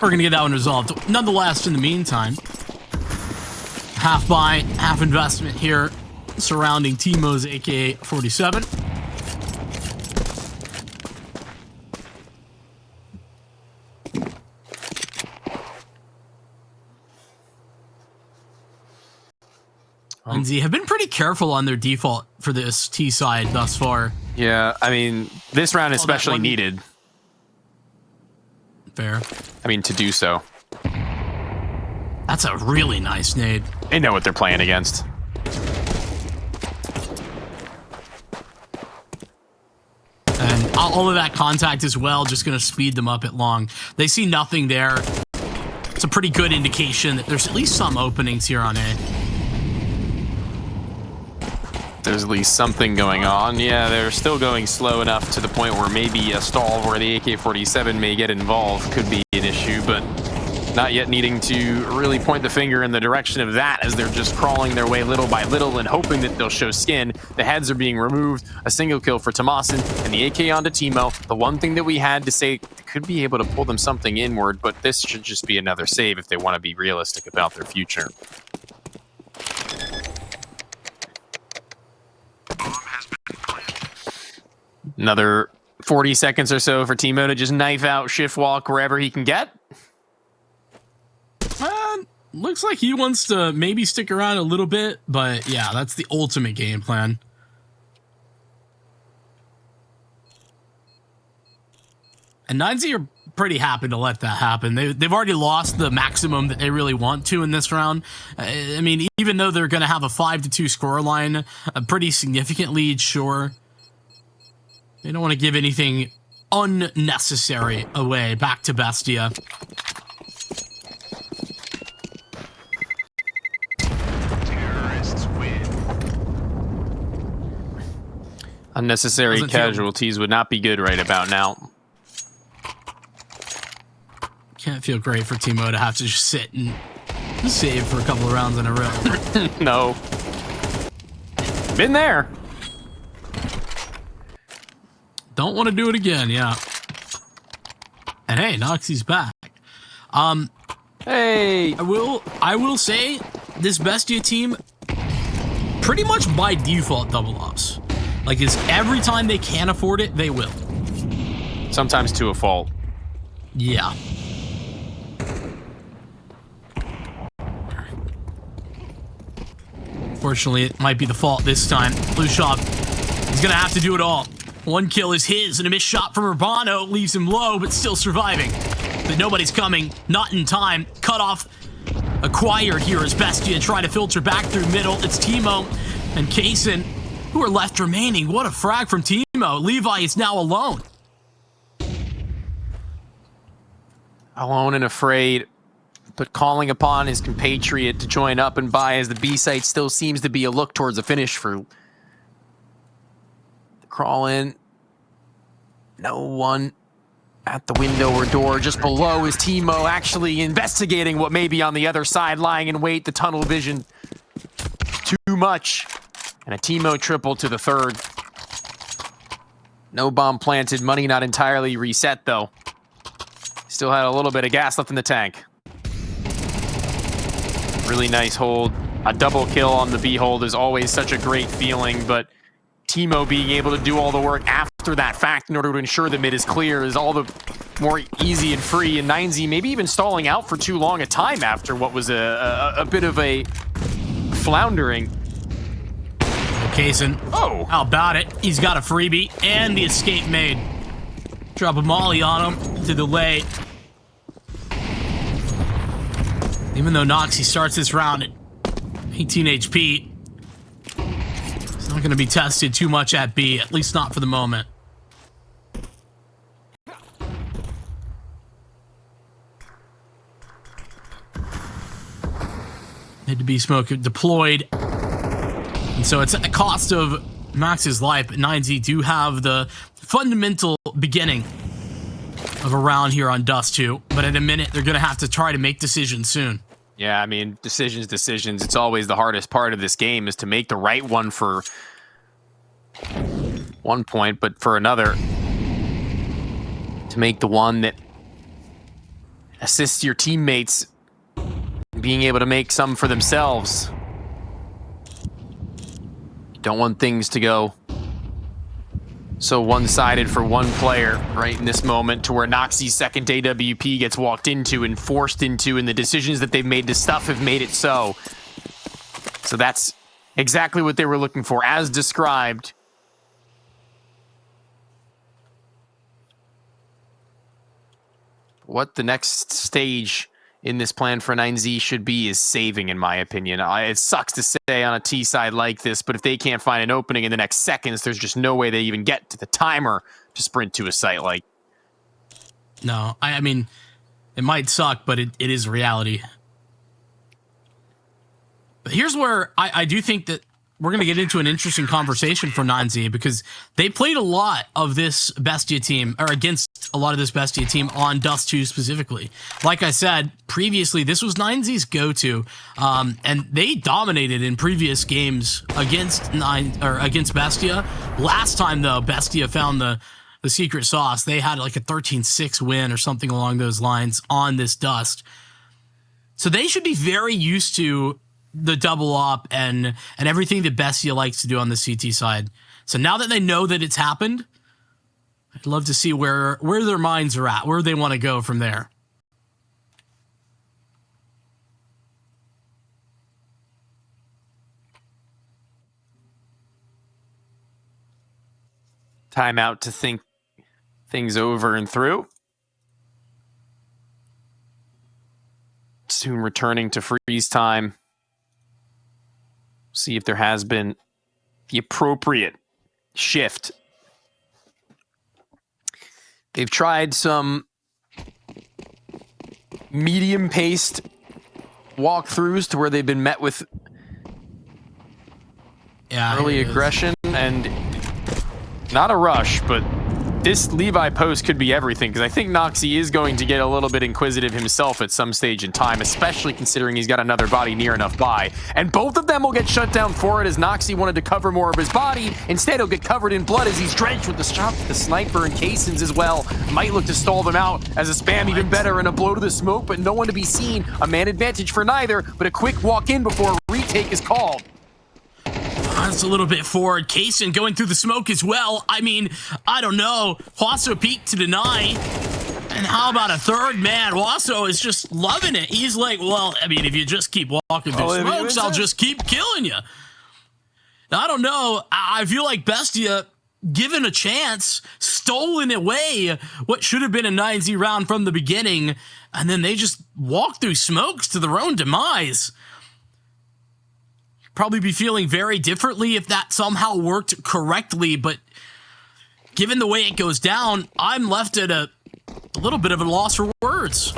We're gonna get that one resolved. Nonetheless, in the meantime, half buy, half investment here surrounding Timo's AK-47. Lindsay have been pretty careful on their default for this T side thus far. Yeah, I mean, this round especially needed. Fair. I mean, to do so. That's a really nice nade. They know what they're playing against. And all of that contact as well, just going to speed them up at long. They see nothing there. It's a pretty good indication that there's at least some openings here on A. There's at least something going on. Yeah, they're still going slow enough to the point where maybe a stall where the AK-47 may get involved could be an issue, but not yet needing to really point the finger in the direction of that as they're just crawling their way little by little and hoping that they'll show skin. The heads are being removed. A single kill for Tomasin and the AK onto Timo. The one thing that we had to say could be able to pull them something inward, but this should just be another save if they want to be realistic about their future. Another 40 seconds or so for Timo to just knife out, shift walk wherever he can get. Looks like he wants to maybe stick around a little bit, but yeah, that's the ultimate game plan. And 9Z are pretty happy to let that happen. They've already lost the maximum that they really want to in this round. I mean, even though they're going to have a 5-2 scoreline, a pretty significant lead, sure. They don't want to give anything unnecessary away. Back to Bestia. Unnecessary casualties would not be good right about now. Can't feel great for Timo to have to just sit and save for a couple of rounds in a row. No. Been there. Don't want to do it again, yeah. And hey, Noxy's back. Hey. I will say this Bestia team pretty much by default double ups. Like, is every time they can afford it, they will. Sometimes to a fault. Yeah. Fortunately, it might be the fault this time. Lushov is going to have to do it all. One kill is his, and a missed shot from Urbano leaves him low, but still surviving. But nobody's coming. Not in time. Cut off acquired here as Bestia try to filter back through middle. It's Timo and Kaysen who are left remaining. What a frag from Timo. Levi is now alone. Alone and afraid, but calling upon his compatriot to join up and buy as the B site still seems to be a look towards a finish for the crawl in. No one at the window or door just below is Timo actually investigating what may be on the other side, lying in wait. The tunnel vision too much. And a Timo triple to the third. No bomb planted, money not entirely reset though. Still had a little bit of gas left in the tank. Really nice hold. A double kill on the B hold is always such a great feeling, but Teemo being able to do all the work after that fact in order to ensure the mid is clear is all the more easy and free. And 9Z maybe even stalling out for too long a time after what was a bit of a floundering. Kaysen. Oh! How about it? He's got a freebie and the escape made. Drop a molly on him to delay. Even though Noxy starts this round at 18 HP, he's not going to be tested too much at B, at least not for the moment. Mid to B smoke deployed. And so it's at the cost of Max's life, but 9Z do have the fundamental beginning of a round here on Dust2, but in a minute they're going to have to try to make decisions soon. Yeah, I mean, decisions. It's always the hardest part of this game, is to make the right one for one point, but for another, to make the one that assists your teammates being able to make some for themselves. You don't want things to go so one-sided for one player right in this moment, to where Noxy's second AWP gets walked into and forced into, and the decisions that they've made to stuff have made it so. So that's exactly what they were looking for, as described. What the next stage in this plan for 9Z should be is saving, in my opinion. It sucks to say on a T side like this, but if they can't find an opening in the next seconds, there's just no way they even get to the timer to sprint to a site like. No, I mean, it might suck, but it is reality. But here's where I do think that we're going to get into an interesting conversation for 9Z, because they played a lot of this Bestia team, or against a lot of this Bestia team on Dust2 specifically. Like I said previously, this was 9Z's go-to, and they dominated in previous games against Bestia. Last time though, Bestia found the secret sauce. They had like a 13-6 win or something along those lines on this Dust. So they should be very used to the double up and everything that Bestia likes to do on the CT side. So now that they know that it's happened, I'd love to see where their minds are at, where they want to go from there. Timeout to think things over and through. Soon returning to freeze time. See if there has been the appropriate shift. They've tried some medium-paced walkthroughs to where they've been met with early aggression and not a rush, but this Levi post could be everything, because I think Noxy is going to get a little bit inquisitive himself at some stage in time, especially considering he's got another body near enough by. And both of them will get shut down for it, as Noxy wanted to cover more of his body. Instead, he'll get covered in blood as he's drenched with the shot. The sniper and Kaysen's as well might look to stall them out as a spam even better, and a blow to the smoke, but no one to be seen. A man advantage for neither, but a quick walk in before a retake is called. That's a little bit forward. Kaysen going through the smoke as well. I mean, I don't know. Wasso peeked to deny. And how about a third man? Wasso is just loving it. He's like, well, I mean, if you just keep walking through smokes, I'll just keep killing you. Now, I don't know. I feel like Bestia, given a chance, stolen away what should have been a 9Z round from the beginning. And then they just walk through smokes to their own demise. Probably be feeling very differently if that somehow worked correctly, but given the way it goes down, I'm left at a little bit of a loss for words.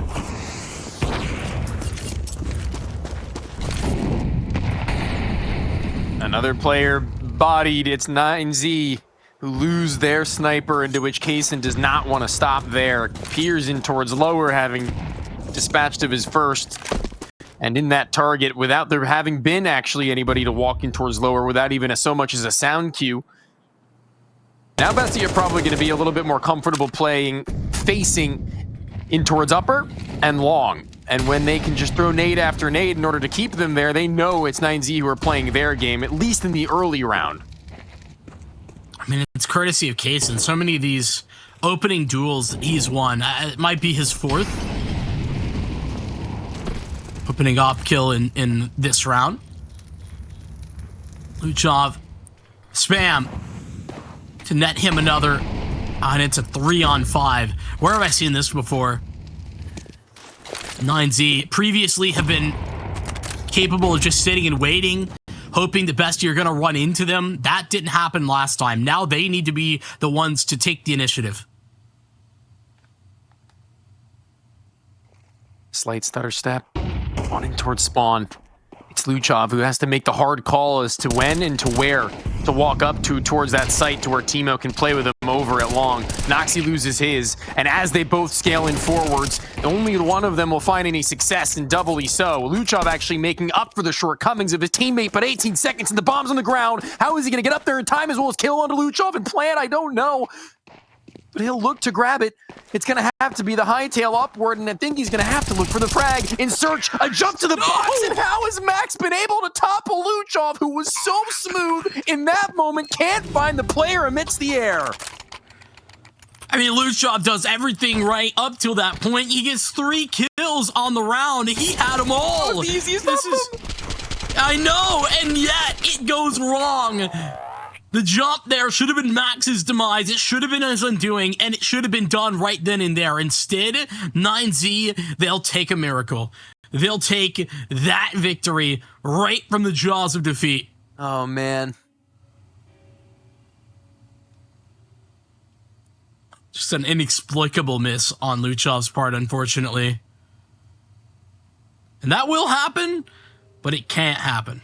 Another player bodied. It's 9Z who lose their sniper, into which Kaysen does not want to stop there. Peers in towards lower, having dispatched of his first. And in that target, without there having been actually anybody to walk in towards lower, without even so much as a sound cue. Now Bestia are probably going to be a little bit more comfortable facing in towards upper and long. And when they can just throw nade after nade in order to keep them there, they know it's 9Z who are playing their game, at least in the early round. I mean, it's courtesy of Kaysen. So many of these opening duels that he's won. It might be his 4th opening op kill in this round. Luchov, spam to net him another, and it's a 3-on-5. Where have I seen this before? 9Z previously have been capable of just sitting and waiting, hoping the BESTIA are going to run into them. That didn't happen last time. Now they need to be the ones to take the initiative. Slight stutter step, running towards spawn. It's Luchov who has to make the hard call as to when and to where to walk up towards that site to where Timo can play with him over at long. Noxy loses his, and as they both scale in forwards, only one of them will find any success, and doubly so. Luchov actually making up for the shortcomings of his teammate, but 18 seconds and the bomb's on the ground. How is he going to get up there in time as well as kill onto Luchov and plant? I don't know. But he'll look to grab it. It's going to have to be the hightail upward, and I think he's going to have to look for the frag in search. A jump to the box, and how has Max been able to topple Luchov, who was so smooth in that moment, can't find the player amidst the air? I mean, Luchov does everything right up till that point. He gets 3 kills on the round. He had them all. Oh, the easiest of them. I know, and yet it goes wrong. The jump there should have been Max's demise. It should have been his undoing, and it should have been done right then and there. Instead, 9Z, they'll take a miracle. They'll take that victory right from the jaws of defeat. Oh, man. Just an inexplicable miss on Luchov's part, unfortunately. And that will happen, but it can't happen.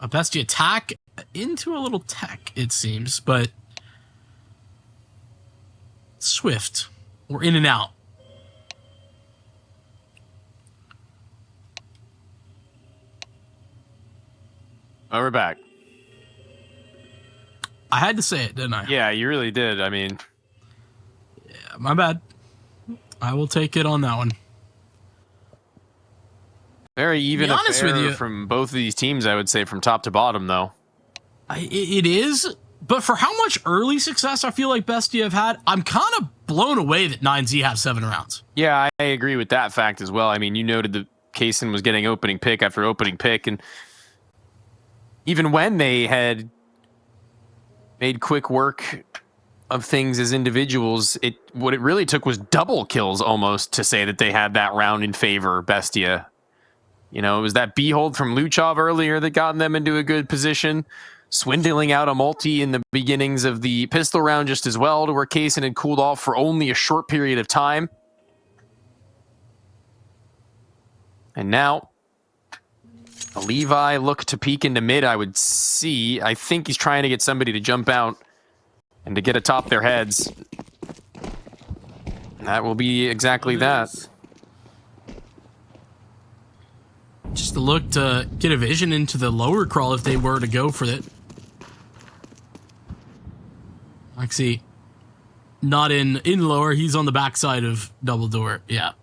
A BESTIA attack into a little tech, it seems, but swift. We're in and out. Oh, we're back. I had to say it, didn't I? Yeah, you really did. I mean, Yeah, my bad. I will take it on that one. very even To be honest with affair you- from both of these teams, I would say, from top to bottom, though. It is, but for how much early success I feel like BESTIA have had, I'm kind of blown away that 9Z have 7 rounds. Yeah, I agree with that fact as well. I mean, you noted that Kaysen was getting opening pick after opening pick, and even when they had made quick work of things as individuals, what it really took was double kills almost to say that they had that round in favor of BESTIA. You know, it was that B-hold from Luchov earlier that got them into a good position, swindling out a multi in the beginnings of the pistol round just as well, to where Kaysen had cooled off for only a short period of time. And now, a Levi look to peek into mid, I would see. I think he's trying to get somebody to jump out and to get atop their heads. That will be exactly that. Just to look to get a vision into the lower crawl if they were to go for it. Actually, not in lower. He's on the backside of double door. Yeah.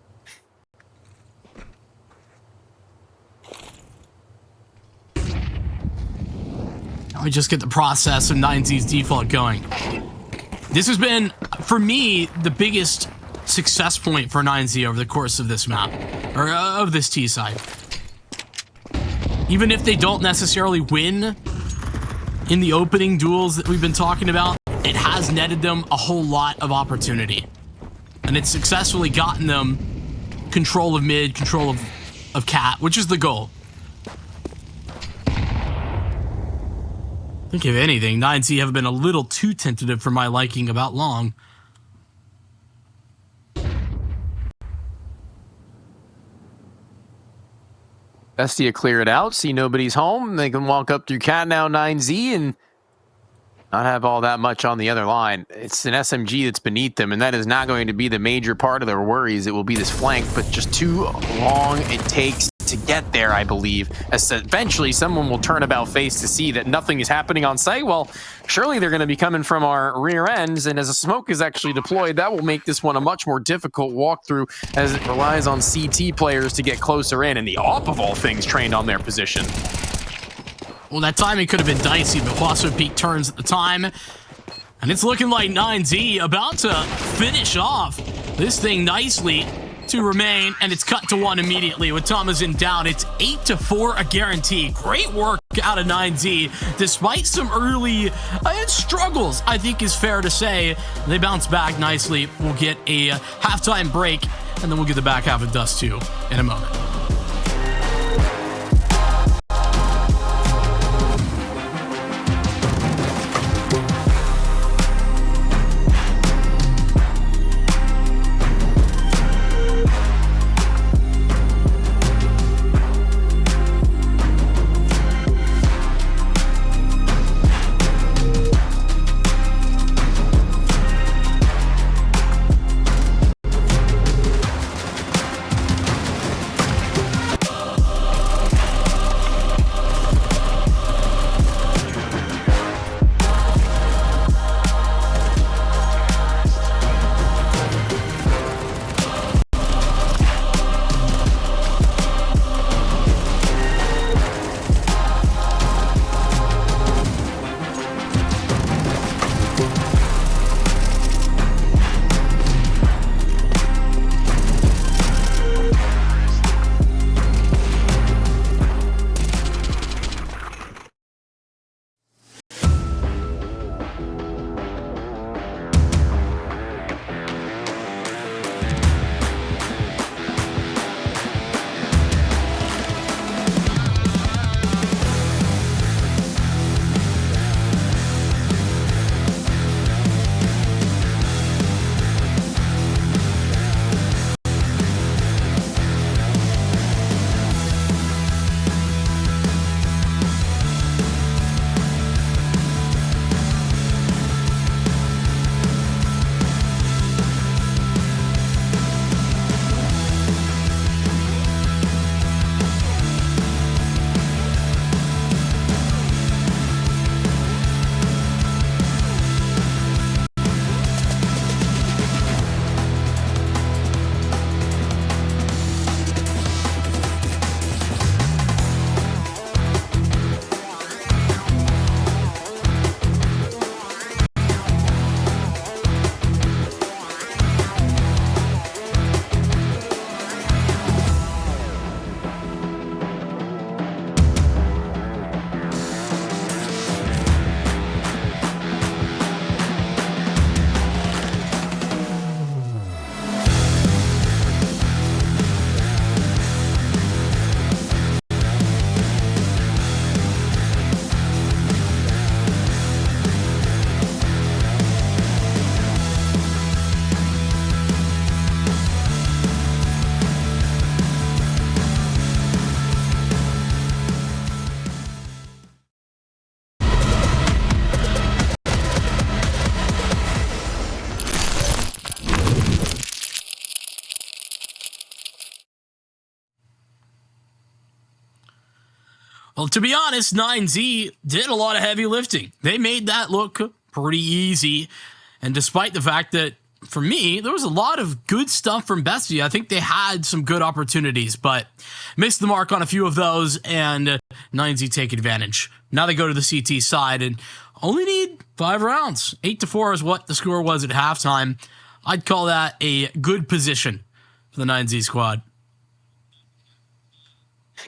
Now we just get the process of 9Z's default going. This has been, for me, the biggest success point for 9Z over the course of this map, or of this T side. Even if they don't necessarily win in the opening duels that we've been talking about, it has netted them a whole lot of opportunity. And it's successfully gotten them control of mid, control of cat, which is the goal. I think if anything, 9Z have been a little too tentative for my liking about long. BESTIA clear it out, see nobody's home. They can walk up through cat now 9Z and not have all that much on the other line. It's an SMG that's beneath them, and that is not going to be the major part of their worries. It will be this flank, but just too long it takes to get there, I believe, as eventually someone will turn about face to see that nothing is happening on site. Well, surely they're going to be coming from our rear ends, and as a smoke is actually deployed, that will make this one a much more difficult walkthrough as it relies on CT players to get closer in, and the AWP of all things trained on their position. Well, that timing could have been dicey, but Wasp Peak turns at the time, and it's looking like 9Z about to finish off this thing nicely to remain, and it's cut to 1 immediately with Thomasin down. It's 8-4, a guarantee. Great work out of 9Z, despite some early struggles, I think is fair to say. They bounce back nicely. We'll get a halftime break, and then we'll get the back half of Dust2 in a moment. Well, to be honest, 9Z did a lot of heavy lifting. They made that look pretty easy. And despite the fact that, for me, there was a lot of good stuff from BESTIA. I think they had some good opportunities, but missed the mark on a few of those, and 9Z take advantage. Now they go to the CT side and only need 5 rounds. 8-4 is what the score was at halftime. I'd call that a good position for the 9Z squad.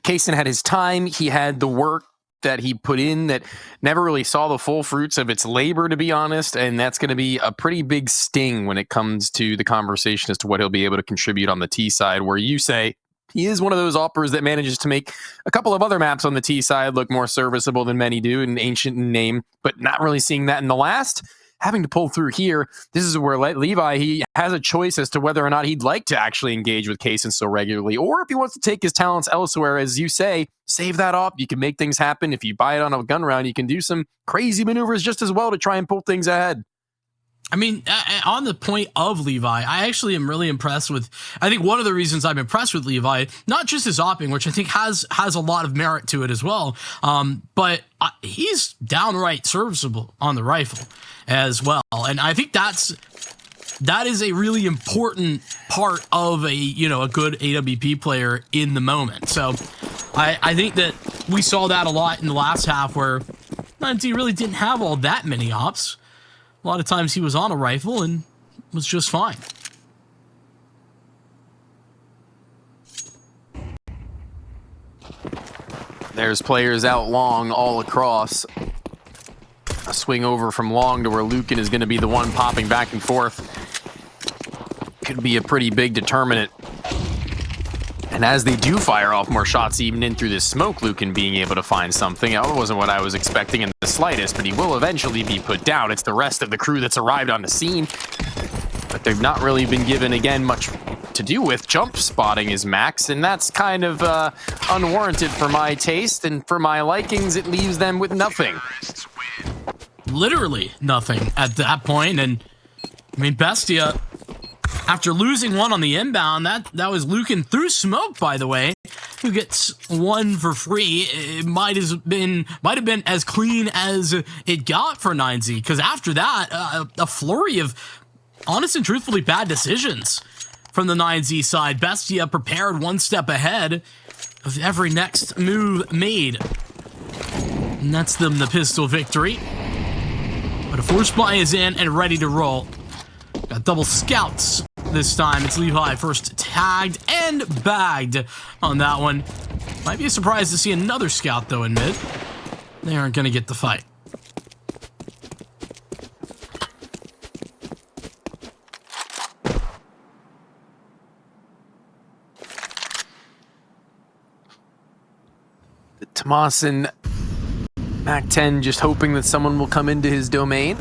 Kaysen had his time. He had the work that he put in that never really saw the full fruits of its labor, to be honest, and that's going to be a pretty big sting when it comes to the conversation as to what he'll be able to contribute on the T side, where you say he is one of those operas that manages to make a couple of other maps on the T side look more serviceable than many do, and ancient in name, but not really seeing that in the last. Having to pull through here, this is where Levi, he has a choice as to whether or not he'd like to actually engage with Kaysen so regularly, or if he wants to take his talents elsewhere. As you say, save that up. You can make things happen. If you buy it on a gun round, you can do some crazy maneuvers just as well to try and pull things ahead. I mean, on the point of Levi, I actually am really impressed with. I think one of the reasons I'm impressed with Levi, not just his opping, which I think has a lot of merit to it as well, but he's downright serviceable on the rifle as well, and I think that is a really important part of a good AWP player in the moment. So I think that we saw that a lot in the last half where 9Z really didn't have all that many ops. A lot of times he was on a rifle and was just fine. There's players out long all across. A swing over from long to where Lucan is going to be the one popping back and forth. Could be a pretty big determinant. And as they do fire off more shots even in through this smoke, Lucan being able to find something. That wasn't what I was expecting in the slightest, but he will eventually be put down. It's the rest of the crew that's arrived on the scene. But they've not really been given, again, much to do with. Jump spotting is Max, and that's kind of unwarranted for my taste, and for my likings, it leaves them with nothing. Literally nothing at that point, and I mean, BESTIA, after losing one on the inbound, that was Lucan through smoke, by the way, who gets one for free. It might have been as clean as it got for 9Z, because after that, a flurry of honest and truthfully bad decisions from the 9Z side. BESTIA prepared one step ahead of every next move made, and that's them the pistol victory. But a force buy is in and ready to roll. Got double scouts this time. It's Levi first tagged and bagged on that one. Might be a surprise to see another scout, though, in mid. They aren't going to get the fight. Tomasin, Mac-10 just hoping that someone will come into his domain.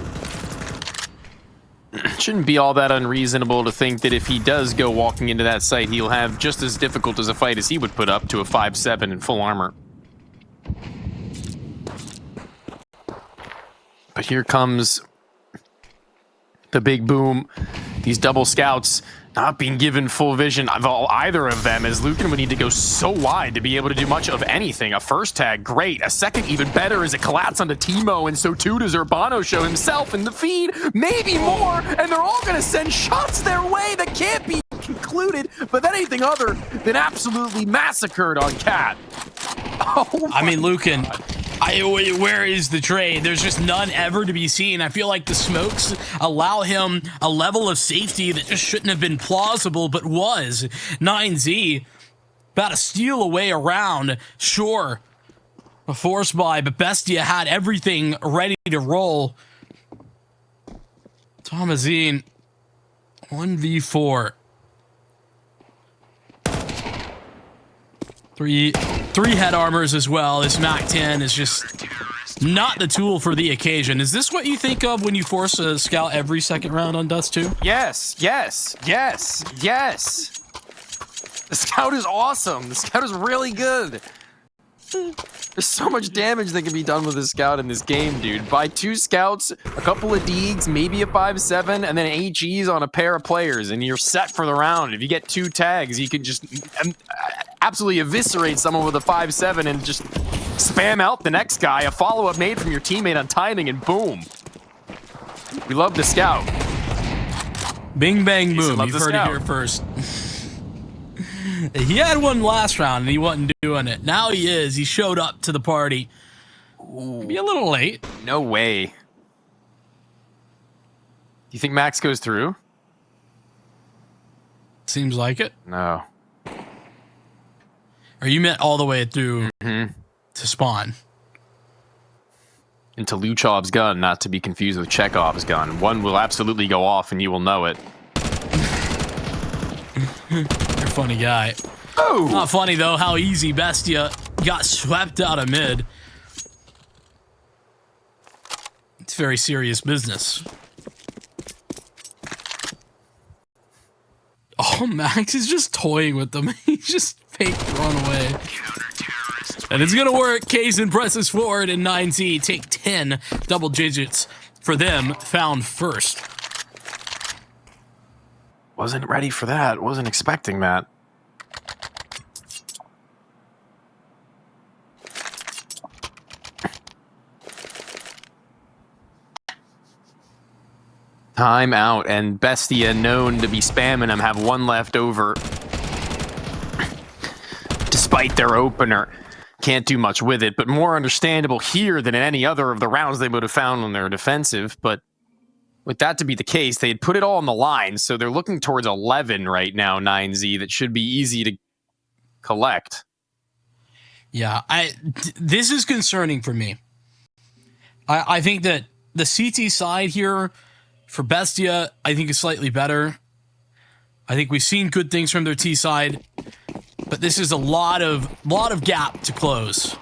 Shouldn't be all that unreasonable to think that if he does go walking into that site, he'll have just as difficult as a fight as he would put up to a 5-7 in full armor. But here comes the big boom. These double scouts not being given full vision of either of them, as Lucan would need to go so wide to be able to do much of anything. A first tag, great. A second, even better, as it collapsed onto Timo, and so too does Urbano show himself in the feed. Maybe more, and they're all going to send shots their way that can't be concluded with anything other than absolutely massacred on Cat. Oh, I mean, Lucan, where is the trade? There's just none ever to be seen. I feel like the smokes allow him a level of safety that just shouldn't have been plausible, but was. 9Z about to steal away around. Sure, a force buy, but BESTIA had everything ready to roll. Tomazine, 1v4. Three head armors as well. This Mac-10 is just not the tool for the occasion. Is this what you think of when you force a scout every second round on Dust2? Yes, yes, yes, yes. The scout is awesome. The scout is really good. There's so much damage that can be done with a scout in this game, dude. Buy 2 scouts, a couple of Deegs, maybe a 5-7, and then HEs on a pair of players, and you're set for the round. If you get 2 tags, you can just absolutely eviscerate someone with a 5-7 and just spam out the next guy. A follow-up made from your teammate on timing, and boom. We love the scout. Bing, bang, boom. You've heard it here first. He had one last round and he wasn't doing it. Now he is. He showed up to the party. Maybe a little late. No way. Do you think Max goes through? Seems like it. No. Or you meant all the way through to spawn? Into Luchov's gun, not to be confused with Chekhov's gun. One will absolutely go off and you will know it. You're a funny guy. Oh! Not funny, though, how easy BESTIA got swept out of mid. It's very serious business. Oh, Max is just toying with them. He's just fake run away. And it's going to work. Kaysen presses forward, and 9Z take 10 double digits for them, found first. Wasn't ready for that. Wasn't expecting that. Time out, and Bestia, known to be spamming them, have one left over. Despite their opener. Can't do much with it, but more understandable here than in any other of the rounds they would have found on their defensive. But with that to be the case, they had put it all on the line, so they're looking towards 11 right now, 9Z, that should be easy to collect. Yeah, this is concerning for me. I think that the CT side here for Bestia, I think is slightly better. I think we've seen good things from their T side, but this is a lot of gap to close.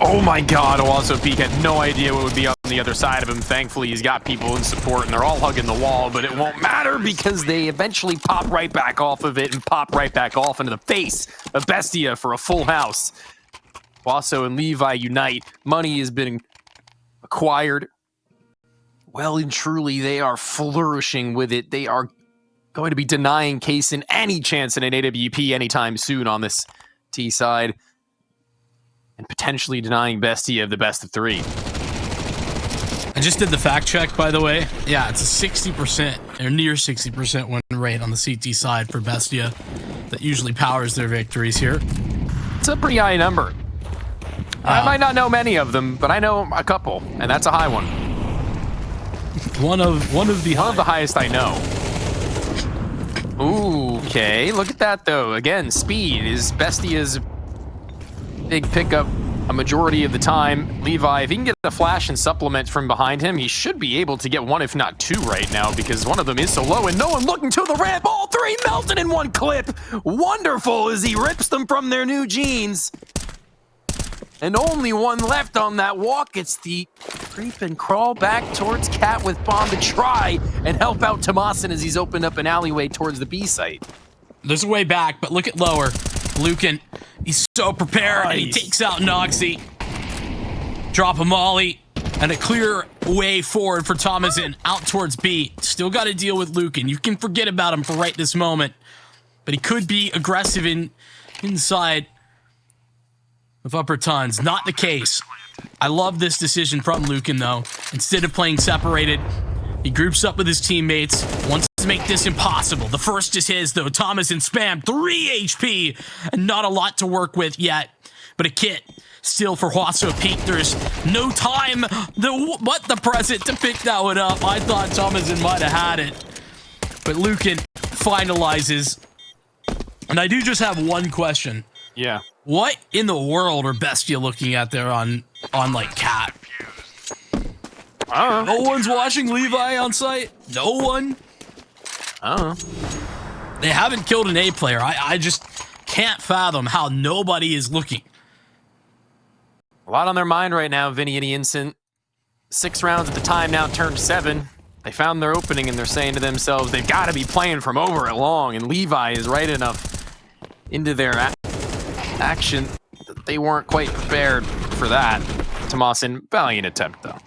Oh my god, also Peak had no idea what would be on the other side of him. Thankfully, he's got people in support, and they're all hugging the wall, but it won't matter because they eventually pop right back off of it and pop right back off into the face of Bestia for a full house. Wasso and Levi unite. Money has been acquired. Well and truly, they are flourishing with it. They are going to be denying Kaysen any chance in an AWP anytime soon on this T side. And potentially denying Bestia of the best of 3. I just did the fact check, by the way. Yeah, it's a 60% or near 60% win rate on the CT side for Bestia. That usually powers their victories here. It's a pretty high number. I might not know many of them, but I know a couple, and that's a high one. One of the highest I know. Ooh, okay, look at that though. Again, speed is Bestia's big pickup a majority of the time. Levi, if he can get a flash and supplement from behind him, he should be able to get one, if not two right now, because one of them is so low and no one looking to the ramp. All three melted in one clip. Wonderful as he rips them from their new jeans. And only one left on that walk. It's the creep and crawl back towards Cat with Bomb to try and help out Tomasin as he's opened up an alleyway towards the B site. There's a way back, but look at lower. Lucan, he's so prepared, Nice. and he takes out Noxy. Drop a molly, and a clear way forward for Tomasin out towards B. Still got to deal with Lucan. You can forget about him for right this moment, but he could be aggressive inside of upper tons. Not the case. I love this decision from Lucan, though. Instead of playing separated, he groups up with his teammates, wants to make this impossible. The first is his, though. Tomasin spam, 3 HP, and not a lot to work with yet, but a kit still for Huaso Peak. There's no time, but the present to pick that one up. I thought Tomasin might have had it, but Lucan finalizes. And I do just have one question. Yeah. What in the world are Bestia looking at there on like Cat? No one's watching Levi on site? No one? They haven't killed an A player. I just can't fathom how nobody is looking. A lot on their mind right now, Vinny and Instant. 6 rounds at the time, now turned 7. They found their opening and they're saying to themselves, they've got to be playing from over it long, and Levi is right enough into their action that they weren't quite prepared for that. Tomasin, valiant attempt though.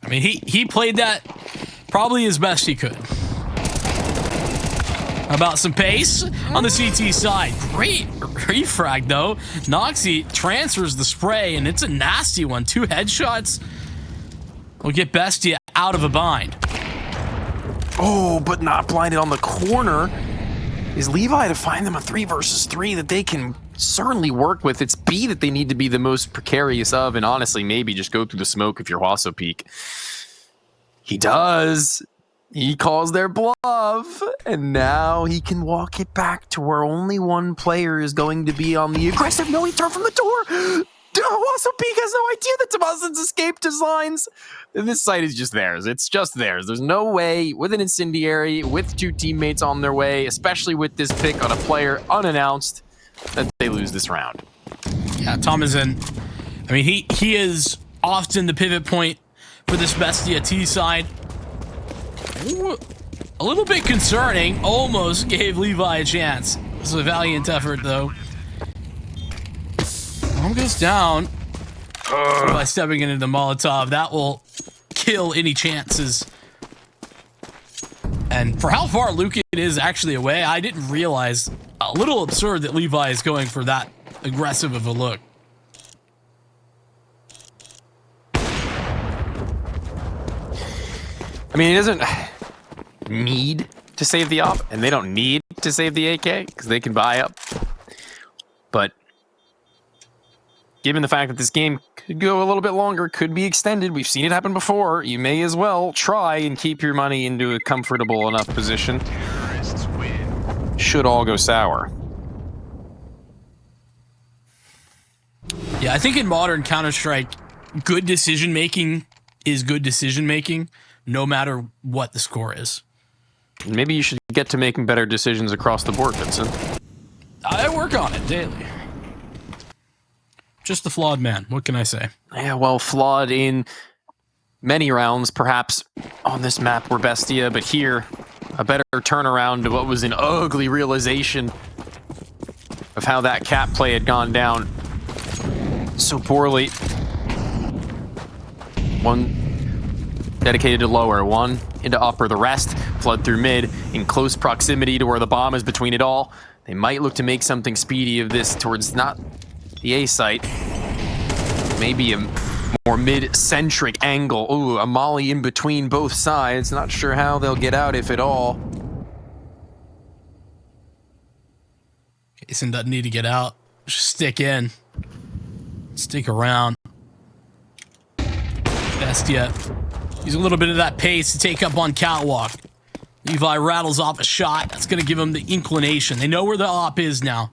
I mean, he played that probably as best he could. How about some pace on the CT side? Great refrag though. Noxy transfers the spray, and it's a nasty one. 2 headshots will get Bestia out of a bind. Oh, but not blinded on the corner. Is Levi to find them a 3 versus 3 that they can certainly work with? It's B that they need to be the most precarious of, and honestly, maybe just go through the smoke if you're Huaso Peak. He does. He calls their bluff, and now he can walk it back to where only one player is going to be on the aggressive. No, he turned from the door. Huaso Peak has no idea that Tomasin's escaped his lines. And this site is just theirs. It's just theirs. There's no way, with an incendiary, with 2 teammates on their way, especially with this pick on a player unannounced, that they lose this round. Yeah, Tomasin, I mean, he is often the pivot point for this Bestia T side. Ooh, a little bit concerning. Almost gave Levi a chance. It was a valiant effort, though. Bomb goes down. by stepping into the Molotov. That will kill any chances. And for how far Luke is actually away, I didn't realize. A little absurd that Levi is going for that aggressive of a look. I mean, he doesn't need to save the op, and they don't need to save the AK because they can buy up. But given the fact that this game could go a little bit longer, could be extended, we've seen it happen before, you may as well try and keep your money into a comfortable enough position. Should all go sour. Yeah, I think in modern Counter-Strike, good decision-making is good decision-making, no matter what the score is. Maybe you should get to making better decisions across the board, Vincent. I work on it daily. Just a flawed man. What can I say? Yeah, well, flawed in many rounds, perhaps on this map were BESTIA, but here, a better turnaround to what was an ugly realization of how that cap play had gone down so poorly. One dedicated to lower, one into upper, the rest flood through mid in close proximity to where the bomb is between it all. They might look to make something speedy of this towards not the A site, maybe a more mid-centric angle. Ooh, a molly in between both sides. Not sure how they'll get out, if at all. Jason doesn't need to get out. Just stick in. Stick around. BESTIA. Use a little bit of that pace to take up on Catwalk. Levi rattles off a shot. That's going to give him the inclination. They know where the op is now.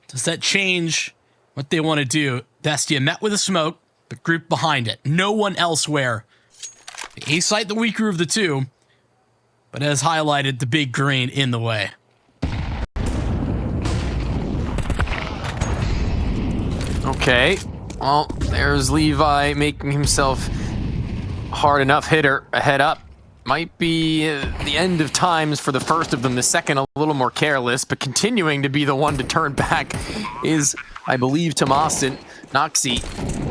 Does that change what they want to do? BESTIA met with a smoke, but grouped behind it. No one elsewhere. The A site, the weaker of the two, but as highlighted, the big green in the way. Okay, well, there's Levi making himself hard enough hitter, a head up. Might be the end of times for the first of them. The second, a little more careless, but continuing to be the one to turn back is, I believe, Tomasin. Noxy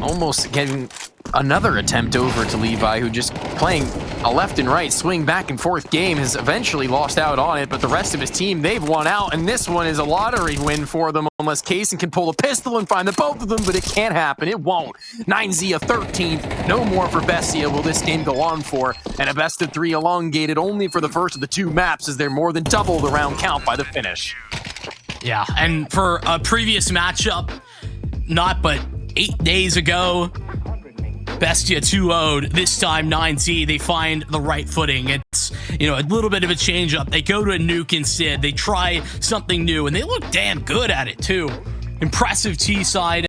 almost getting another attempt over to Levi, who just playing a left and right swing back and forth game, has eventually lost out on it, but the rest of his team, they've won out, and this one is a lottery win for them unless Kaysen can pull a pistol and find the both of them, but it can't happen. It won't. 9Z a 13th. No more for BESTIA will this game go on for, and a best of 3 elongated only for the first of the 2 maps, as they're more than double the round count by the finish. Yeah, and for a previous matchup, not but 8 days ago, BESTIA 2-0'd, this time 9Z, they find the right footing. It's, you know, a little bit of a change up. They go to a nuke instead. They try something new, and they look damn good at it, too. Impressive T side